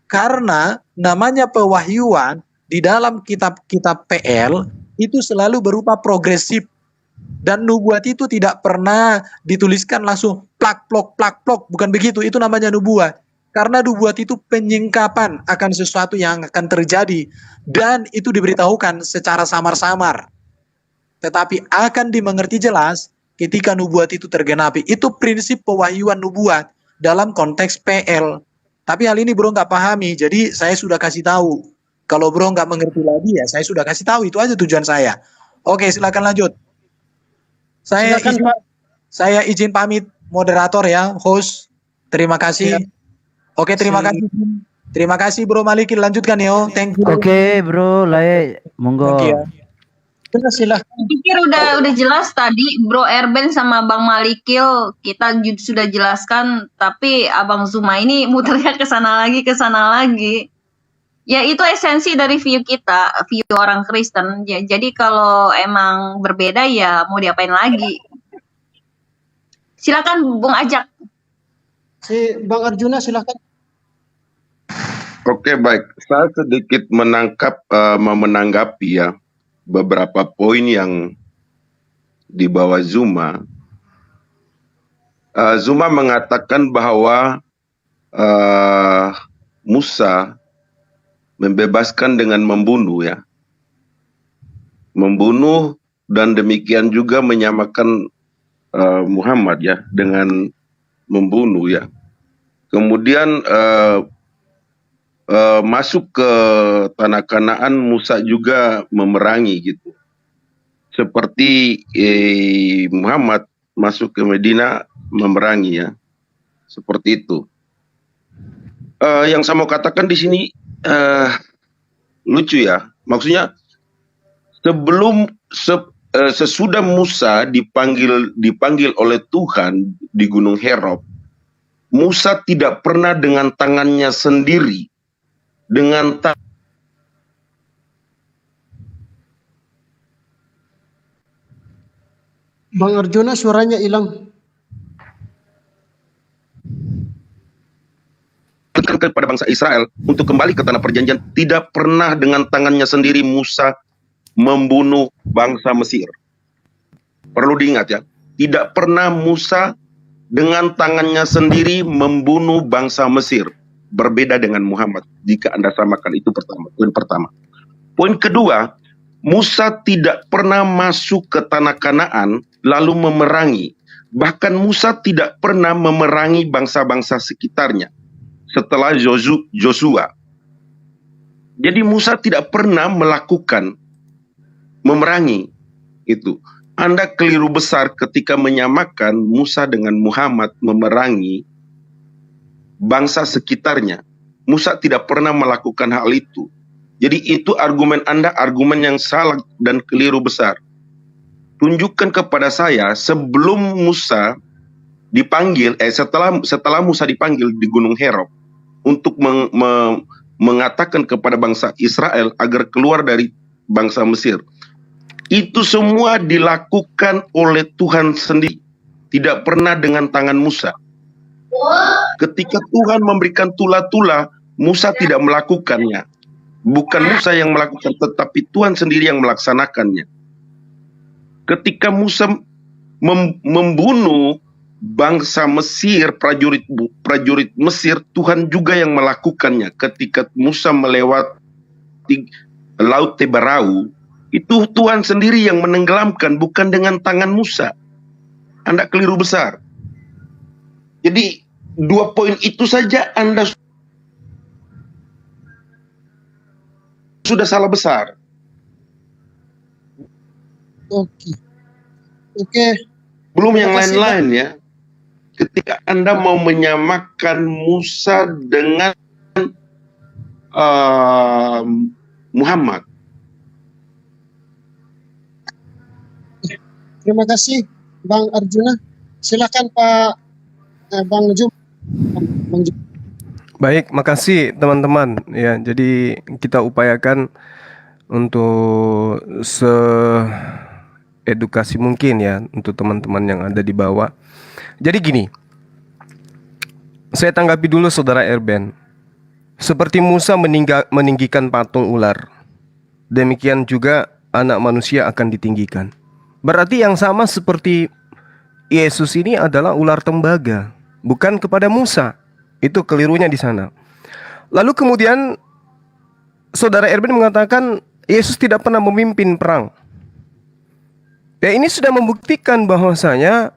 Karena namanya pewahyuan di dalam kitab-kitab PL itu selalu berupa progresif. Dan nubuat itu tidak pernah dituliskan langsung plak-plok, plak-plok. Bukan begitu, itu namanya nubuat. Karena nubuat itu penyingkapan akan sesuatu yang akan terjadi. Dan itu diberitahukan secara samar-samar. Tetapi akan dimengerti jelas ketika nubuat itu tergenapi. Itu prinsip pewahyuan nubuat dalam konteks PL. Tapi hal ini Bro nggak pahami, jadi saya sudah kasih tahu. Kalau Bro nggak mengerti lagi ya saya sudah kasih tahu, itu aja tujuan saya. Oke, silakan lanjut. Saya izin pamit moderator ya, host. Terima kasih. Oke, terima kasih. Terima kasih Bro Maliki, lanjutkan yo. Thank you. Oke, Bro, Lae, monggo. Oke, ya. Silahkan. Pikir udah jelas tadi Bro Erben sama Bang Malikil kita sudah jelaskan, tapi Abang Zuma ini muternya ke sana lagi. Ya itu esensi dari view kita, view orang Kristen. Ya, jadi kalau emang berbeda ya mau diapain lagi. Silakan Bung Ajak. Si Bang Arjuna silakan. Oke, baik. Saya sedikit menanggapi ya beberapa poin yang dibawa Zuma. Zuma mengatakan bahwa Musa membebaskan dengan membunuh ya. Membunuh dan demikian juga menyamakan Muhammad ya dengan membunuh ya. Kemudian masuk ke tanah Kanaan, Musa juga memerangi gitu. Seperti Muhammad masuk ke Medina memerangi ya. Seperti itu. Yang saya mau katakan di sini lucu ya. Maksudnya sesudah Musa dipanggil oleh Tuhan di Gunung Herop, Musa tidak pernah dengan tangannya sendiri Bang Arjuna suaranya hilang. Kepada bangsa Israel untuk kembali ke tanah perjanjian, tidak pernah dengan tangannya sendiri Musa membunuh bangsa Mesir. Perlu diingat ya, tidak pernah Musa dengan tangannya sendiri membunuh bangsa Mesir. Berbeda dengan Muhammad jika Anda samakan. Itu poin pertama. Poin kedua, Musa tidak pernah masuk ke tanah Kanaan lalu memerangi. Bahkan Musa tidak pernah memerangi bangsa-bangsa sekitarnya setelah Joshua. Jadi Musa tidak pernah melakukan memerangi itu. Anda keliru besar ketika menyamakan Musa dengan Muhammad memerangi bangsa sekitarnya. Musa tidak pernah melakukan hal itu. Jadi itu argumen Anda, argumen yang salah dan keliru besar. Tunjukkan kepada saya sebelum Musa dipanggil, setelah Musa dipanggil di Gunung Herop untuk mengatakan kepada bangsa Israel agar keluar dari bangsa Mesir. Itu semua dilakukan oleh Tuhan sendiri, tidak pernah dengan tangan Musa. Ketika Tuhan memberikan tula-tula, Musa tidak melakukannya. Bukan Musa yang melakukan, tetapi Tuhan sendiri yang melaksanakannya. Ketika Musa membunuh bangsa Mesir, prajurit Mesir, Tuhan juga yang melakukannya. Ketika Musa melewati Laut Tebarau, itu Tuhan sendiri yang menenggelamkan, bukan dengan tangan Musa. Anda keliru besar. Jadi 2 poin itu saja Anda sudah salah besar. Oke. Belum yang lain-lain ya. Ketika Anda mau menyamakan Musa dengan Muhammad. Terima kasih Bang Arjuna. Silakan Pak Bang Jum. Bang Jum. Baik, makasih teman-teman. Ya, jadi kita upayakan untuk edukasi mungkin ya untuk teman-teman yang ada di bawah. Jadi gini, saya tanggapi dulu Saudara Erben. Seperti Musa meninggikan patung ular, demikian juga anak manusia akan ditinggikan. Berarti yang sama seperti Yesus ini adalah ular tembaga, bukan kepada Musa. Itu kelirunya di sana. Lalu kemudian Saudara Erben mengatakan Yesus tidak pernah memimpin perang. Ya, ini sudah membuktikan bahwasanya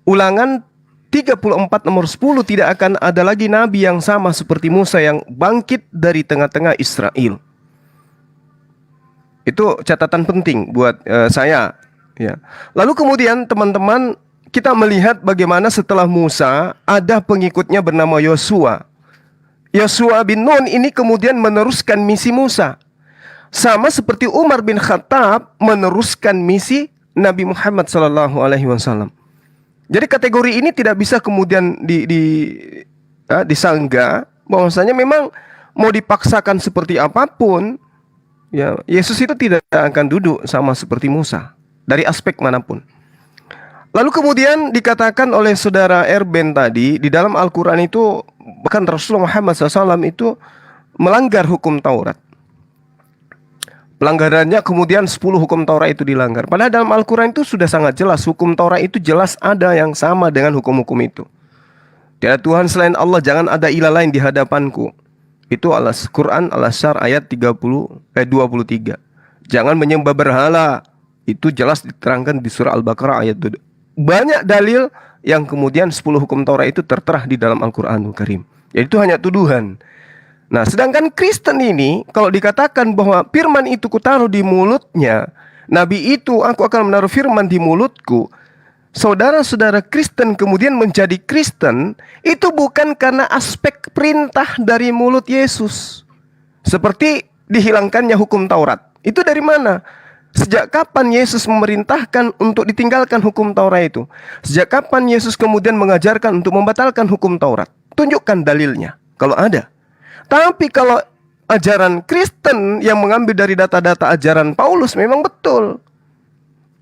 Ulangan 34 nomor 10 tidak akan ada lagi nabi yang sama seperti Musa yang bangkit dari tengah-tengah Israel. Itu catatan penting buat saya. Ya. Lalu kemudian teman-teman, kita melihat bagaimana setelah Musa ada pengikutnya bernama Yosua. Yosua bin Nun ini kemudian meneruskan misi Musa. Sama seperti Umar bin Khattab meneruskan misi Nabi Muhammad SAW. Jadi kategori ini tidak bisa kemudian disanggah bahwasanya memang mau dipaksakan seperti apapun, ya Yesus itu tidak akan duduk sama seperti Musa dari aspek manapun. Lalu kemudian dikatakan oleh Saudara Erben tadi, di dalam Al-Quran itu bahkan Rasulullah Muhammad SAW itu melanggar hukum Taurat. Pelanggarannya kemudian 10 hukum Taurat itu dilanggar. Padahal dalam Al-Quran itu sudah sangat jelas, hukum Taurat itu jelas ada yang sama dengan hukum-hukum itu. Tiada Tuhan selain Allah, jangan ada ilah lain di hadapanku. Itu Quran Al-Asyar ayat 23. Jangan menyembah berhala. Itu jelas diterangkan di surah Al-Baqarah ayat 2. Banyak dalil yang kemudian 10 hukum Taurat itu tertera di dalam Al-Quranul Karim. Yaitu hanya tuduhan. Nah, sedangkan Kristen ini kalau dikatakan bahwa firman itu kutaruh di mulutnya, Nabi itu aku akan menaruh firman di mulutku. Saudara-saudara Kristen kemudian menjadi Kristen itu bukan karena aspek perintah dari mulut Yesus. Seperti dihilangkannya hukum Taurat. Itu dari mana? Sejak kapan Yesus memerintahkan untuk ditinggalkan hukum Taurat itu? Sejak kapan Yesus kemudian mengajarkan untuk membatalkan hukum Taurat? Tunjukkan dalilnya kalau ada. Tapi kalau ajaran Kristen yang mengambil dari data-data ajaran Paulus memang betul.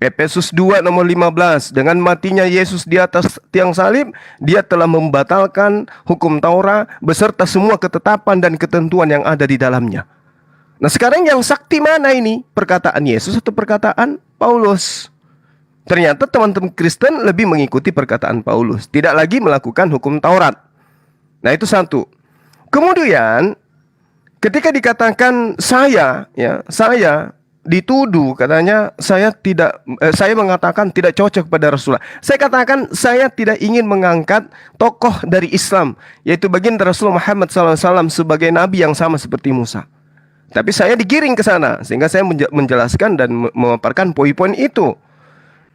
Efesus 2 nomor 15, dengan matinya Yesus di atas tiang salib, dia telah membatalkan hukum Taurat beserta semua ketetapan dan ketentuan yang ada di dalamnya. Nah sekarang yang sakti mana ini? Perkataan Yesus atau perkataan Paulus? Ternyata teman-teman Kristen lebih mengikuti perkataan Paulus, tidak lagi melakukan hukum Taurat. Nah itu satu. Kemudian ketika dikatakan saya dituduh katanya saya mengatakan tidak cocok pada Rasulullah. Saya katakan saya tidak ingin mengangkat tokoh dari Islam, yaitu baginda Rasulullah Muhammad SAW sebagai nabi yang sama seperti Musa. Tapi saya digiring ke sana sehingga saya menjelaskan dan memaparkan poin-poin itu.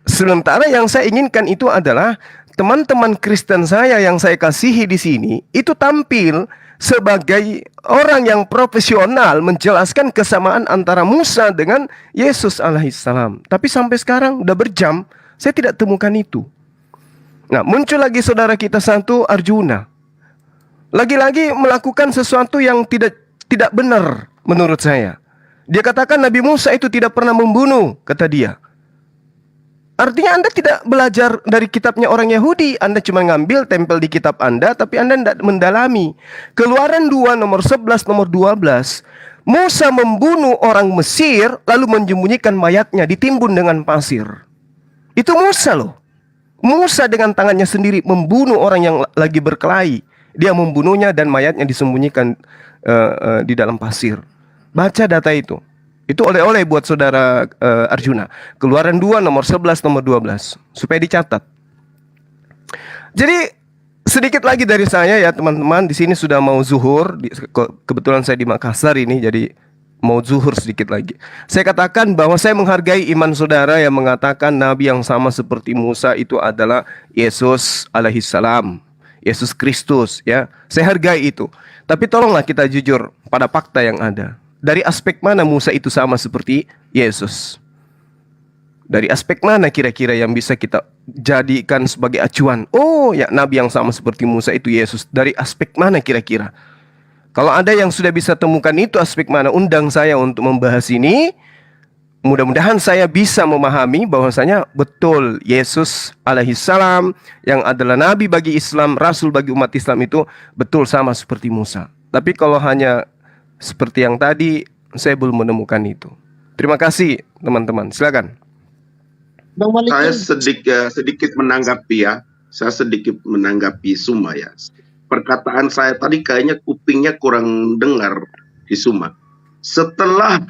Sementara yang saya inginkan itu adalah teman-teman Kristen saya yang saya kasihi di sini itu tampil sebagai orang yang profesional menjelaskan kesamaan antara Musa dengan Yesus alaihissalam. Tapi sampai sekarang udah berjam, saya tidak temukan itu. Nah, muncul lagi saudara kita satu, Arjuna. Lagi-lagi melakukan sesuatu yang tidak benar menurut saya. Dia katakan Nabi Musa itu tidak pernah membunuh, kata dia. Artinya Anda tidak belajar dari kitabnya orang Yahudi. Anda cuma ngambil tempel di kitab Anda, tapi Anda tidak mendalami. Keluaran 2 nomor 11 nomor 12. Musa membunuh orang Mesir lalu menyembunyikan mayatnya ditimbun dengan pasir. Itu Musa loh. Musa dengan tangannya sendiri membunuh orang yang lagi berkelahi. Dia membunuhnya dan mayatnya disembunyikan di dalam pasir. Baca data itu. Itu oleh-oleh buat saudara Arjuna. Keluaran 2 nomor 11 nomor 12. Supaya dicatat. Jadi sedikit lagi dari saya ya teman-teman. Di sini sudah mau zuhur. Kebetulan saya di Makassar ini, jadi mau zuhur sedikit lagi. Saya katakan bahwa saya menghargai iman saudara yang mengatakan Nabi yang sama seperti Musa itu adalah Yesus alaihissalam. Yesus Kristus ya. Saya hargai itu. Tapi tolonglah kita jujur pada fakta yang ada. Dari aspek mana Musa itu sama seperti Yesus? Dari aspek mana kira-kira yang bisa kita jadikan sebagai acuan? Oh ya, Nabi yang sama seperti Musa itu Yesus. Dari aspek mana kira-kira? Kalau ada yang sudah bisa temukan itu aspek mana, undang saya untuk membahas ini. Mudah-mudahan saya bisa memahami bahwasanya betul Yesus alaihissalam yang adalah Nabi bagi Islam, Rasul bagi umat Islam itu betul sama seperti Musa. Tapi kalau hanya seperti yang tadi, saya belum menemukan itu. Terima kasih teman-teman, silakan. Bang Malik, Saya sedikit menanggapi ya. Saya sedikit menanggapi Suma ya. Perkataan saya tadi kayaknya kupingnya kurang dengar di Suma. Setelah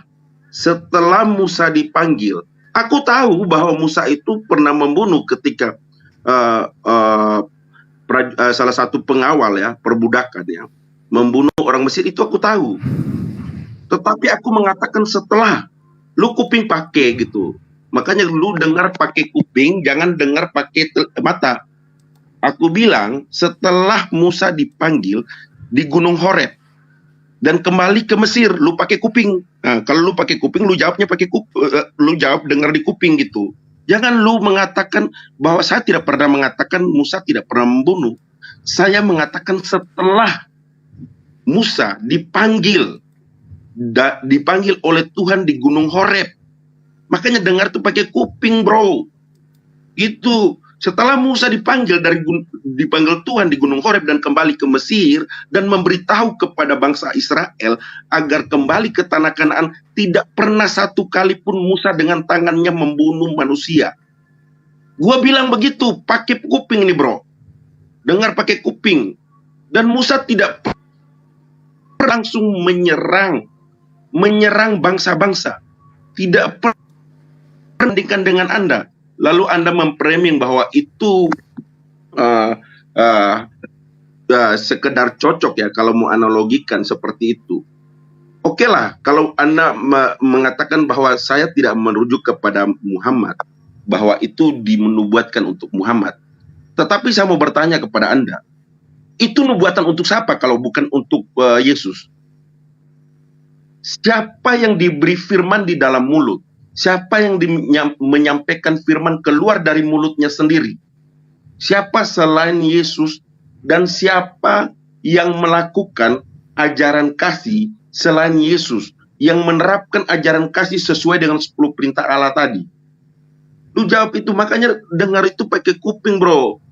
Musa dipanggil, aku tahu bahwa Musa itu pernah membunuh ketika salah satu pengawal ya, perbudakan ya, membunuh orang Mesir, itu aku tahu. Tetapi aku mengatakan setelah lu kuping pakai gitu. Makanya lu dengar pakai kuping, jangan dengar pakai mata. Aku bilang setelah Musa dipanggil di Gunung Horeb dan kembali ke Mesir, lu pakai kuping. Nah, kalau lu pakai kuping, lu jawabnya pakai lu jawab dengar di kuping gitu. Jangan lu mengatakan bahwa saya tidak pernah mengatakan Musa tidak pernah membunuh. Saya mengatakan setelah Musa dipanggil oleh Tuhan di Gunung Horeb. Makanya dengar tuh pakai kuping, bro. Gitu. Setelah Musa dipanggil Tuhan di Gunung Horeb dan kembali ke Mesir dan memberitahu kepada bangsa Israel agar kembali ke tanah Kanaan, tidak pernah satu kali pun Musa dengan tangannya membunuh manusia. Gua bilang begitu, pakai kuping nih, bro. Dengar pakai kuping. Dan Musa tidak langsung menyerang bangsa-bangsa. Tidak perbandingkan dengan Anda. Lalu Anda memframing bahwa itu sekedar cocok ya, kalau mau analogikan seperti itu. Oke lah, kalau Anda mengatakan bahwa saya tidak merujuk kepada Muhammad, bahwa itu dimenubuatkan untuk Muhammad. Tetapi saya mau bertanya kepada Anda, itu nubuatan untuk siapa kalau bukan untuk Yesus? Siapa yang diberi firman di dalam mulut? Siapa yang menyampaikan firman keluar dari mulutnya sendiri? Siapa selain Yesus? Dan siapa yang melakukan ajaran kasih selain Yesus? Yang menerapkan ajaran kasih sesuai dengan 10 perintah Allah tadi? Lu jawab itu, makanya dengar itu pakai kuping, bro.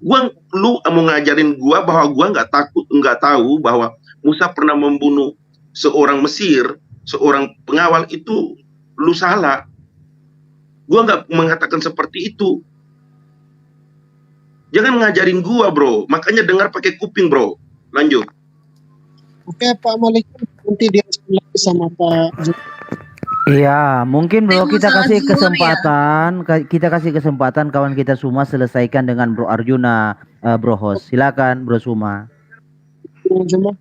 Lu mau ngajarin gua bahwa gua nggak tahu bahwa Musa pernah membunuh seorang Mesir, seorang pengawal, itu lu salah. Gua nggak mengatakan seperti itu. Jangan ngajarin gua, bro. Makanya dengar pakai kuping, bro. Lanjut. Oke, Pak Malik, nanti dia lagi sama Pak. Iya, mungkin bro Temu kita sangat kasih zuhur ya. kesempatan, kita kasih kesempatan kawan kita semua selesaikan dengan Bro Arjuna, Bro Host. Silakan Bro Suma. Cuma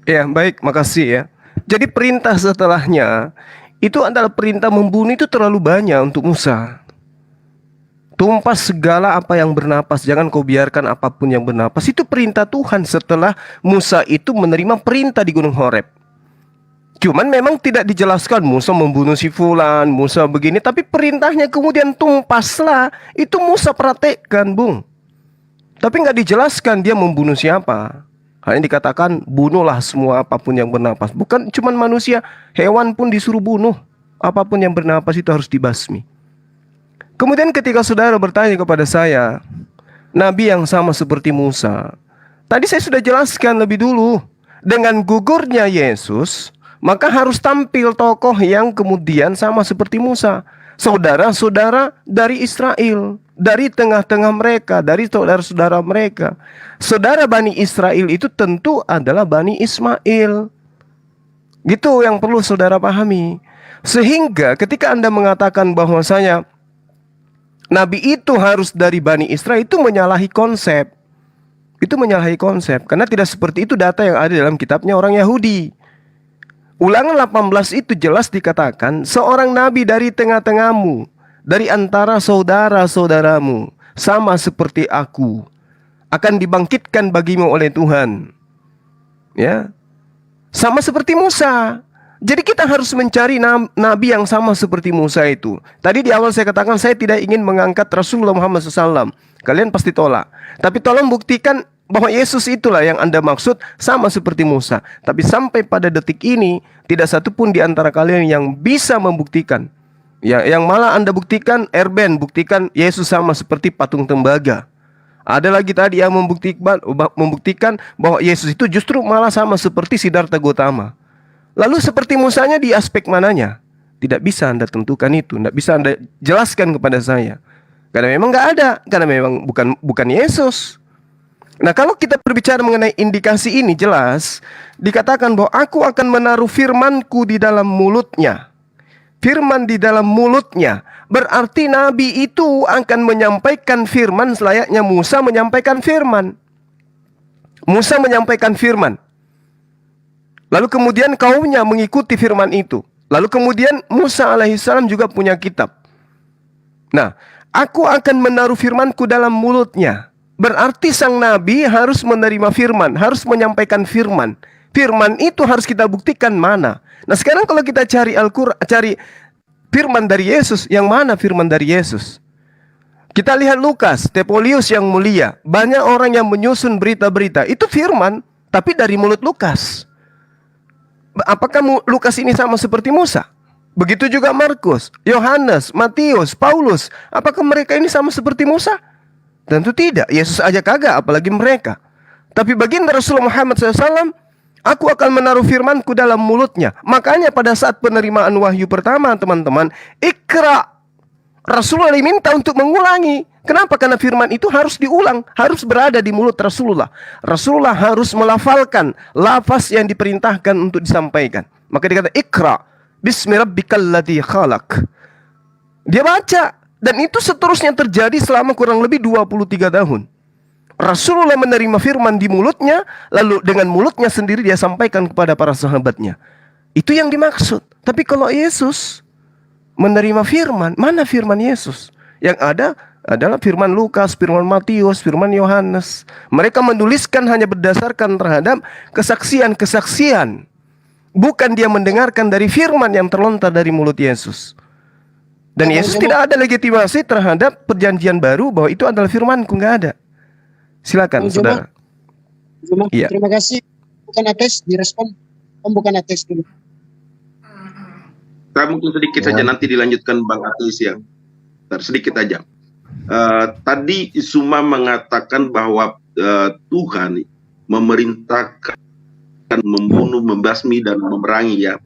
Ya, baik, makasih ya. Jadi perintah setelahnya itu adalah perintah membunuh itu terlalu banyak untuk Musa. Tumpas segala apa yang bernapas, jangan kau biarkan apapun yang bernapas. Itu perintah Tuhan setelah Musa itu menerima perintah di Gunung Horeb. Cuman memang tidak dijelaskan Musa membunuh si fulan, Musa begini, tapi perintahnya kemudian tumpaslah. Itu Musa praktekkan, Bung. Tapi nggak dijelaskan dia membunuh siapa. Hanya dikatakan bunuhlah semua apapun yang bernapas. Bukan cuman manusia, hewan pun disuruh bunuh. Apapun yang bernapas itu harus dibasmi. Kemudian ketika saudara bertanya kepada saya, Nabi yang sama seperti Musa, tadi saya sudah jelaskan lebih dulu. Dengan gugurnya Yesus, maka harus tampil tokoh yang kemudian sama seperti Musa. Saudara-saudara dari Israel, dari tengah-tengah mereka, dari saudara-saudara mereka. Saudara Bani Israel itu tentu adalah Bani Ismail. Gitu yang perlu saudara pahami. Sehingga ketika Anda mengatakan bahwasanya Nabi itu harus dari Bani Israel, itu menyalahi konsep. Itu menyalahi konsep. Karena tidak seperti itu data yang ada dalam kitabnya orang Yahudi. Ulangan 18 itu jelas dikatakan, seorang nabi dari tengah-tengahmu, dari antara saudara-saudaramu, sama seperti aku, akan dibangkitkan bagimu oleh Tuhan. Ya, sama seperti Musa. Jadi kita harus mencari nabi yang sama seperti Musa itu. Tadi di awal saya katakan saya tidak ingin mengangkat Rasulullah Muhammad SAW. Kalian pasti tolak. Tapi tolong buktikan bahwa Yesus itulah yang Anda maksud sama seperti Musa. Tapi sampai pada detik ini tidak satu pun di antara kalian yang bisa membuktikan. Ya, yang malah Anda buktikan, Erben buktikan Yesus sama seperti patung tembaga. Ada lagi tadi yang membuktikan bahwa Yesus itu justru malah sama seperti Siddhartha Gautama. Lalu seperti Musanya di aspek mananya? Tidak bisa Anda tentukan itu, tidak bisa Anda jelaskan kepada saya. Karena memang nggak ada, karena memang bukan Yesus. Nah, kalau kita berbicara mengenai indikasi ini jelas dikatakan bahwa aku akan menaruh firmanku di dalam mulutnya. Firman di dalam mulutnya berarti Nabi itu akan menyampaikan firman selayaknya Musa menyampaikan firman. Musa menyampaikan firman. Lalu kemudian kaumnya mengikuti firman itu. Lalu kemudian Musa alaihissalam juga punya kitab. Nah, aku akan menaruh firmanku dalam mulutnya. Berarti sang nabi harus menerima firman, harus menyampaikan firman. Firman itu harus kita buktikan mana. Nah, sekarang kalau kita cari Al-Qur'an, cari firman dari Yesus, yang mana firman dari Yesus? Kita lihat Lukas, Tepolius yang mulia. Banyak orang yang menyusun berita-berita. Itu firman, tapi dari mulut Lukas. Apakah Lukas ini sama seperti Musa? Begitu juga Markus, Yohanes, Matius, Paulus. Apakah mereka ini sama seperti Musa? Tentu tidak. Yesus aja kagak, apalagi mereka. Tapi baginda Rasulullah Muhammad SAW, aku akan menaruh firmanku dalam mulutnya. Makanya pada saat penerimaan wahyu pertama, teman-teman, Iqra, Rasulullah diminta untuk mengulangi. Kenapa? Karena firman itu harus diulang, harus berada di mulut Rasulullah. Rasulullah harus melafalkan lafaz yang diperintahkan untuk disampaikan. Maka dikata Iqra, Bismi rabbikal ladzi khalaq. Dia baca, dan itu seterusnya terjadi selama kurang lebih 23 tahun. Rasulullah menerima firman di mulutnya, lalu dengan mulutnya sendiri dia sampaikan kepada para sahabatnya. Itu yang dimaksud. Tapi kalau Yesus menerima firman, mana firman Yesus? Yang ada adalah firman Lukas, firman Matius, firman Yohanes. Mereka menuliskan hanya berdasarkan terhadap kesaksian-kesaksian. Bukan dia mendengarkan dari firman yang terlontar dari mulut Yesus. Dan Yesus tidak ada legitimasi terhadap perjanjian baru bahwa itu adalah firmanku, nggak ada. Silakan, saudara. Iya. Terima kasih. Bukan ateis, direspon. Bukan ateis dulu. Saya mungkin sedikit saja nanti dilanjutkan Bang Ateis ya. Sedikit aja. Tadi Suma mengatakan bahwa Tuhan memerintahkan membunuh, membasmi dan memerangi ya.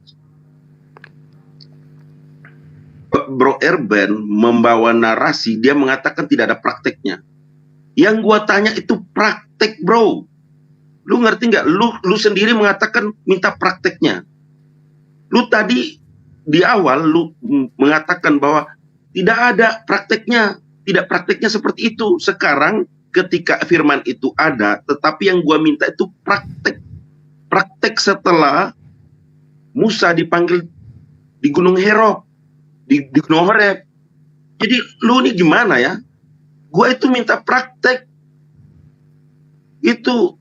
Bro Erben membawa narasi, dia mengatakan tidak ada prakteknya. Yang gua tanya itu praktek, bro. Lu ngerti nggak? Lu sendiri mengatakan minta prakteknya. Lu tadi di awal lu mengatakan bahwa tidak ada prakteknya, tidak prakteknya seperti itu. Sekarang ketika firman itu ada, tetapi yang gua minta itu praktek setelah Musa dipanggil di Gunung Herok, di Gunung Horeb. Jadi lu ini gimana ya? Gua itu minta praktek. Itu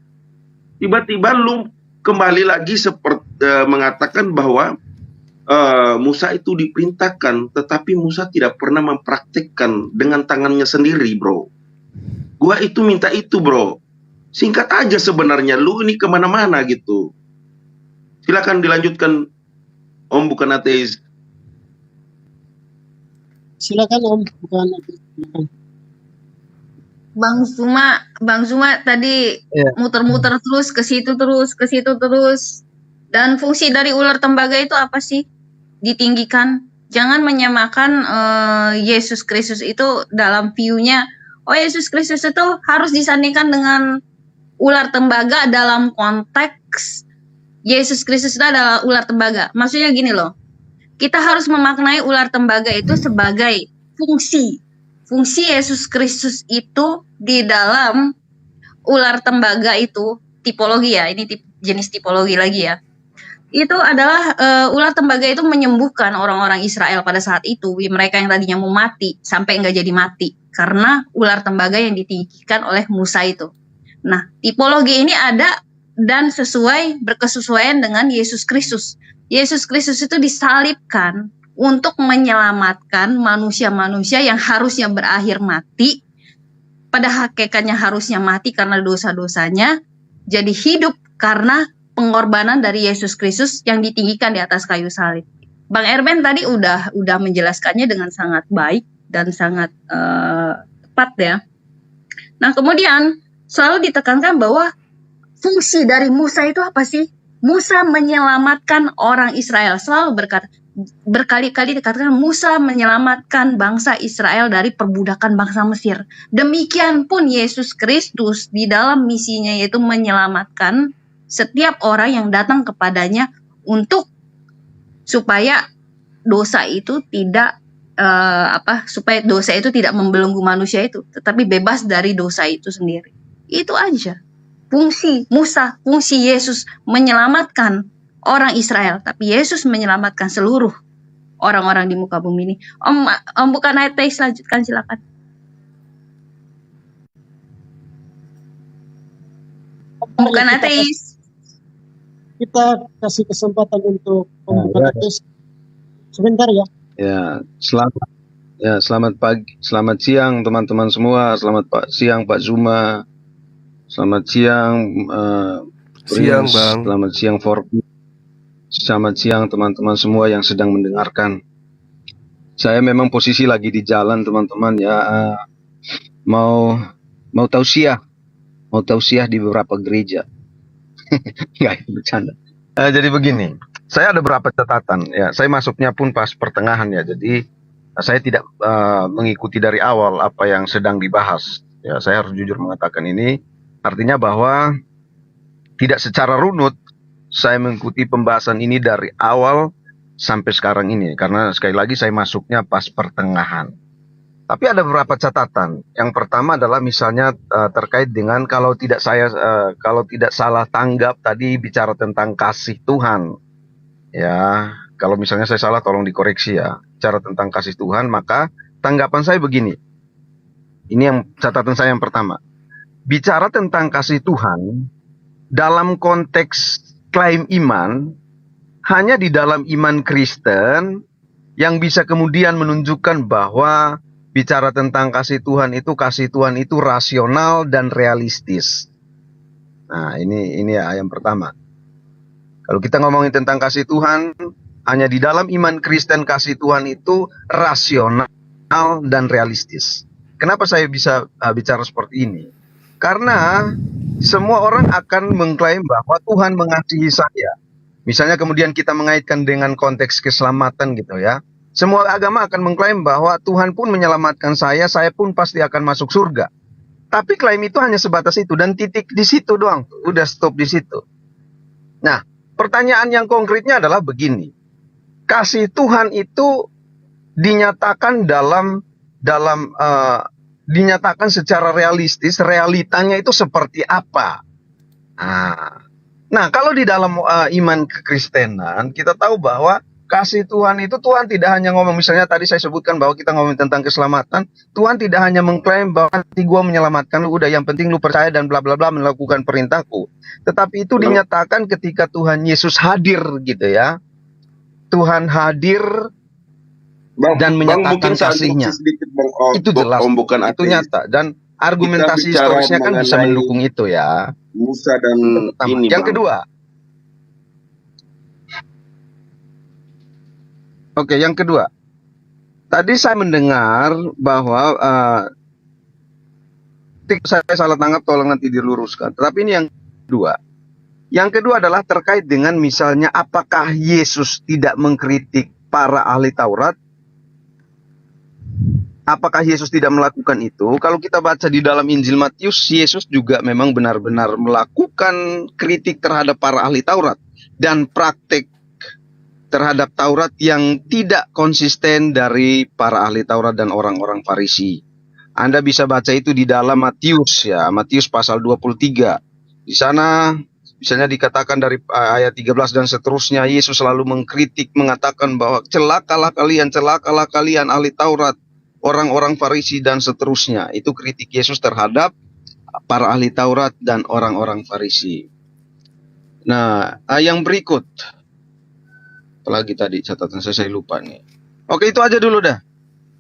tiba-tiba lu kembali lagi seperti mengatakan bahwa Musa itu diperintahkan, tetapi Musa tidak pernah mempraktikkan dengan tangannya sendiri, bro. Gua itu minta itu, bro. Singkat aja sebenarnya, lu ini kemana-mana gitu. Silakan dilanjutkan, Om bukan ateis. Silakan Om, bukan ateis. Silakan. Bang Zuma tadi muter-muter terus ke situ terus. Dan fungsi dari ular tembaga itu apa sih? Ditinggikan. Jangan menyamakan Yesus Kristus itu dalam view-nya. Oh, Yesus Kristus itu harus disandingkan dengan ular tembaga dalam konteks Yesus Kristus itu adalah ular tembaga. Maksudnya gini loh. Kita harus memaknai ular tembaga itu sebagai fungsi. Fungsi Yesus Kristus itu di dalam ular tembaga itu tipologi ya. Ini jenis tipologi lagi ya. Itu adalah ular tembaga itu menyembuhkan orang-orang Israel pada saat itu. Mereka yang tadinya mau mati sampai nggak jadi mati. Karena ular tembaga yang ditinggikan oleh Musa itu. Nah, tipologi ini ada dan berkesesuaian dengan Yesus Kristus. Yesus Kristus itu disalibkan untuk menyelamatkan manusia-manusia yang harusnya berakhir mati. Pada hakikatnya harusnya mati karena dosa-dosanya. Jadi hidup karena pengorbanan dari Yesus Kristus yang ditinggikan di atas kayu salib. Bang Erben tadi udah menjelaskannya dengan sangat baik dan sangat tepat ya. Nah, kemudian selalu ditekankan bahwa fungsi dari Musa itu apa sih? Musa menyelamatkan orang Israel. Selalu berkali-kali dikatakan Musa menyelamatkan bangsa Israel dari perbudakan bangsa Mesir. Demikian pun Yesus Kristus di dalam misinya yaitu menyelamatkan setiap orang yang datang kepadanya supaya dosa itu tidak supaya dosa itu tidak membelenggu manusia itu, tetapi bebas dari dosa itu sendiri. Itu aja. Fungsi Musa, fungsi Yesus menyelamatkan orang Israel, tapi Yesus menyelamatkan seluruh orang-orang di muka bumi ini. Om bukan ateis, lanjutkan silakan. Bukan ateis. Kita kasih kesempatan untuk Om bukan ateis. Sebentar ya. Selamat pagi, selamat siang teman-teman semua, selamat siang Pak Zuma. Selamat siang, Siang, Prince. Bang. Selamat siang, Forbi. Selamat siang, teman-teman semua yang sedang mendengarkan. Saya memang posisi lagi di jalan, teman-teman ya. Mau tausiah di beberapa gereja. Nggak, bercanda. Jadi begini, saya ada beberapa catatan. Ya, saya masuknya pun pas pertengahan ya. Jadi saya tidak mengikuti dari awal apa yang sedang dibahas. Ya, saya harus jujur mengatakan ini. Artinya bahwa tidak secara runut saya mengikuti pembahasan ini dari awal sampai sekarang ini. Karena sekali lagi saya masuknya pas pertengahan. Tapi ada beberapa catatan. Yang pertama adalah misalnya terkait dengan kalau tidak salah tanggap tadi bicara tentang kasih Tuhan. Ya, kalau misalnya saya salah tolong dikoreksi ya. Bicara tentang kasih Tuhan, maka tanggapan saya begini. Ini yang catatan saya yang pertama. Bicara tentang kasih Tuhan dalam konteks klaim iman hanya di dalam iman Kristen yang bisa kemudian menunjukkan bahwa bicara tentang kasih Tuhan itu rasional dan realistis. Nah, ini ya yang pertama. Kalau kita ngomongin tentang kasih Tuhan, hanya di dalam iman Kristen kasih Tuhan itu rasional dan realistis. Kenapa saya bisa bicara seperti ini? Karena semua orang akan mengklaim bahwa Tuhan mengasihi saya. Misalnya kemudian kita mengaitkan dengan konteks keselamatan gitu ya. Semua agama akan mengklaim bahwa Tuhan pun menyelamatkan saya pun pasti akan masuk surga. Tapi klaim itu hanya sebatas itu dan titik di situ doang. Udah stop di situ. Nah, pertanyaan yang konkretnya adalah begini. kasih Tuhan itu dinyatakan dinyatakan secara realistis, realitanya itu seperti apa. Nah, kalau di dalam iman kekristenan, kita tahu bahwa kasih Tuhan itu, Tuhan tidak hanya ngomong, misalnya tadi saya sebutkan bahwa kita ngomong tentang keselamatan, Tuhan tidak hanya mengklaim bahwa nanti gua menyelamatkan lu, udah yang penting lu percaya dan bla bla bla melakukan perintahku. Tetapi itu dinyatakan ketika Tuhan Yesus hadir gitu ya. Tuhan hadir dan menyatakan kasihnya. Itu jelas, itu nyata. Dan argumentasi historisnya kan bisa mendukung itu ya. Musa dan ini, yang kedua. Oke, yang kedua. Tadi saya mendengar bahwa saya salah tangkap, tolong nanti diluruskan. Tetapi ini yang kedua. Yang kedua adalah terkait dengan misalnya apakah Yesus tidak mengkritik para ahli Taurat? Apakah Yesus tidak melakukan itu? Kalau kita baca di dalam Injil Matius, Yesus juga memang benar-benar melakukan kritik terhadap para ahli Taurat dan praktek terhadap Taurat yang tidak konsisten dari para ahli Taurat dan orang-orang Farisi. Anda bisa baca itu di dalam Matius ya, Matius pasal 23. Di sana misalnya dikatakan dari ayat 13 dan seterusnya, Yesus selalu mengkritik, mengatakan bahwa celakalah kalian ahli Taurat, orang-orang Farisi dan seterusnya. Itu kritik Yesus terhadap para ahli Taurat dan orang-orang Farisi. Nah, yang berikut. Apalagi tadi catatan saya lupa nih. Oke, itu aja dulu dah.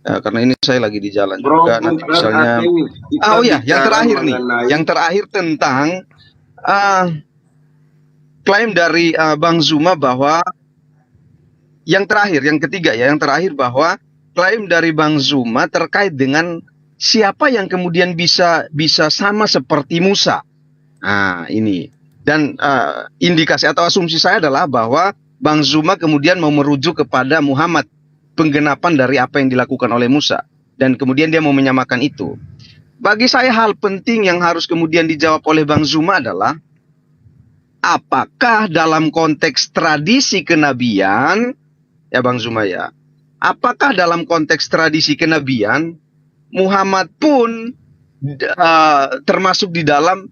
Ya, karena ini saya lagi di jalan juga. Nanti misalnya, yang terakhir nih, yang terakhir tentang klaim dari Bang Zuma bahwa yang terakhir bahwa klaim dari Bang Zuma terkait dengan siapa yang kemudian bisa sama seperti Musa. Nah, ini. Dan indikasi atau asumsi saya adalah bahwa Bang Zuma kemudian mau merujuk kepada Muhammad, penggenapan dari apa yang dilakukan oleh Musa. Dan kemudian dia mau menyamakan itu. Bagi saya hal penting yang harus kemudian dijawab oleh Bang Zuma adalah, apakah dalam konteks tradisi kenabian, ya Bang Zuma ya, apakah dalam konteks tradisi kenabian, Muhammad pun termasuk di dalam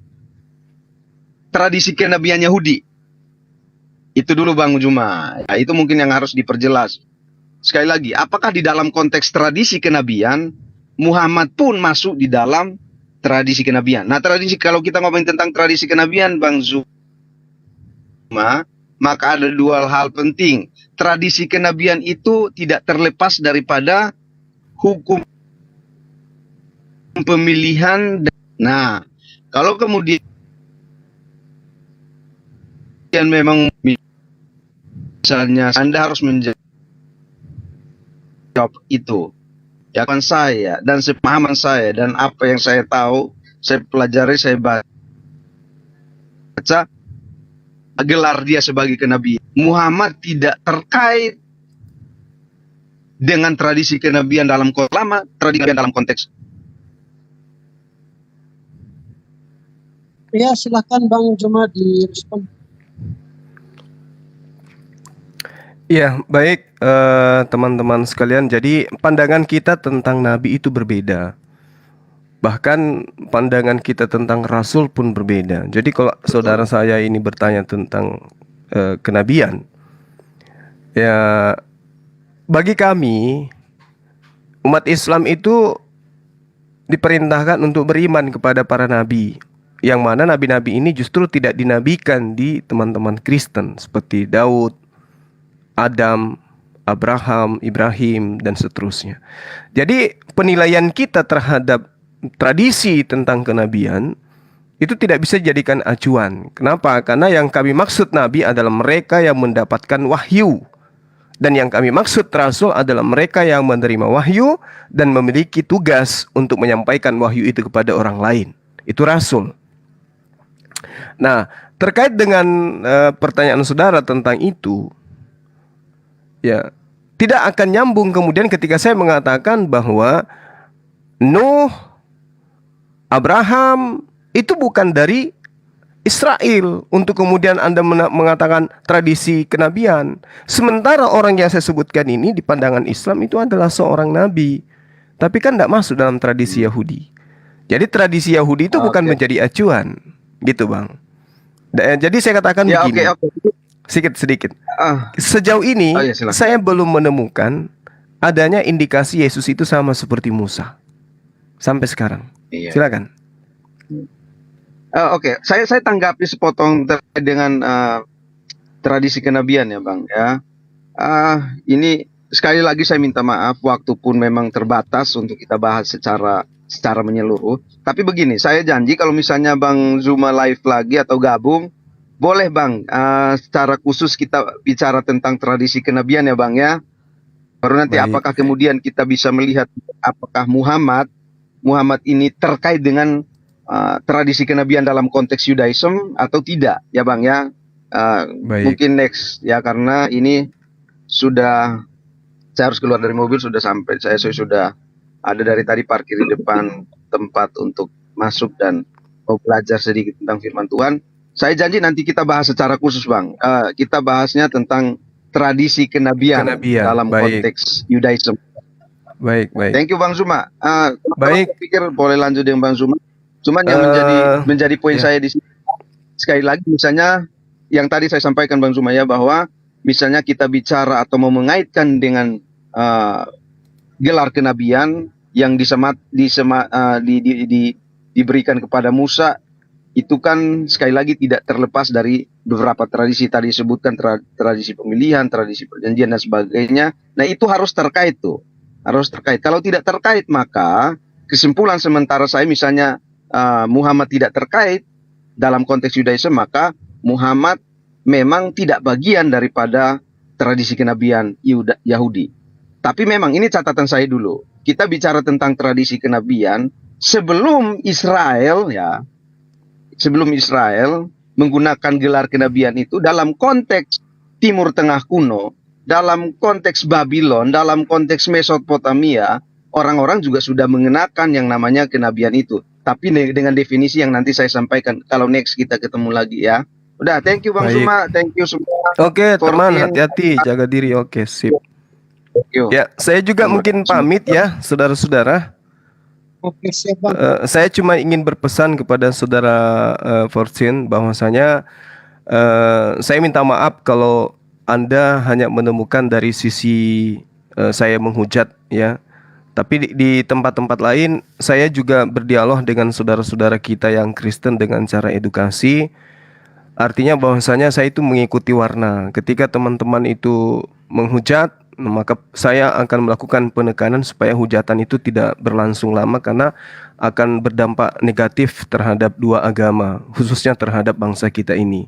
tradisi kenabian Yahudi? Itu dulu Bang Zuma. Ya, itu mungkin yang harus diperjelas. Sekali lagi, apakah di dalam konteks tradisi kenabian, Muhammad pun masuk di dalam tradisi kenabian? Nah, kalau kita ngomongin tentang tradisi kenabian, Bang Zuma, maka ada dua hal penting. Tradisi kenabian itu tidak terlepas daripada hukum pemilihan. Nah, kalau kemudian memang misalnya Anda harus menjawab itu, ya kan saya dan sepemahaman saya dan apa yang saya tahu, saya pelajari, saya baca gelar dia sebagai kenabian. Muhammad tidak terkait dengan tradisi kenabian dalam konteks lama, tradisi dalam konteks. Ya, silakan Bang Zuma direspon. Ya, baik teman-teman sekalian. Jadi pandangan kita tentang Nabi itu berbeda. Bahkan pandangan kita tentang Rasul pun berbeda. Jadi kalau saudara saya ini bertanya tentang kenabian, ya bagi kami umat Islam itu diperintahkan untuk beriman kepada para nabi. Yang mana nabi-nabi ini justru tidak dinabikan di teman-teman Kristen seperti Daud, Adam, Abraham, Ibrahim, dan seterusnya. Jadi penilaian kita terhadap tradisi tentang kenabian itu tidak bisa dijadikan acuan. Kenapa? Karena yang kami maksud nabi adalah mereka yang mendapatkan wahyu. Dan yang kami maksud rasul adalah mereka yang menerima wahyu dan memiliki tugas untuk menyampaikan wahyu itu kepada orang lain. Itu rasul. Nah, terkait dengan pertanyaan saudara tentang itu, ya, tidak akan nyambung kemudian ketika saya mengatakan bahwa Nuh, Abraham itu bukan dari Israel untuk kemudian Anda mengatakan tradisi kenabian. Sementara orang yang saya sebutkan ini di pandangan Islam itu adalah seorang nabi. Tapi kan tidak masuk dalam tradisi Yahudi. Jadi tradisi Yahudi itu bukan menjadi acuan. Gitu Bang. Jadi saya katakan Ya, begini. oke. Sedikit. Ah, Sejauh ini oh ya, silakan. saya belum menemukan adanya indikasi Yesus itu sama seperti Musa. Sampai sekarang. Iya. Silakan. Oke, saya tanggapi sepotong terkait dengan tradisi kenabian ya Bang ya. Ini sekali lagi saya minta maaf, waktu pun memang terbatas untuk kita bahas secara menyeluruh. Tapi begini, saya janji kalau misalnya Bang Zuma live lagi atau gabung, boleh Bang, secara khusus kita bicara tentang tradisi kenabian ya Bang ya. Baru nanti Baik. apakah kemudian kita bisa melihat apakah Muhammad ini terkait dengan tradisi kenabian dalam konteks Yudaism atau tidak ya Bang ya. Baik. Mungkin next ya, karena ini sudah saya harus keluar dari mobil, sudah sampai, saya sudah ada dari tadi parkir di depan tempat untuk masuk dan mau belajar sedikit tentang firman Tuhan. Saya janji nanti kita bahas secara khusus Bang. Kita bahasnya tentang tradisi kenabian dalam baik. konteks Yudaism. Baik. Thank you Bang Zuma. Baik. Saya pikir boleh lanjut dengan Bang Zuma. Cuman yang menjadi poin saya di sini, sekali lagi misalnya yang tadi saya sampaikan Bang Zuma ya, bahwa misalnya kita bicara atau mau mengaitkan dengan gelar kenabian yang diberikan kepada Musa, itu kan sekali lagi tidak terlepas dari beberapa tradisi tadi disebutkan, tradisi pemilihan, tradisi perjanjian dan sebagainya. Nah itu harus terkait tuh, harus terkait. Kalau tidak terkait maka kesimpulan sementara saya misalnya Muhammad tidak terkait dalam konteks Yudaism, maka Muhammad memang tidak bagian daripada tradisi kenabian Yahudi. Tapi memang ini catatan saya dulu. Kita bicara tentang tradisi kenabian sebelum Israel menggunakan gelar kenabian itu dalam konteks Timur Tengah kuno, dalam konteks Babylon, dalam konteks Mesopotamia, orang-orang juga sudah mengenakan yang namanya kenabian itu. Tapi dengan definisi yang nanti saya sampaikan kalau next kita ketemu lagi ya. Udah, thank you Bang Zuma, thank you semua. Oke, teman, hati-hati, jaga diri. Oke, sip. Ya, saya juga mungkin pamit ya, saudara-saudara. Oke, siap Bang. Saya cuma ingin berpesan kepada saudara Fortune bahwasanya saya minta maaf kalau Anda hanya menemukan dari sisi saya menghujat ya. Tapi di tempat-tempat lain saya juga berdialog dengan saudara-saudara kita yang Kristen dengan cara edukasi. Artinya bahwasanya saya itu mengikuti warna. Ketika teman-teman itu menghujat, maka saya akan melakukan penekanan supaya hujatan itu tidak berlangsung lama, karena akan berdampak negatif terhadap dua agama, khususnya terhadap bangsa kita ini.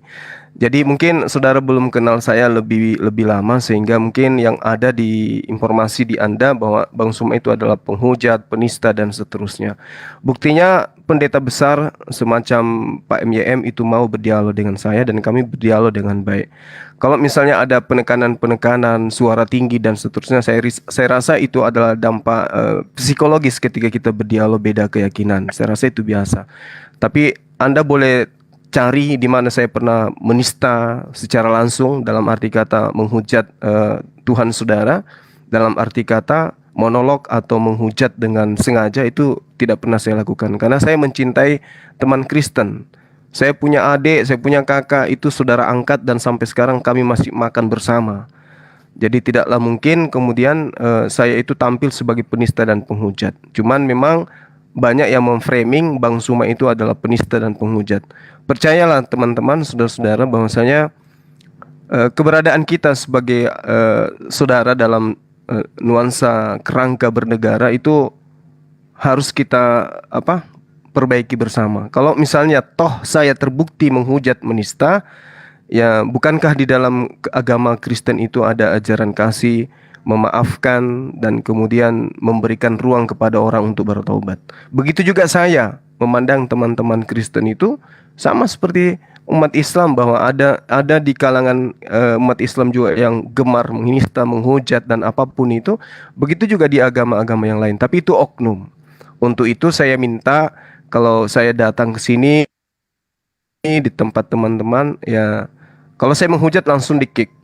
Jadi mungkin saudara belum kenal saya lebih lama, sehingga mungkin yang ada di informasi di Anda bahwa Bang Zuma itu adalah penghujat, penista dan seterusnya. Buktinya pendeta besar semacam Pak MYM itu mau berdialog dengan saya dan kami berdialog dengan baik. Kalau misalnya ada penekanan, suara tinggi dan seterusnya, saya rasa itu adalah dampak psikologis ketika kita berdialog beda keyakinan. Saya rasa itu biasa. Tapi Anda boleh cari di mana saya pernah menista secara langsung, dalam arti kata menghujat Tuhan saudara, dalam arti kata monolog atau menghujat dengan sengaja, itu tidak pernah saya lakukan. Karena saya mencintai teman Kristen. Saya punya adik, saya punya kakak, itu saudara angkat dan sampai sekarang kami masih makan bersama. Jadi tidaklah mungkin kemudian saya itu tampil sebagai penista dan penghujat. Cuman memang banyak yang memframing Bang Zuma itu adalah penista dan penghujat. Percayalah teman-teman, saudara-saudara, bahwasanya keberadaan kita sebagai saudara dalam nuansa kerangka bernegara itu harus kita perbaiki bersama. Kalau misalnya toh saya terbukti menghujat, menista, ya bukankah di dalam agama Kristen itu ada ajaran kasih, memaafkan, dan kemudian memberikan ruang kepada orang untuk bertaubat. Begitu juga saya memandang teman-teman Kristen itu sama seperti umat Islam, bahwa ada di kalangan umat Islam juga yang gemar menista, menghujat dan apapun itu. Begitu juga di agama-agama yang lain, tapi itu oknum. Untuk itu saya minta kalau saya datang ke sini di tempat teman-teman ya, kalau saya menghujat langsung di-kick.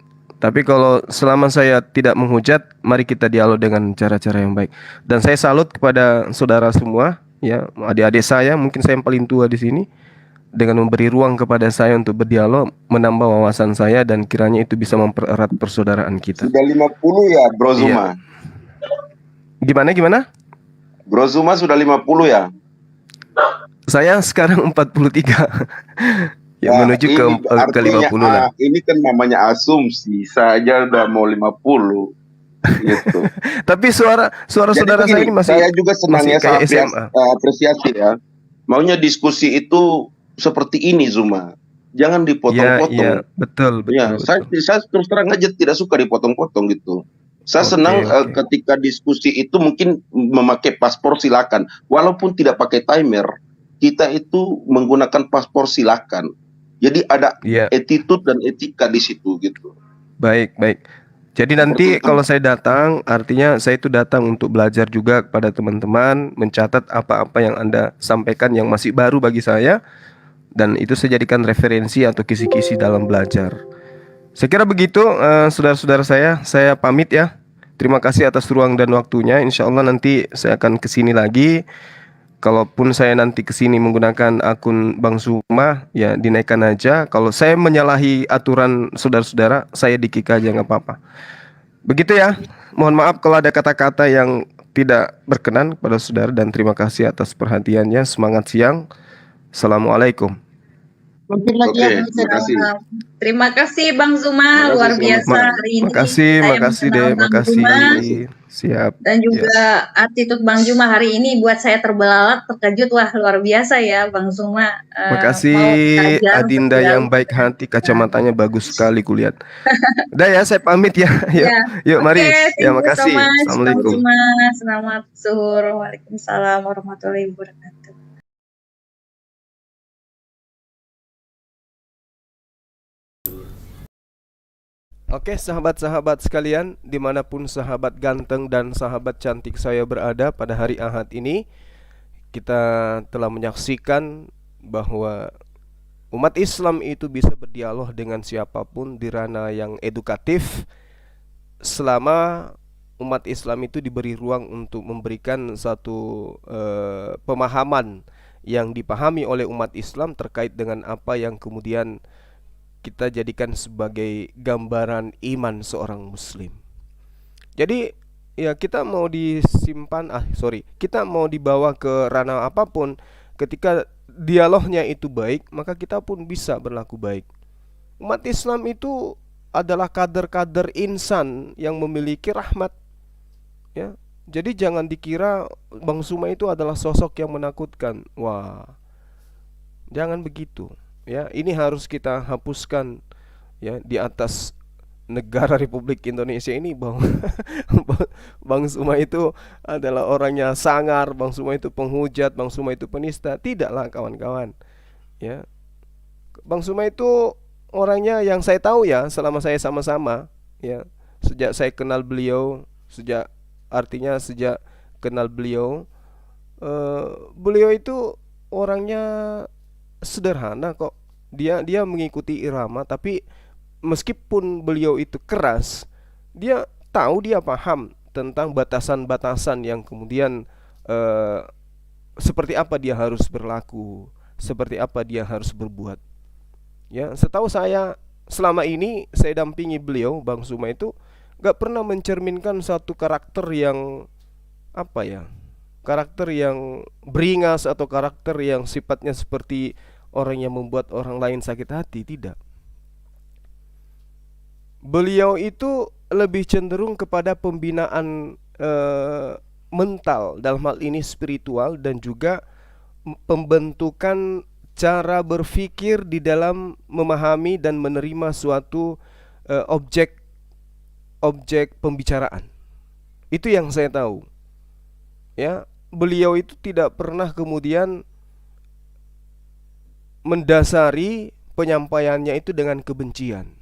Tapi kalau selama saya tidak menghujat, mari kita dialog dengan cara-cara yang baik. Dan saya salut kepada saudara semua, ya, adik-adik saya, mungkin saya yang paling tua di sini, dengan memberi ruang kepada saya untuk berdialog, menambah wawasan saya, dan kiranya itu bisa mempererat persaudaraan kita. Sudah 50 ya, Bro Zuma? Gimana? Bro Zuma sudah 50 ya? Saya sekarang 43. Ya, Nah, menuju ini ke 50 lah. Ini kan namanya asumsi. Saya aja udah mau 50 gitu. Tapi suara Jadi saudara saya begini, ini masih saya juga senang ya, kayak saya SMA. apresiasi ya. Maunya diskusi itu seperti ini, Zuma. Jangan dipotong-potong. Iya, betul. Ya, saya terus terang aja tidak suka dipotong-potong gitu. Saya Oke, senang oke. ketika diskusi itu mungkin memakai paspor silakan. Walaupun tidak pakai timer, kita itu menggunakan paspor silakan. Jadi ada Iya. attitude dan etika di situ gitu. Baik. Jadi nanti kalau saya datang, artinya saya itu datang untuk belajar juga kepada teman-teman, mencatat apa-apa yang Anda sampaikan yang masih baru bagi saya, dan itu saya jadikan referensi atau kisi-kisi dalam belajar. Saya kira begitu, saudara-saudara saya pamit ya. Terima kasih atas ruang dan waktunya. Insya Allah nanti saya akan kesini lagi. Kalaupun saya nanti kesini menggunakan akun Bang Zuma, ya dinaikkan aja. Kalau saya menyalahi aturan saudara-saudara, saya di-kick aja, nggak apa-apa. Begitu ya. Mohon maaf kalau ada kata-kata yang tidak berkenan kepada saudara, dan terima kasih atas perhatiannya. Semangat siang. Assalamualaikum. Mampir lagi Oke, ya, terima kasih. Terima kasih Bang Zuma, Terima kasih, luar selamat biasa malam. hari ini. Makasih Saya deh, mengenal Bang makasih. Zuma, Siap. dan juga attitude Bang Zuma hari ini buat saya terbelalak, terkejut. Wah, luar biasa ya Bang Zuma. Makasih Mau belajar Adinda untuk yang dialog. baik hati, kacamatanya bagus sekali kulihat. Udah ya, saya pamit ya. Yuk, mari. Oke, thank Ya, you so makasih. much, Bang Assalamualaikum. Zuma. Selamat zuhur. Waalaikumsalam warahmatullahi wabarakatuh. Oke, sahabat-sahabat sekalian, dimanapun sahabat ganteng dan sahabat cantik saya berada pada hari Ahad ini, kita telah menyaksikan bahwa umat Islam itu bisa berdialog dengan siapapun di ranah yang edukatif, selama umat Islam itu diberi ruang untuk memberikan satu pemahaman yang dipahami oleh umat Islam terkait dengan apa yang kemudian kita jadikan sebagai gambaran iman seorang muslim. Jadi ya, kita mau kita mau dibawa ke ranah apapun, ketika dialognya itu baik, maka kita pun bisa berlaku baik. Umat Islam itu adalah kader-kader insan yang memiliki rahmat, ya. Jadi jangan dikira Bang Zuma itu adalah sosok yang menakutkan. Wah, jangan begitu. Ya, ini harus kita hapuskan ya di atas negara Republik Indonesia ini, bahwa Bang Zuma itu adalah orangnya sangar, Bang Zuma itu penghujat, Bang Zuma itu penista. Tidaklah kawan-kawan. Ya. Bang Zuma itu orangnya yang saya tahu ya, selama saya sama-sama ya, sejak saya kenal beliau, sejak kenal beliau, beliau itu orangnya sederhana kok. Dia mengikuti irama, tapi meskipun beliau itu keras, dia tahu, dia paham tentang batasan-batasan yang kemudian seperti apa dia harus berlaku, seperti apa dia harus berbuat. Ya, setahu saya selama ini saya dampingi beliau, Bang Zuma itu gak pernah mencerminkan satu karakter yang karakter yang beringas atau karakter yang sifatnya seperti orang yang membuat orang lain sakit hati. Tidak. Beliau itu lebih cenderung kepada pembinaan mental, dalam hal ini spiritual, dan juga pembentukan cara berpikir di dalam memahami dan menerima suatu objek pembicaraan. Itu yang saya tahu. Ya, beliau itu tidak pernah kemudian mendasari penyampaiannya itu dengan kebencian.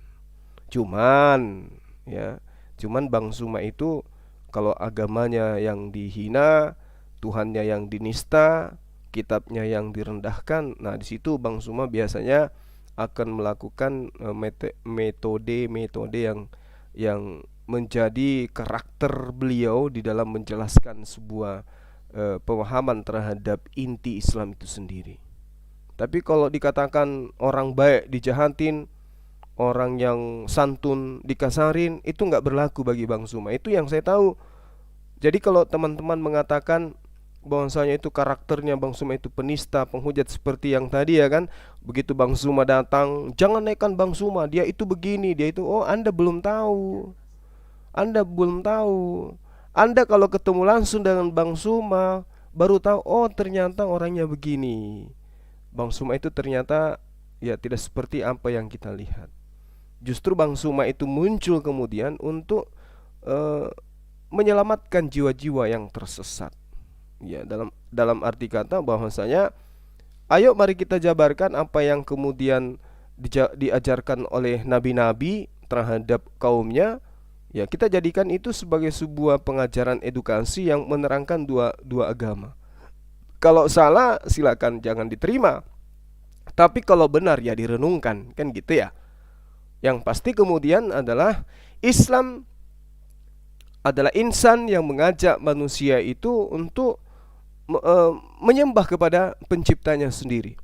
Cuman Bang Zuma itu kalau agamanya yang dihina, Tuhannya yang dinista, kitabnya yang direndahkan. Nah, di situ Bang Suma biasanya akan melakukan metode-metode yang menjadi karakter beliau di dalam menjelaskan sebuah pemahaman terhadap inti Islam itu sendiri. Tapi kalau dikatakan orang baik dijahatin, orang yang santun dikasarin, itu nggak berlaku bagi Bang Suma. Itu yang saya tahu. Jadi kalau teman-teman mengatakan bahwasanya itu karakternya Bang Suma itu penista, penghujat seperti yang tadi ya kan, begitu Bang Suma datang, jangan naikkan Bang Suma, dia itu begini, dia itu, oh Anda belum tahu. Anda belum tahu. Anda kalau ketemu langsung dengan Bang Suma baru tahu, oh ternyata orangnya begini. Bang Suma itu ternyata ya tidak seperti apa yang kita lihat. Justru Bang Suma itu muncul kemudian untuk menyelamatkan jiwa-jiwa yang tersesat. Ya, dalam arti kata bahwasanya ayo mari kita jabarkan apa yang kemudian diajarkan oleh nabi-nabi terhadap kaumnya. Ya, kita jadikan itu sebagai sebuah pengajaran edukasi yang menerangkan dua agama. Kalau salah silakan jangan diterima. Tapi kalau benar ya direnungkan, kan gitu ya. Yang pasti kemudian adalah Islam adalah insan yang mengajak manusia itu untuk menyembah kepada penciptanya sendiri.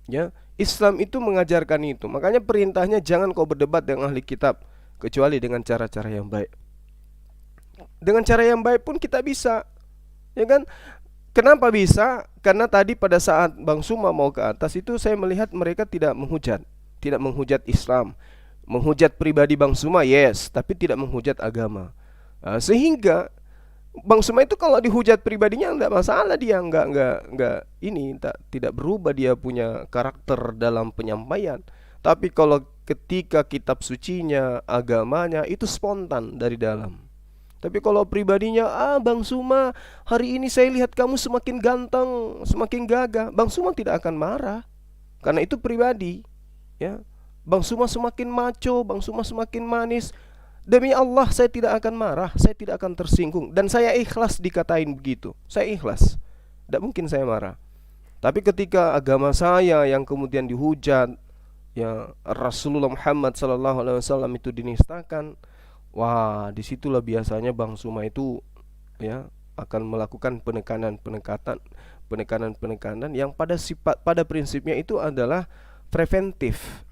Ya, Islam itu mengajarkan itu. Makanya perintahnya jangan kau berdebat dengan ahli kitab kecuali dengan cara-cara yang baik. Dengan cara yang baik pun kita bisa. Ya kan? Kenapa bisa? Karena tadi pada saat Bang Suma mau ke atas itu saya melihat mereka tidak menghujat Islam. Menghujat pribadi Bang Suma yes, tapi tidak menghujat agama. Sehingga Bang Suma itu kalau dihujat pribadinya enggak masalah, dia tidak berubah, dia punya karakter dalam penyampaian. Tapi kalau ketika kitab sucinya, agamanya itu spontan dari dalam. Tapi kalau pribadinya, Bang Suma hari ini saya lihat kamu semakin ganteng, semakin gagah, Bang Suma tidak akan marah. Karena itu pribadi, ya. Bang Suma semakin maco, Bang Suma semakin manis, demi Allah saya tidak akan marah, saya tidak akan tersinggung, dan saya ikhlas dikatain begitu. Saya ikhlas, tidak mungkin saya marah. Tapi ketika agama saya yang kemudian dihujat, ya Rasulullah Muhammad SAW itu dinistakan, wah disitulah biasanya Bang Suma itu ya akan melakukan penekanan yang pada prinsipnya itu adalah preventif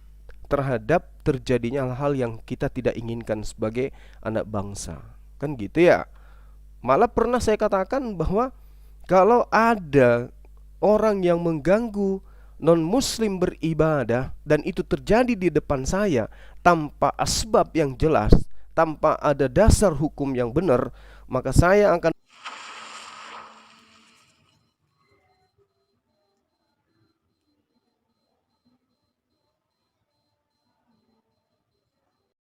terhadap terjadinya hal-hal yang kita tidak inginkan sebagai anak bangsa. Kan gitu ya. Malah pernah saya katakan bahwa kalau ada orang yang mengganggu non-muslim beribadah dan itu terjadi di depan saya tanpa asbab yang jelas, tanpa ada dasar hukum yang benar, maka saya akan